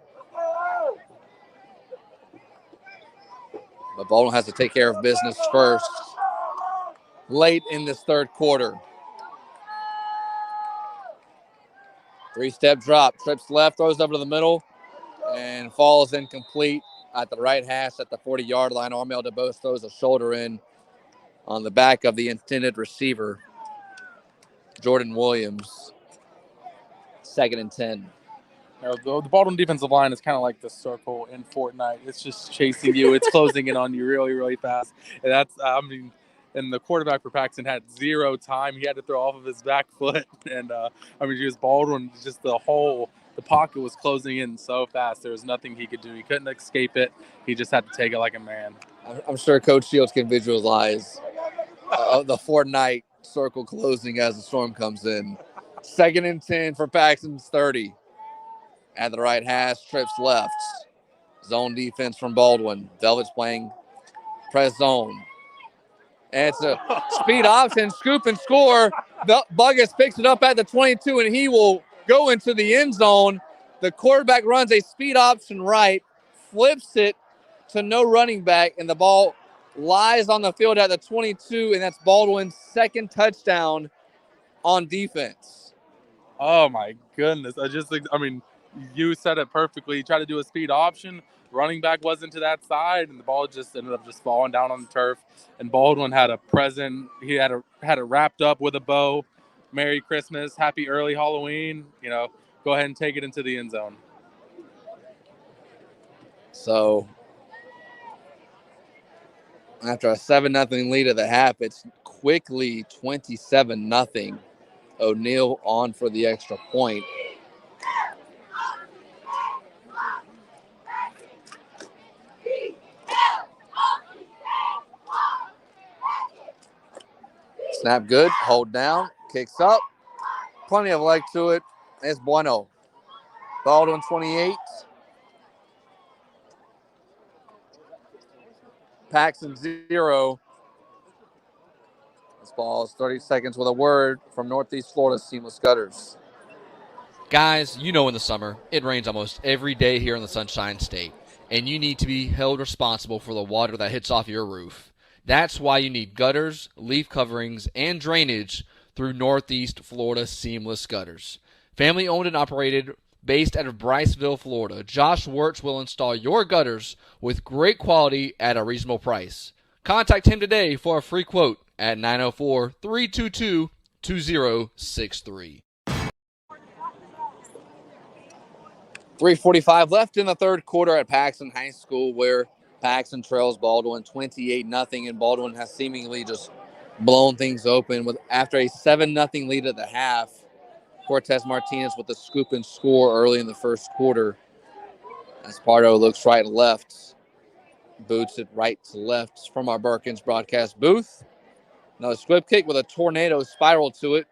But Baldwin has to take care of business first late in this third quarter. 3-step drop, trips left, throws over to the middle, and falls incomplete at the right hash at the 40-yard line. Armel DeBose throws a shoulder in on the back of the intended receiver, Jordan Williams. 2nd and 10. The Baldwin defensive line is kind of like the circle in Fortnite. It's just chasing you. It's closing in on you really, really fast. And that's, and the quarterback for Paxon had zero time. He had to throw off of his back foot, and just Baldwin, just the pocket was closing in so fast. There was nothing he could do. He couldn't escape it. He just had to take it like a man. I'm sure Coach Shields can visualize the Fortnite circle closing as the storm comes in. 2nd and 10 for Paxton's 30. At the right hash, trips left. Zone defense from Baldwin. Velvet's playing press zone. And it's a speed option, scoop and score. Buggus picks it up at the 22, and he will go into the end zone. The quarterback runs a speed option right, flips it to no running back, and the ball lies on the field at the 22, and that's Baldwin's 2nd touchdown on defense. Oh, my goodness. You said it perfectly. He tried to do a speed option. Running back wasn't to that side, and the ball just ended up just falling down on the turf. And Baldwin had a present. He had it wrapped up with a bow. Merry Christmas, happy early Halloween. Go ahead and take it into the end zone. So after a 7-0 lead at the half, it's quickly 27-0. O'Neal on for the extra point. Snap good, hold down, kicks up. Plenty of leg to it. It's bueno. Baldwin 28. Paxon 0. This ball is 30 seconds with a word from Northeast Florida's Seamless Gutters. Guys, in the summer, it rains almost every day here in the Sunshine State, and you need to be held responsible for the water that hits off your roof. That's why you need gutters, leaf coverings, and drainage through Northeast Florida Seamless Gutters. Family owned and operated, based out of Briceville, Florida, Josh Wirtz will install your gutters with great quality at a reasonable price. Contact him today for a free quote at 904-322-2063. 3:45 left in the third quarter at Paxon High School, where Paxon trails Baldwin 28-0, and Baldwin has seemingly just blown things open after a 7-0 lead at the half. Cortez Martinez with the scoop and score early in the first quarter. Espardo looks right and left, boots it right to left from our Burkins broadcast booth. Another squib kick with a tornado spiral to it.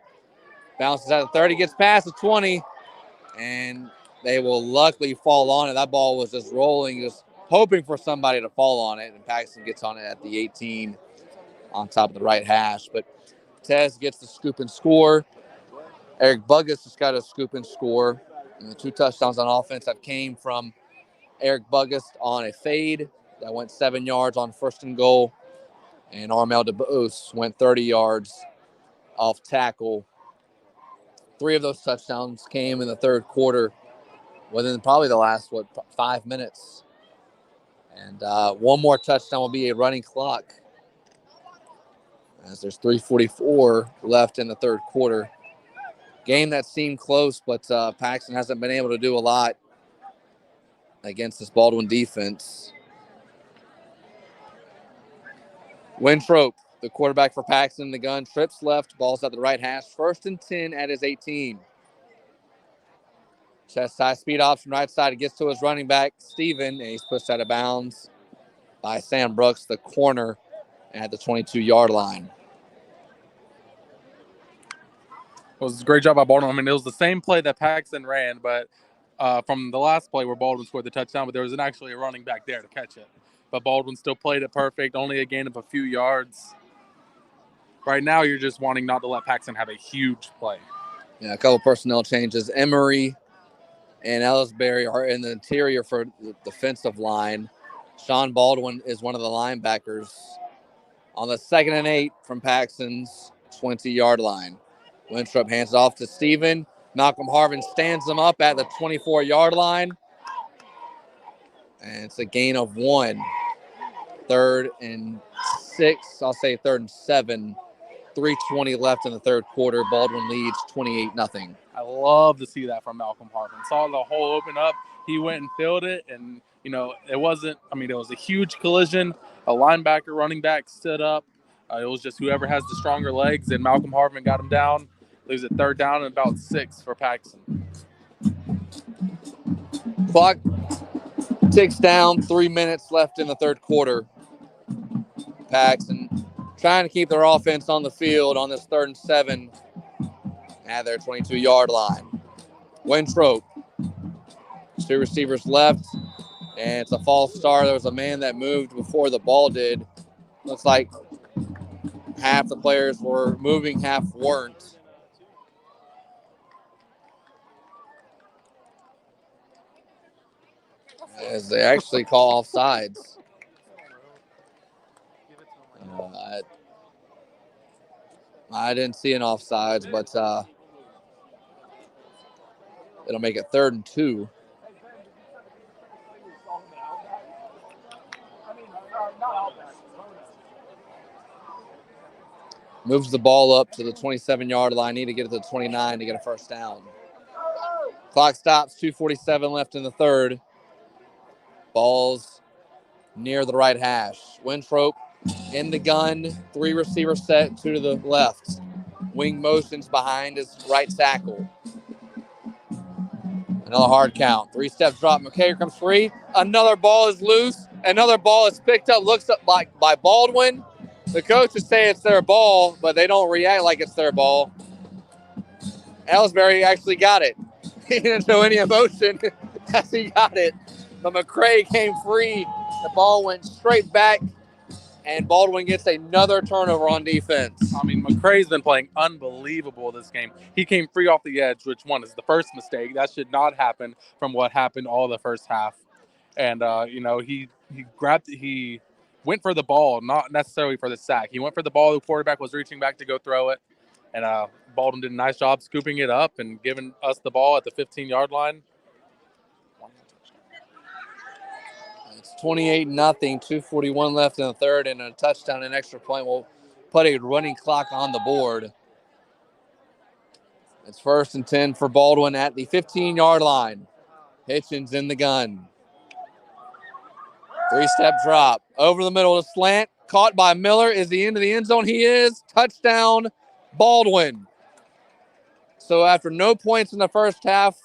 Bounces out of 30, gets past the 20, and they will luckily fall on it. That ball was just rolling, just hoping for somebody to fall on it, and Paxton gets on it at the 18 on top of the right hash. But Tez gets the scoop and score. Eric Buggus has got a scoop and score. And the 2 touchdowns on offense have came from Eric Buggus on a fade that went 7 yards on 1st and goal. And Armel DeBose went 30 yards off tackle. 3 of those touchdowns came in the third quarter within probably the last, 5 minutes. And one more touchdown will be a running clock, as there's 3:44 left in the third quarter. Game that seemed close, but Paxton hasn't been able to do a lot against this Baldwin defense. Winthrop, the quarterback for Paxton, the gun, trips left, ball's at the right hash, 1st and 10 at his 18. Chest high speed option right side. It gets to his running back, Steven, and he's pushed out of bounds by Sam Brooks, the corner, at the 22-yard line. It was a great job by Baldwin. It was the same play that Paxton ran, but from the last play where Baldwin scored the touchdown, but there was actually a running back there to catch it. But Baldwin still played it perfect, only a gain of a few yards. Right now, you're just wanting not to let Paxton have a huge play. Yeah, a couple personnel changes. Emery and Ellisberry are in the interior for the defensive line. Sean Baldwin is one of the linebackers on the 2nd and 8 from Paxton's 20-yard line. Winthrop hands it off to Steven. Malcolm Harvin stands him up at the 24-yard line. And it's a gain of 1. 3rd and 6. I'll say 3rd and 7. 3:20 left in the third quarter. Baldwin leads 28-0. I love to see that from Malcolm Harvin. Saw the hole open up. He went and filled it. And, it was a huge collision. A linebacker, running back stood up. It was just whoever has the stronger legs, and Malcolm Hartman got him down. Leaves it third down and about 6 for Paxon. Clock ticks down, 3 minutes left in the third quarter. Paxson trying to keep their offense on the field on this 3rd and 7 at their 22-yard line. Winthrop, 2 receivers left, and it's a false start. There was a man that moved before the ball did. Looks like half the players were moving, half weren't. As they actually call offsides. I didn't see an offsides, but it'll make it 3rd and 2. Moves the ball up to the 27-yard line. Need to get it to the 29 to get a first down. Clock stops, 2:47 left in the third. Ball's near the right hash. Winthrop in the gun, 3 receiver set, 2 to the left. Wing motions behind his right tackle. Another hard count. 3-step drop. McKay comes free. Another ball is loose. Another ball is picked up. Looks up by Baldwin. The coaches say it's their ball, but they don't react like it's their ball. Ellsbury actually got it. He didn't show any emotion as he got it. But McCray came free. The ball went straight back, and Baldwin gets another turnover on defense. I mean, McCray's been playing unbelievable this game. He came free off the edge, which one is the first mistake. That should not happen from what happened all the first half. And, he went for the ball, not necessarily for the sack. He went for the ball. The quarterback was reaching back to go throw it. And Baldwin did a nice job scooping it up and giving us the ball at the 15-yard line. It's 28-0, 2:41 left in the third, and a touchdown and extra point will put a running clock on the board. It's 1st and 10 for Baldwin at the 15-yard line. Hitchens in the gun. 3-step drop. Over the middle of the slant. Caught by Miller. Is he into the end zone? He is. Touchdown, Baldwin. So after no points in the first half,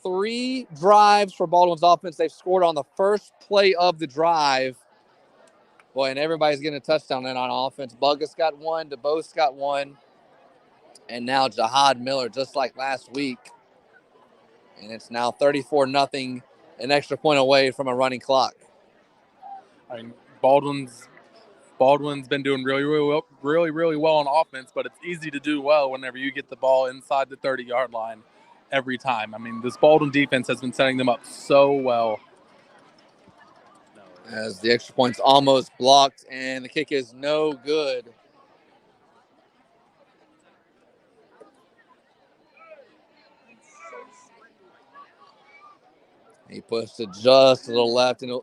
3 drives for Baldwin's offense. They've scored on the first play of the drive. Boy, and everybody's getting a touchdown then on offense. Buggus got 1. DeBose got 1. And now Jahad Miller, just like last week. And it's now 34-0, an extra point away from a running clock. I mean, Baldwin's been doing really well on offense, but it's easy to do well whenever you get the ball inside the 30-yard line every time. I mean, this Baldwin defense has been setting them up so well. As the extra point's almost blocked, and the kick is no good. He pushed it just a little left, and the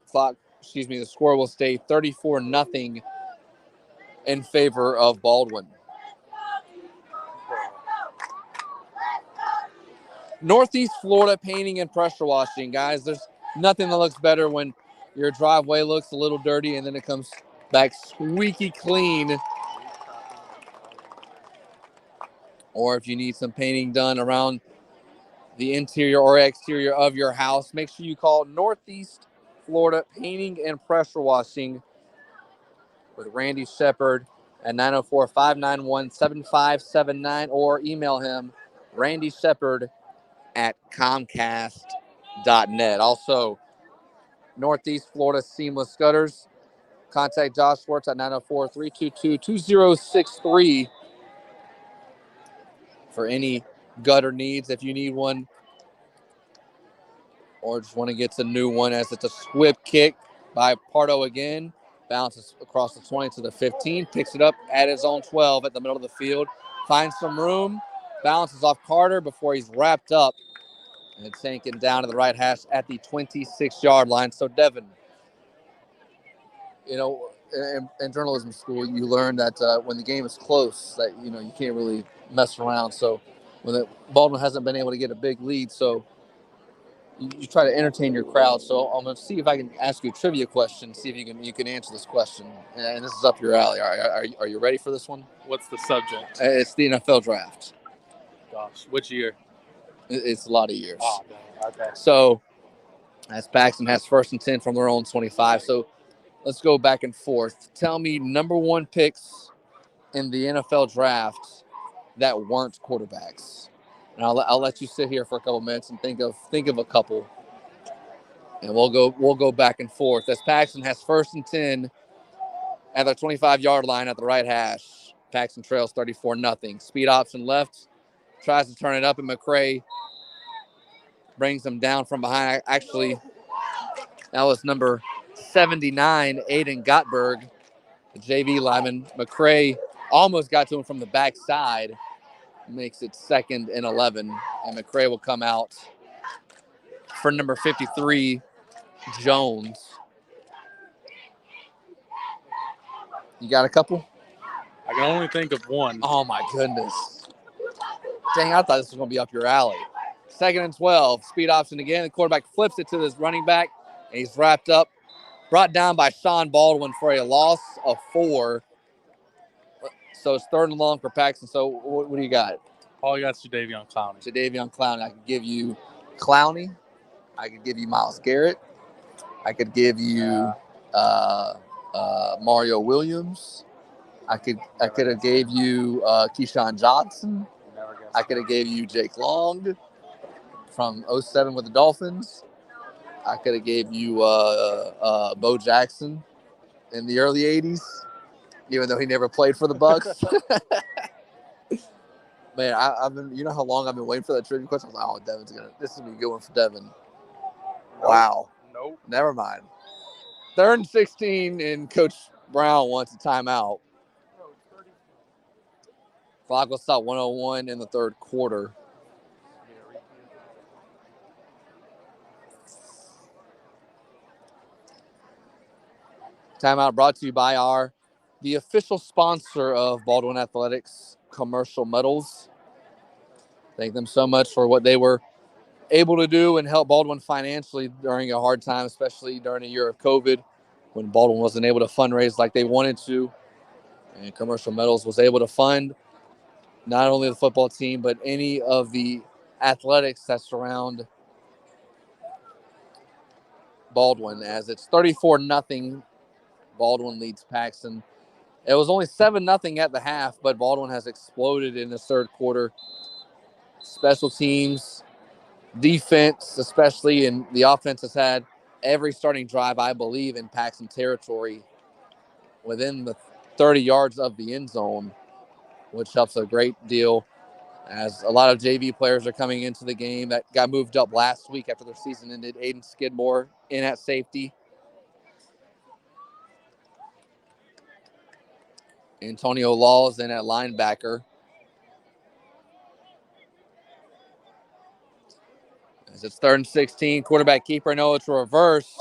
score will stay 34-0 in favor of Baldwin. Northeast Florida Painting and Pressure Washing, guys. There's nothing that looks better when your driveway looks a little dirty and then it comes back squeaky clean. Or if you need some painting done around the interior or exterior of your house, make sure you call Northeast Florida Painting and Pressure Washing with Randy Shepard at 904-591-7579 or email him randyshepard@comcast.net. Also, Northeast Florida Seamless Gutters. Contact Josh Schwartz at 904-322-2063 for any gutter needs if you need one or just want to get a new one, as it's a whip kick by Pardo again. Bounces across the 20 to the 15, picks it up at his own 12 at the middle of the field, finds some room, bounces off Carter before he's wrapped up, and it's sinking down to the right hash at the 26-yard line. So, Devin, in journalism school, you learn that when the game is close, that, you can't really mess around. So, when Baldwin hasn't been able to get a big lead, so you try to entertain your crowd. So I'm going to see if I can ask you a trivia question, see if you can answer this question. And this is up your alley. Are you ready for this one? What's the subject? It's the NFL draft. Gosh, which year? It's a lot of years. Oh, dang. Okay. So as Paxton has 1st and 10 from their own 25. So let's go back and forth. Tell me number 1 picks in the NFL draft that weren't quarterbacks. And I'll let you sit here for a couple minutes and think of a couple. And we'll go back and forth. As Paxton has 1st and 10 at the 25-yard line at the right hash. Paxton trails 34-0. Speed option left. Tries to turn it up, and McCray brings him down from behind. Actually, that was number 79, Aiden Gottberg, the JV lineman. McCray almost got to him from the backside. Makes it 2nd and 11. And McCray will come out for number 53, Jones. You got a couple? I can only think of one. Oh, my goodness. Dang, I thought this was going to be up your alley. 2nd and 12. Speed option again. The quarterback flips it to this running back, and he's wrapped up. Brought down by Sean Baldwin for a loss of 4. So it's 3rd and long for Paxton. So what do you got? All you got is Jadeveon Clowney. Jadeveon Clowney. I could give you Clowney. I could give you Myles Garrett. I could give you Mario Williams. I could have gave you Keyshawn Johnson. I could have gave you Jake Long from 07 with the Dolphins. I could have gave you Bo Jackson in the early 80s, even though he never played for the Bucs. Man, I've been. You know how long I've been waiting for that trivia question? I was like, oh, this is gonna be a good one for Devin. Wow. Nope. Never mind. 3rd and 16, and Coach Brown wants a timeout. Clock will stop 1:01 in the 3rd quarter. Timeout brought to you by the official sponsor of Baldwin Athletics, Commercial Metals. Thank them so much for what they were able to do and help Baldwin financially during a hard time, especially during a year of COVID when Baldwin wasn't able to fundraise like they wanted to. And Commercial Metals was able to fund not only the football team, but any of the athletics that surround Baldwin, as it's 34-0. Baldwin leads Paxton. It was only 7-0 at the half, but Baldwin has exploded in the 3rd quarter. Special teams, defense, especially, and the offense has had every starting drive, I believe, in Paxton territory within the 30 yards of the end zone, which helps a great deal as a lot of JV players are coming into the game that got moved up last week after their season ended. Aiden Skidmore in at safety. Antonio Laws in at linebacker. As it's 3rd and 16, quarterback keeper, no, it's a reverse.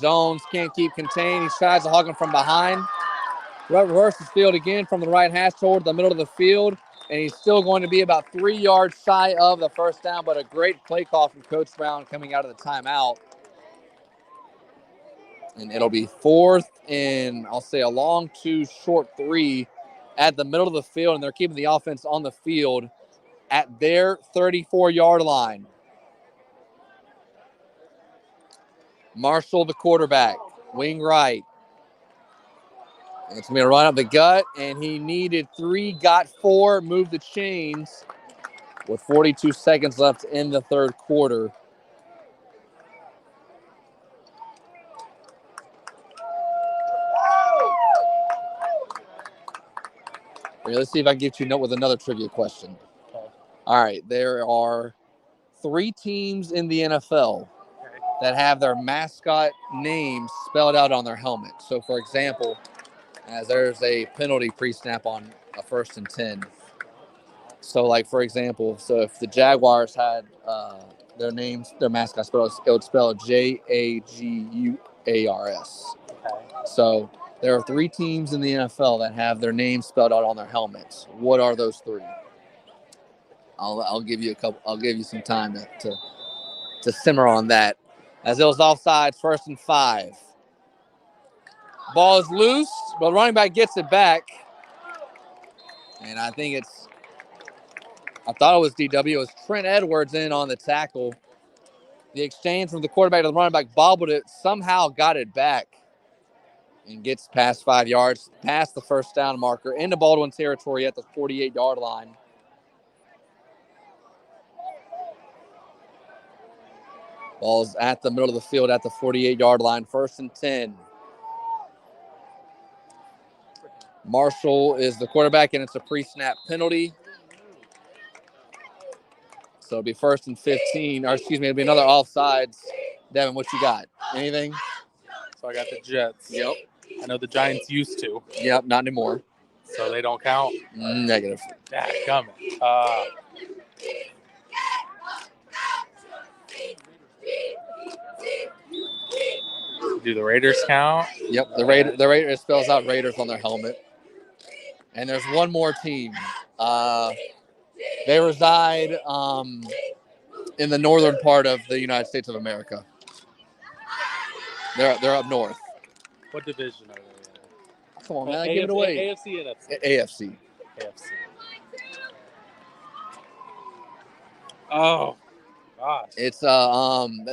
Jones can't keep contained. He tries to hog him from behind. Reverses field again from the right hash toward the middle of the field, and he's still going to be about 3 yards shy of the 1st down, but a great play call from Coach Brown coming out of the timeout. And it'll be 4th and I'll say a long 2, short 3 at the middle of the field, and they're keeping the offense on the field at their 34-yard line. Marshall, the quarterback, wing right. And it's going to run up the gut, and he needed 3, got 4, moved the chains with 42 seconds left in the 3rd quarter. Let's see if I can get you a note with another trivia question. All right, there are 3 teams in the NFL that have their mascot names spelled out on their helmet. So, for example, as there's a penalty pre-snap on a 1st and 10. So, like, for example, so if the Jaguars had their names, their mascot spelled, it would spell Jaguars. So there are 3 teams in the NFL that have their names spelled out on their helmets. What are those 3? I'll give you a couple. I'll give you some time to to simmer on that. As it was offsides, 1st and 5. Ball is loose, but running back gets it back. And I thought it was DW. It was Trent Edwards in on the tackle. The exchange from the quarterback to the running back bobbled it, somehow got it back, and gets past 5 yards, past the first down marker, into Baldwin territory at the 48-yard line. Ball's at the middle of the field at the 48-yard line, 1st and 10. Marshall is the quarterback, and it's a pre-snap penalty. So it'll be 1st and 15, or excuse me, it'll be another offsides. Devin, what you got? Anything? So I got the Jets. Yep. I know the Giants used to. Yep, not anymore. So they don't count. Negative. Dadgummit. Do the Raiders count? Yep, the Raiders spells out Raiders on their helmet. And there's one more team. They reside in the northern part of the United States of America. They're up north. What division are they in? Come on, man, give it away. AFC and AFC. AFC. Oh, gosh. It's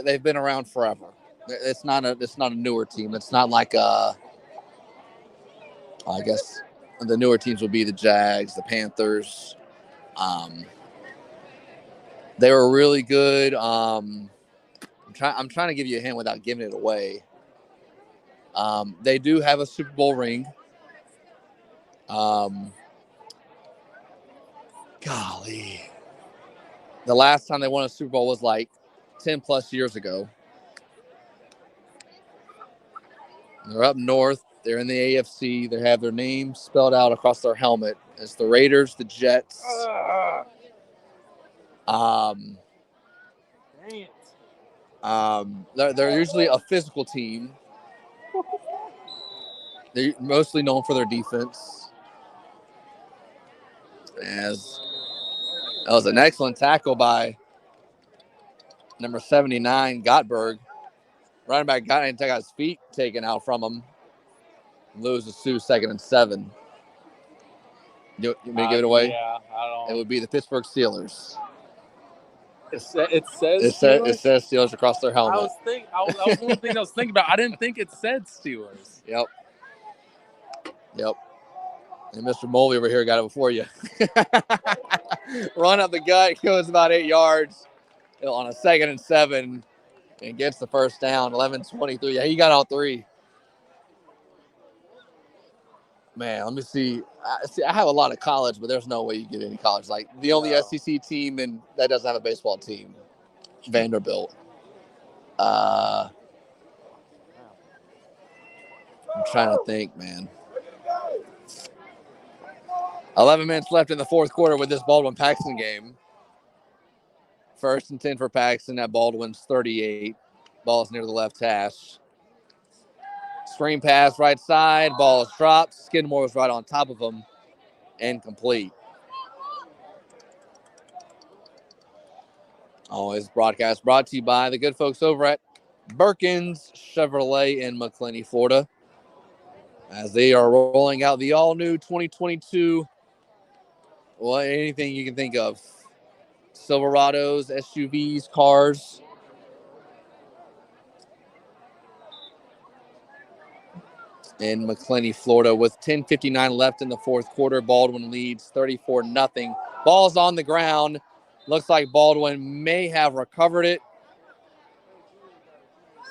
they've been around forever. It's not a newer team. It's not like I guess the newer teams would be the Jags, the Panthers. They were really good. I'm trying to give you a hint without giving it away. They do have a Super Bowl ring. Golly. The last time they won a Super Bowl was like 10 plus years ago. They're up north. They're in the AFC. They have their name spelled out across their helmet. It's the Raiders, the Jets. They're usually a physical team. They're mostly known for their defense. As that was an excellent tackle by number 79, Gottberg. Running back got his feet taken out from him. Loses to 2nd and 7. You want me to give it away? Yeah, I don't. It would be the Pittsburgh Steelers. It says It says Steelers across their helmet. I was one thing I was thinking about. I didn't think it said Steelers. Yep. And Mr. Mulvey over here got it before you. Run up the gut, goes about 8 yards on a 2nd and 7, and gets the first down. 11-23. Yeah, he got all 3. Man, let me see. I have a lot of college, but there's no way you get any college. Like the only SEC team and that doesn't have a baseball team, Vanderbilt. I'm trying to think, man. 11 minutes left in the fourth quarter with this Baldwin-Paxon game. 1st and 10 for Paxon at Baldwin's 38. Ball's near the left hash. Screen pass right side. Ball is dropped. Skidmore was right on top of him. Incomplete. Always broadcast brought to you by the good folks over at Burkins Chevrolet in McClenny, Florida. As they are rolling out the all-new 2022, well, anything you can think of. Silverados, SUVs, cars. In McClenny, Florida, with 10:59 left in the fourth quarter. Baldwin leads 34-0. Ball's on the ground. Looks like Baldwin may have recovered it.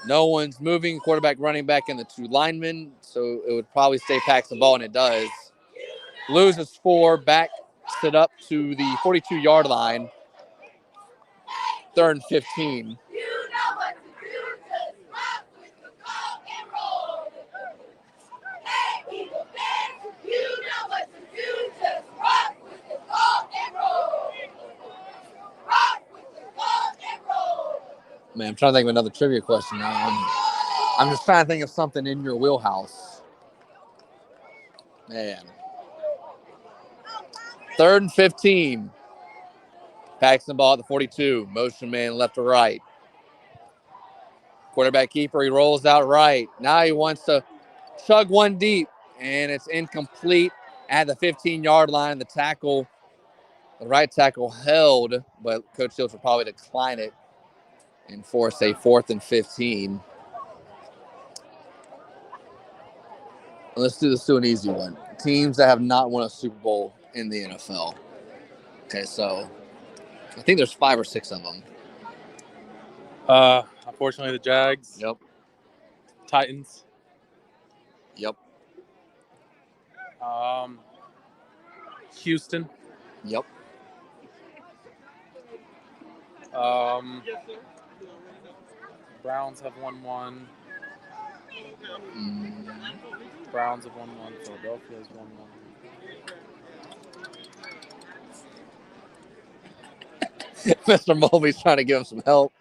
No one's moving. Quarterback, running back, and the 2 linemen. So it would probably stay Paxon ball, and it does. Loses 4, backs it up to the 42-yard line. 3rd and 15. Man, I'm trying to think of another trivia question. I'm just trying to think of something in your wheelhouse. Man. 3rd and 15. Paxton ball at the 42. Motion man left to right. Quarterback keeper, he rolls out right. Now he wants to chug one deep, and it's incomplete at the 15-yard line. The right tackle held, but Coach Shields will probably decline it and force a 4th and 15. Let's do an easy one. Teams that have not won a Super Bowl in the NFL. Okay, so I think there's 5 or 6 of them. Unfortunately, the Jags. Yep. Titans. Yep. Houston. Yep. Browns have won one. Browns have won one. Philadelphia has won one. Mr. Mulvey's trying to give him some help.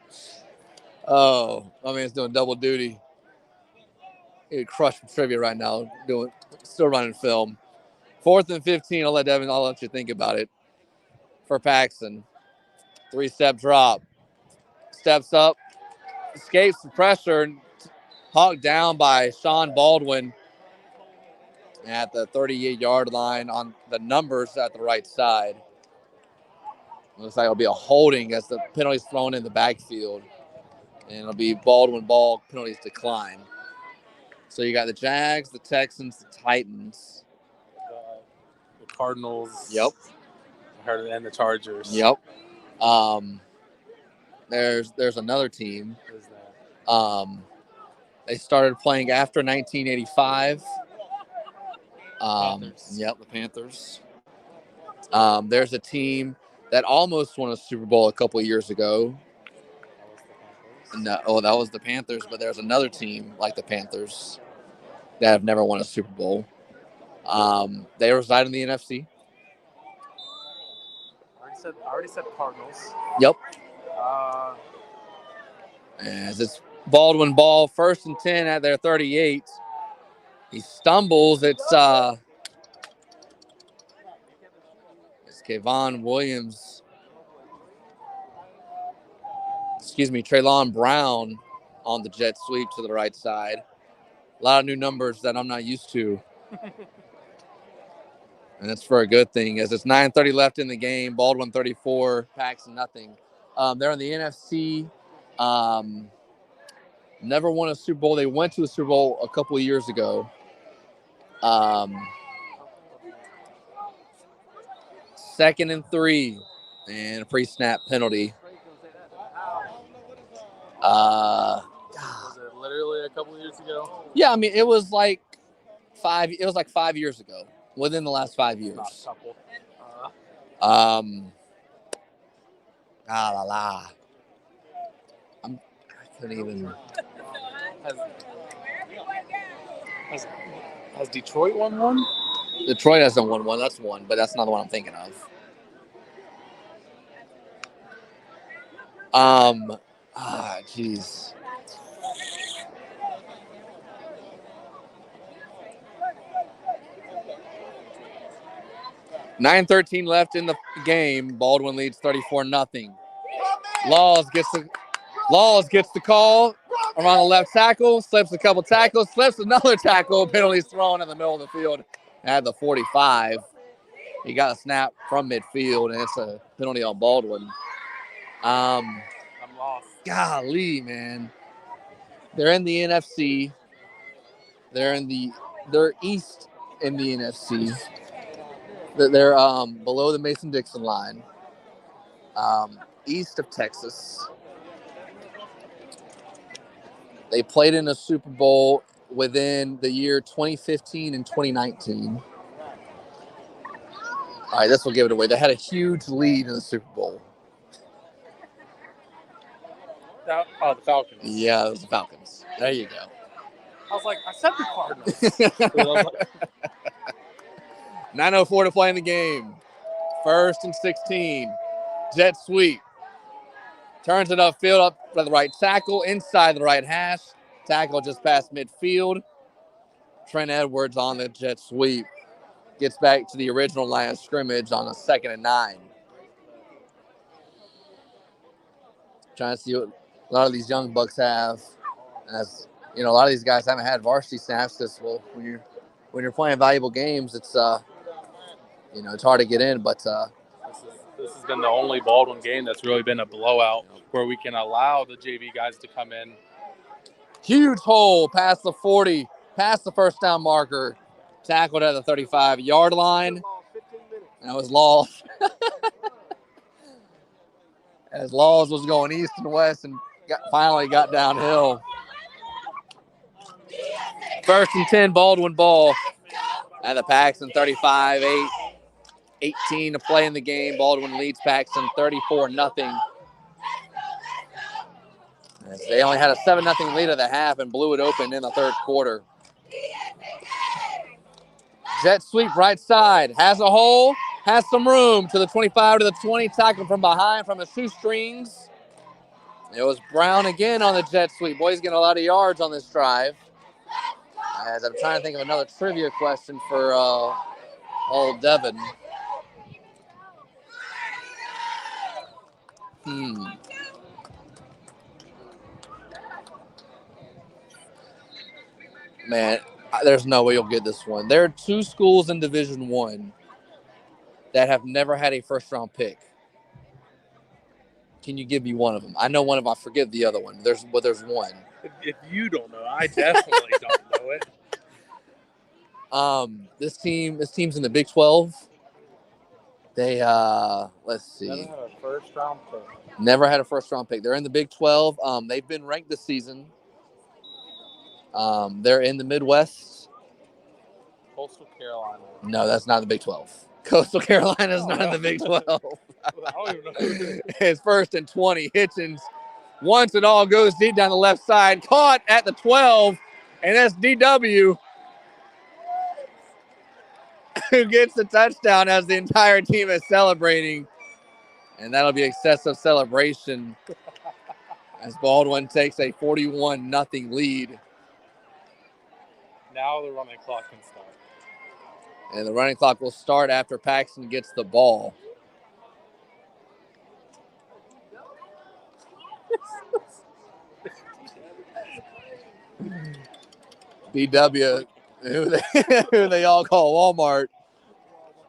Oh, I mean, it's doing double duty. He'd crush trivia right now, still running film. 4th and 15. I'll let you think about it. For Paxon, 3-step drop, steps up, escapes the pressure, hawked down by Sean Baldwin at the 38-yard line on the numbers at the right side. Looks like it'll be a holding as the penalty's thrown in the backfield. And it'll be Baldwin ball, penalties decline. So you got the Jags, the Texans, the Titans. The Cardinals. Yep. And the Chargers. Yep. There's another team. What is that? They started playing after 1985. Panthers. Yep, the Panthers. There's a team that almost won a Super Bowl a couple of years ago. No, that was the Panthers, but there's another team like the Panthers that have never won a Super Bowl. They reside in the NFC. I already said Cardinals. Yep. As it's Baldwin ball, 1st and 10 at their 38. He stumbles. It's Kayvon Williams. Traylon Brown on the jet sweep to the right side. A lot of new numbers that I'm not used to. And that's for a good thing, as it's 9:30 left in the game. Baldwin 34, Paxon nothing. They're in the NFC. Never won a Super Bowl. They went to a Super Bowl a couple of years ago. 2nd and 3, and a pre-snap penalty. Was it literally a couple of years ago? Yeah, I mean, it was like 5 years ago, within the last 5 years. Not a couple. I couldn't even. Has Detroit won one? Detroit hasn't won one. That's one, but that's not the one I'm thinking of. Jeez. $9:13 left in the game. Baldwin leads 34-0. Laws gets the call around the left tackle, slips a couple tackles, slips another tackle. Penalties thrown in the middle of the field at the 45. He got a snap from midfield, and it's a penalty on Baldwin. I'm lost. Golly, man. They're in the NFC. They're east in the NFC. They're below the Mason-Dixon line, east of Texas. They played in a Super Bowl within the year 2015 and 2019. All right, this will give it away. They had a huge lead in the Super Bowl. The Falcons. Yeah, it was the Falcons. There you go. I was like, I said the Cardinals. 9:04 to play in the game. 1st and 16. Jet sweep. Turns it upfield up for the right tackle, inside the right hash. Tackle just past midfield. Trent Edwards on the jet sweep. Gets back to the original line of scrimmage on a 2nd and 9. Trying to see what a lot of these young bucks have. As you know, a lot of these guys haven't had varsity snaps. Because when you're playing valuable games, it's it's hard to get in. But this has been the only Baldwin game that's really been a blowout where we can allow the JV guys to come in. Huge hole past the 40, past the first down marker, tackled at the 35-yard line. That was Laws. As Laws was going east and west and finally got downhill. 1st and 10, Baldwin ball at the Paxon 35, 18 to play in the game. Baldwin leads Paxon 34-0. As they only had a 7-0 lead at the half and blew it open in the third quarter. Jet sweep right side. Has a hole. Has some room to the 25 to the 20. Tackled from behind from the shoestrings. It was Brown again on the jet sweep. Boy, he's getting a lot of yards on this drive. As I'm trying to think of another trivia question for old Devin. Man, there's no way you'll get this one. There are 2 schools in Division I that have never had a first-round pick. Can you give me one of them? I know one of them. I forget the other one. There's one. If you don't know, I definitely don't know it. This team's in the Big 12. They let's see. Never had a first-round pick. Never had a first-round pick. They're in the Big 12. They've been ranked this season. They're in the Midwest. Coastal Carolina. No, that's not the Big 12. Coastal Carolina is not in the Big 12. I don't even know who it is. It's 1st and 20. Hitchens, once it all goes deep down the left side, caught at the 12, and that's DW who gets the touchdown as the entire team is celebrating. And that'll be excessive celebration as Baldwin takes a 41-0 lead. Now the running clock can start. And the running clock will start after Paxon gets the ball. BW, who they all call Walmart.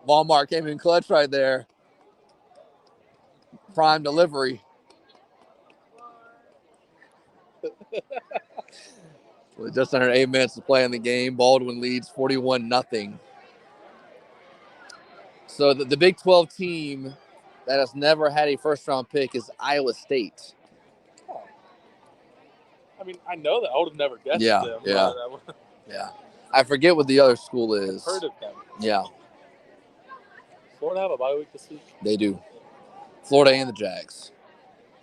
Walmart came in clutch right there. Prime delivery. With just under 8 minutes to play in the game, Baldwin leads 41-0. So the Big 12 team that has never had a first-round pick is Iowa State. Oh. I mean, I know that. I would have never guessed them. Yeah. I forget what the other school is. I've heard of them. Yeah. Florida have a bye week this week? They do. Florida and the Jags.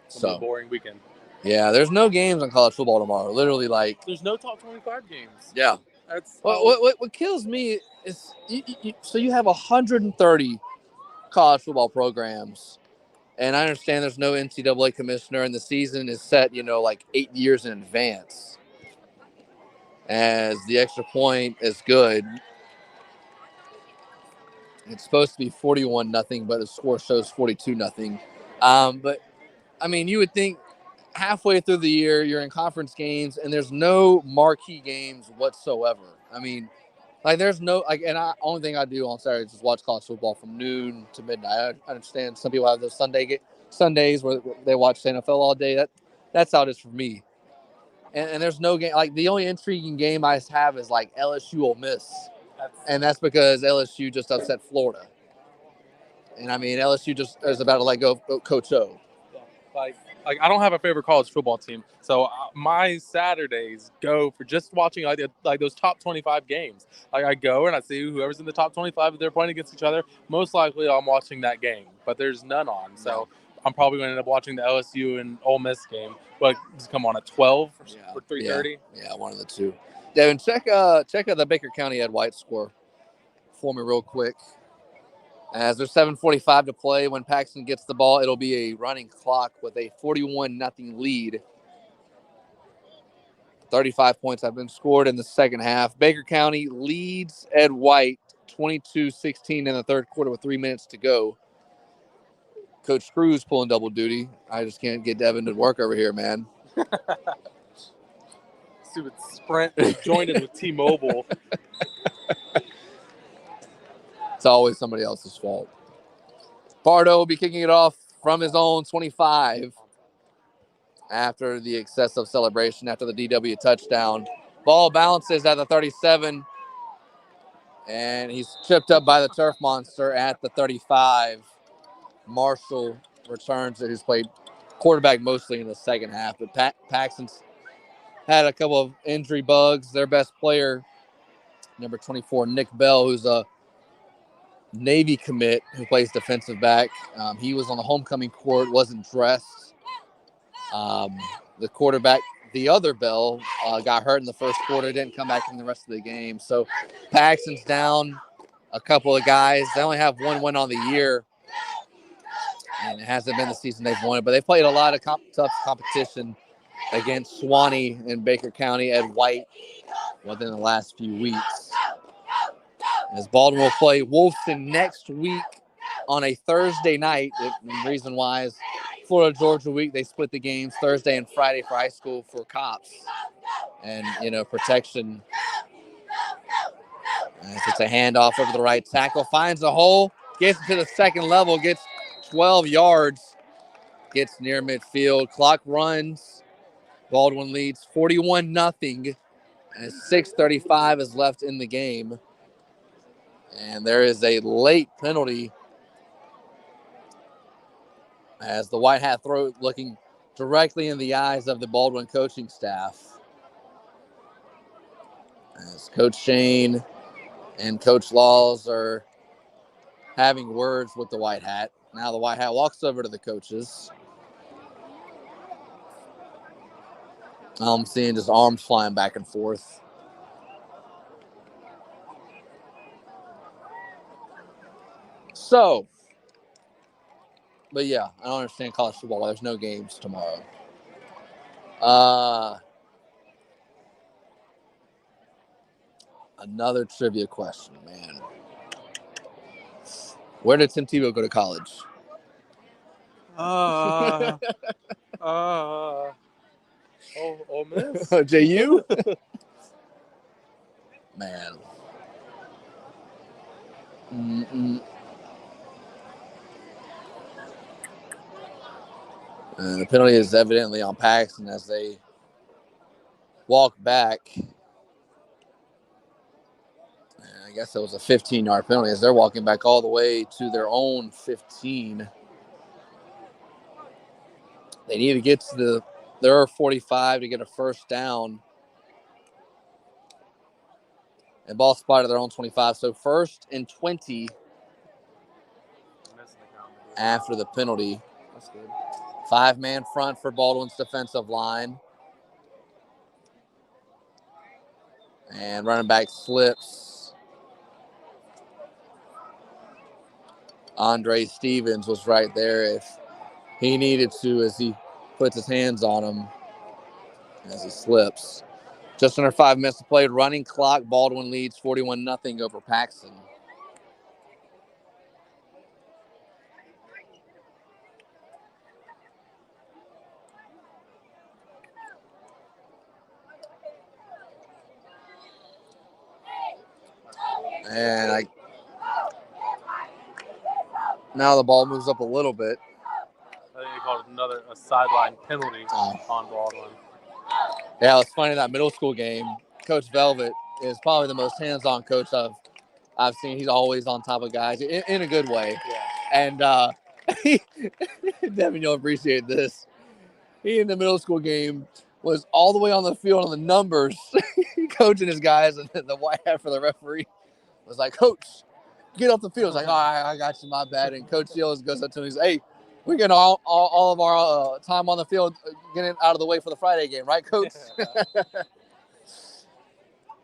It's a boring weekend. Yeah, there's no games on college football tomorrow. Literally, there's no top 25 games. Yeah. That's what kills me is so you have 130 college football programs, and I understand there's no NCAA commissioner, and the season is set 8 years in advance. As the extra point is good, it's supposed to be 41-0, but the score shows 42-0. But I mean, you would think halfway through the year you're in conference games and there's no marquee games whatsoever. I mean, there's no only thing I do on Saturday is just watch college football from noon to midnight. I understand some people have those Sundays where they watch the NFL all day. That's how it is for me. And there's no game. The only intriguing game I have is LSU Ole Miss, and that's because LSU just upset Florida. And I mean, LSU just is about to let go Coach O. I don't have a favorite college football team, so my Saturdays go for just watching those top 25 games. I go and I see whoever's in the top 25 if they're playing against each other. Most likely, I'm watching that game, but there's none on, so I'm probably going to end up watching the LSU and Ole Miss game. But just come on at 12 or 3:30. Yeah, one of the two. Devin, check the Baker County Ed White score for me real quick. As there's 7:45 to play, when Paxon gets the ball, it'll be a running clock with a 41-0 lead. 35 points have been scored in the second half. Baker County leads Ed White 22-16 in the third quarter with 3 minutes to go. Coach Cruz pulling double duty. I just can't get Devin to work over here, man. stupid Sprint joined in with T-Mobile. It's always somebody else's fault. Pardo will be kicking it off from his own 25 after the excessive celebration after the DW touchdown. Ball bounces at the 37, and he's tripped up by the turf monster at the 35. Marshall returns it, who's played quarterback mostly in the second half, but Paxon's had a couple of injury bugs. Their best player, number 24, Nick Bell, who's a Navy commit who plays defensive back. He was on the homecoming court, wasn't dressed. The quarterback, the other Bell, got hurt in the first quarter, didn't come back in the rest of the game. So Paxon's down a couple of guys. They only have one win on the year, and it hasn't been the season they've won. But they've played a lot of tough competition against Suwannee and Baker County, Ed White, within the last few weeks. As Baldwin will play Wolfson next week on a Thursday night. The reason why is Florida Georgia week. They split the games Thursday and Friday for high school for cops and, protection. As it's a handoff over the right tackle. Finds a hole. Gets to the second level. Gets 12 yards. Gets near midfield. Clock runs. Baldwin leads 41-0 as 6:35 is left in the game. And there is a late penalty as the white hat throw looking directly in the eyes of the Baldwin coaching staff. As Coach Shane and Coach Laws are having words with the white hat. Now the white hat walks over to the coaches. I'm seeing just arms flying back and forth. So, but yeah, I don't understand college football why there's no games tomorrow. Another trivia question, man. Where did Tim Tebow go to college? Ole Miss? JU? Man. The penalty is evidently on Paxson as they walk back. I guess it was a 15-yard penalty as they're walking back all the way to their own 15. They need to get to their 45 to get a first down. And ball spotted their own 25. So 1st and 20 after the penalty. That's good. 5-man front for Baldwin's defensive line. And running back slips. Andre Stevens was right there if he needed to as he puts his hands on him as he slips. Just under 5 minutes to play. Running clock. Baldwin leads 41-0 over Paxson. And now the ball moves up a little bit. I think they called it a sideline penalty on Baldwin. Yeah, it's funny that middle school game. Coach Velvet is probably the most hands-on coach I've seen. He's always on top of guys in a good way. Yeah. And Devin, you'll appreciate this. He in the middle school game was all the way on the field on the numbers, coaching his guys, and the white hat for the referee was like, "Coach, get off the field." It's like, "Oh, I got you, my bad." And Coach Seals goes up to him and says, "Hey, we're getting all of our time on the field, getting out of the way for the Friday game, right, Coach?"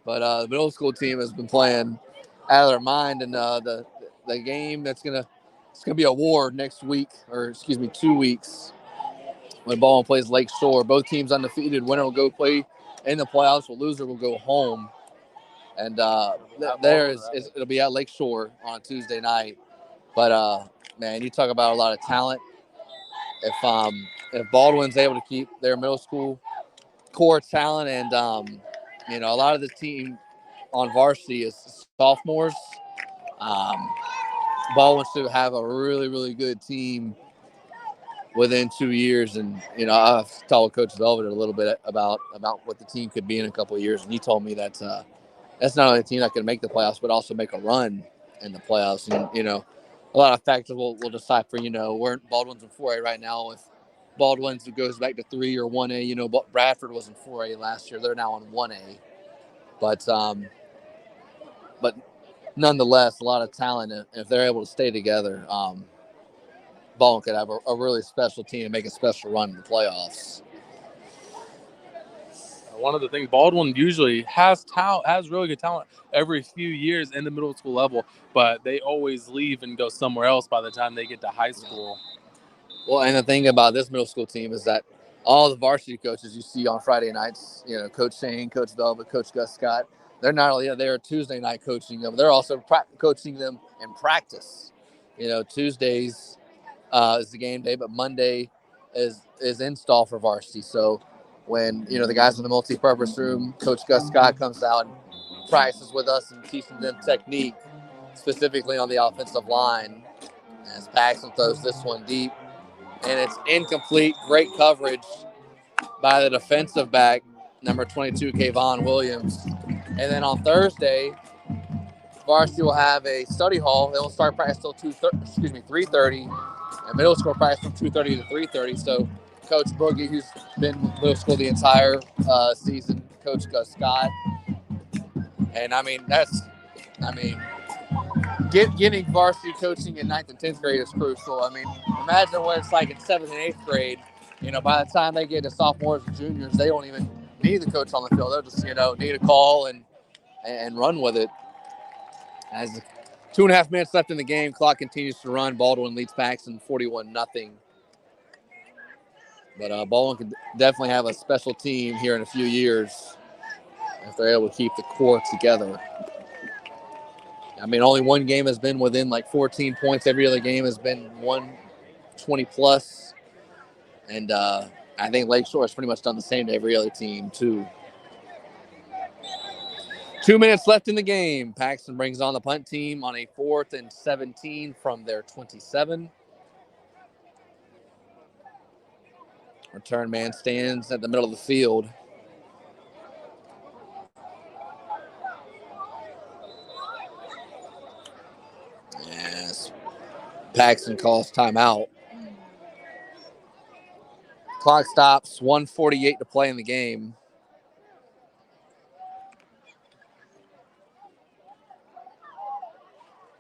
But the middle school team has been playing out of their mind, and the game it's gonna be a war next week, or excuse me, 2 weeks when Baldwin plays Lake Shore. Both teams undefeated. Winner will go play in the playoffs. The loser will go home. And it'll be at Lake Shore on a Tuesday night. But man, you talk about a lot of talent. If Baldwin's able to keep their middle school core talent, and a lot of the team on varsity is sophomores. Um, Baldwin should have a really, really good team within 2 years. And, I've told Coach Velvet a little bit about what the team could be in a couple of years. And he told me that that's not only a team that can make the playoffs, but also make a run in the playoffs. And, a lot of factors will decide for, we're Baldwin's in 4A right now. If Baldwin's goes back to 3 or 1A, Bradford was in 4A last year. They're now in 1A. But nonetheless, a lot of talent. If they're able to stay together, Baldwin could have a really special team and make a special run in the playoffs. One of the things, Baldwin usually has really good talent every few years in the middle school level, but they always leave and go somewhere else by the time they get to high school. Well, and the thing about this middle school team is that all the varsity coaches you see on Friday nights, Coach Shane, Coach Velvet, Coach Gus Scott, they're not only there Tuesday night coaching them, they're also coaching them in practice. Tuesdays is the game day, but Monday is install for varsity. So when, the guys in the multi-purpose room, Coach Gus Scott comes out and practices with us and teaching them technique, specifically on the offensive line, as Paxon throws this one deep. And it's incomplete. Great coverage by the defensive back, number 22, Kayvon Williams. And then on Thursday, varsity will have a study hall. They will start practice till 3:30, and middle school practice from 2:30 to 3:30. So Coach Boogie, who's been with middle school the entire season, Coach Gus Scott. And getting varsity coaching in 9th and 10th grade is crucial. Imagine what it's like in 7th and 8th grade. By the time they get to sophomores and juniors, they don't even need the coach on the field. They'll just, need a call and run with it. As 2.5 minutes left in the game, clock continues to run. Baldwin leads Paxon 41-0. But Baldwin could definitely have a special team here in a few years if they're able to keep the core together. Only one game has been within like 14 points. Every other game has been 120+. And I think Lakeshore has pretty much done the same to every other team, too. 2 minutes left in the game. Paxton brings on the punt team on a 4th and 17 from their 27. Return man stands at the middle of the field. Yes. Paxton calls timeout. Clock stops, 1:48 to play in the game.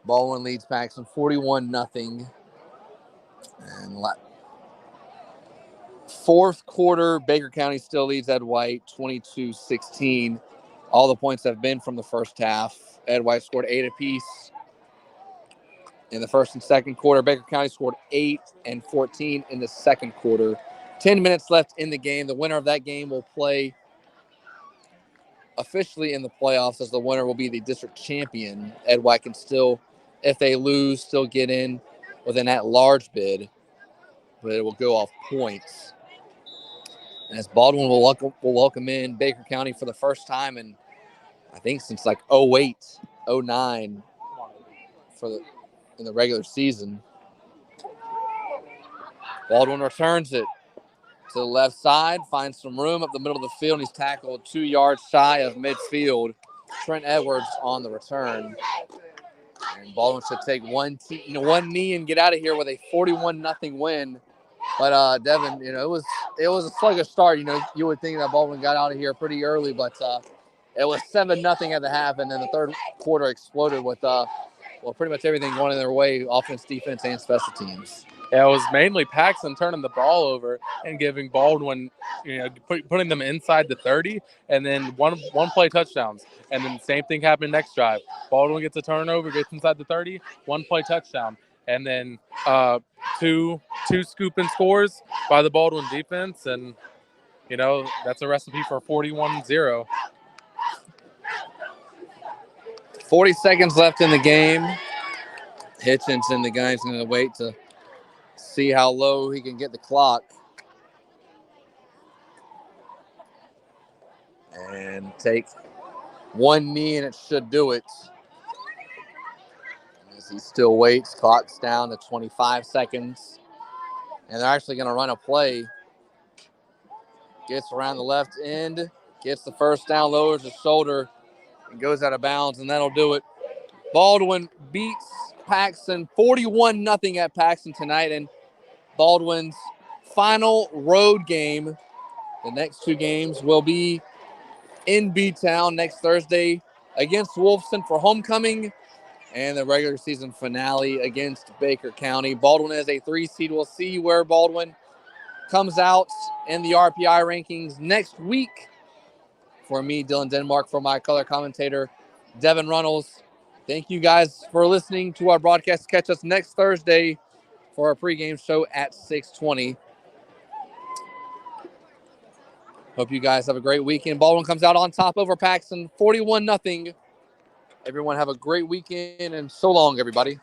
Baldwin leads Paxton 41-0. And fourth quarter, Baker County still leads Ed White 22-16. All the points have been from the first half. Ed White scored 8 apiece in the first and second quarter. Baker County scored 8 and 14 in the second quarter. 10 minutes left in the game. The winner of that game will play officially in the playoffs, as the winner will be the district champion. Ed White can still, if they lose, still get in within that large bid, but it will go off points. And as Baldwin will welcome in Baker County for the first time in, I think, since like 08, 09 in the regular season. Baldwin returns it to the left side, finds some room up the middle of the field, and he's tackled 2 yards shy of midfield. Trent Edwards on the return. And Baldwin should take one knee and get out of here with a 41-0 win. But Devin, it was a sluggish start. You would think that Baldwin got out of here pretty early, but it was 7-0 at the half, and then the third quarter exploded with pretty much everything going in their way, offense, defense, and special teams. Yeah, it was mainly Paxon turning the ball over and giving Baldwin, putting them inside the 30, and then one play touchdowns. And then the same thing happened next drive. Baldwin gets a turnover, gets inside the 30, one play touchdown. And then two scooping scores by the Baldwin defense. And, that's a recipe for 41-0. 40 seconds left in the game. Hitchinson, the guy's going to wait to see how low he can get the clock. And take one knee, and it should do it. As he still waits, clock's down to 25 seconds. And they're actually going to run a play. Gets around the left end, gets the first down, lowers his shoulder, and goes out of bounds, and that'll do it. Baldwin beats Paxon 41-0 at Paxon tonight, and Baldwin's final road game. The next two games will be in B-Town next Thursday against Wolfson for homecoming, and the regular season finale against Baker County. Baldwin is a 3 seed. We'll see where Baldwin comes out in the RPI rankings next week. For me, Dylan Denmark, for my color commentator, Devin Runnels. Thank you guys for listening to our broadcast. Catch us next Thursday for our pregame show at 6:20. Hope you guys have a great weekend. Baldwin comes out on top over Paxon, 41-0. Everyone have a great weekend, and so long, everybody.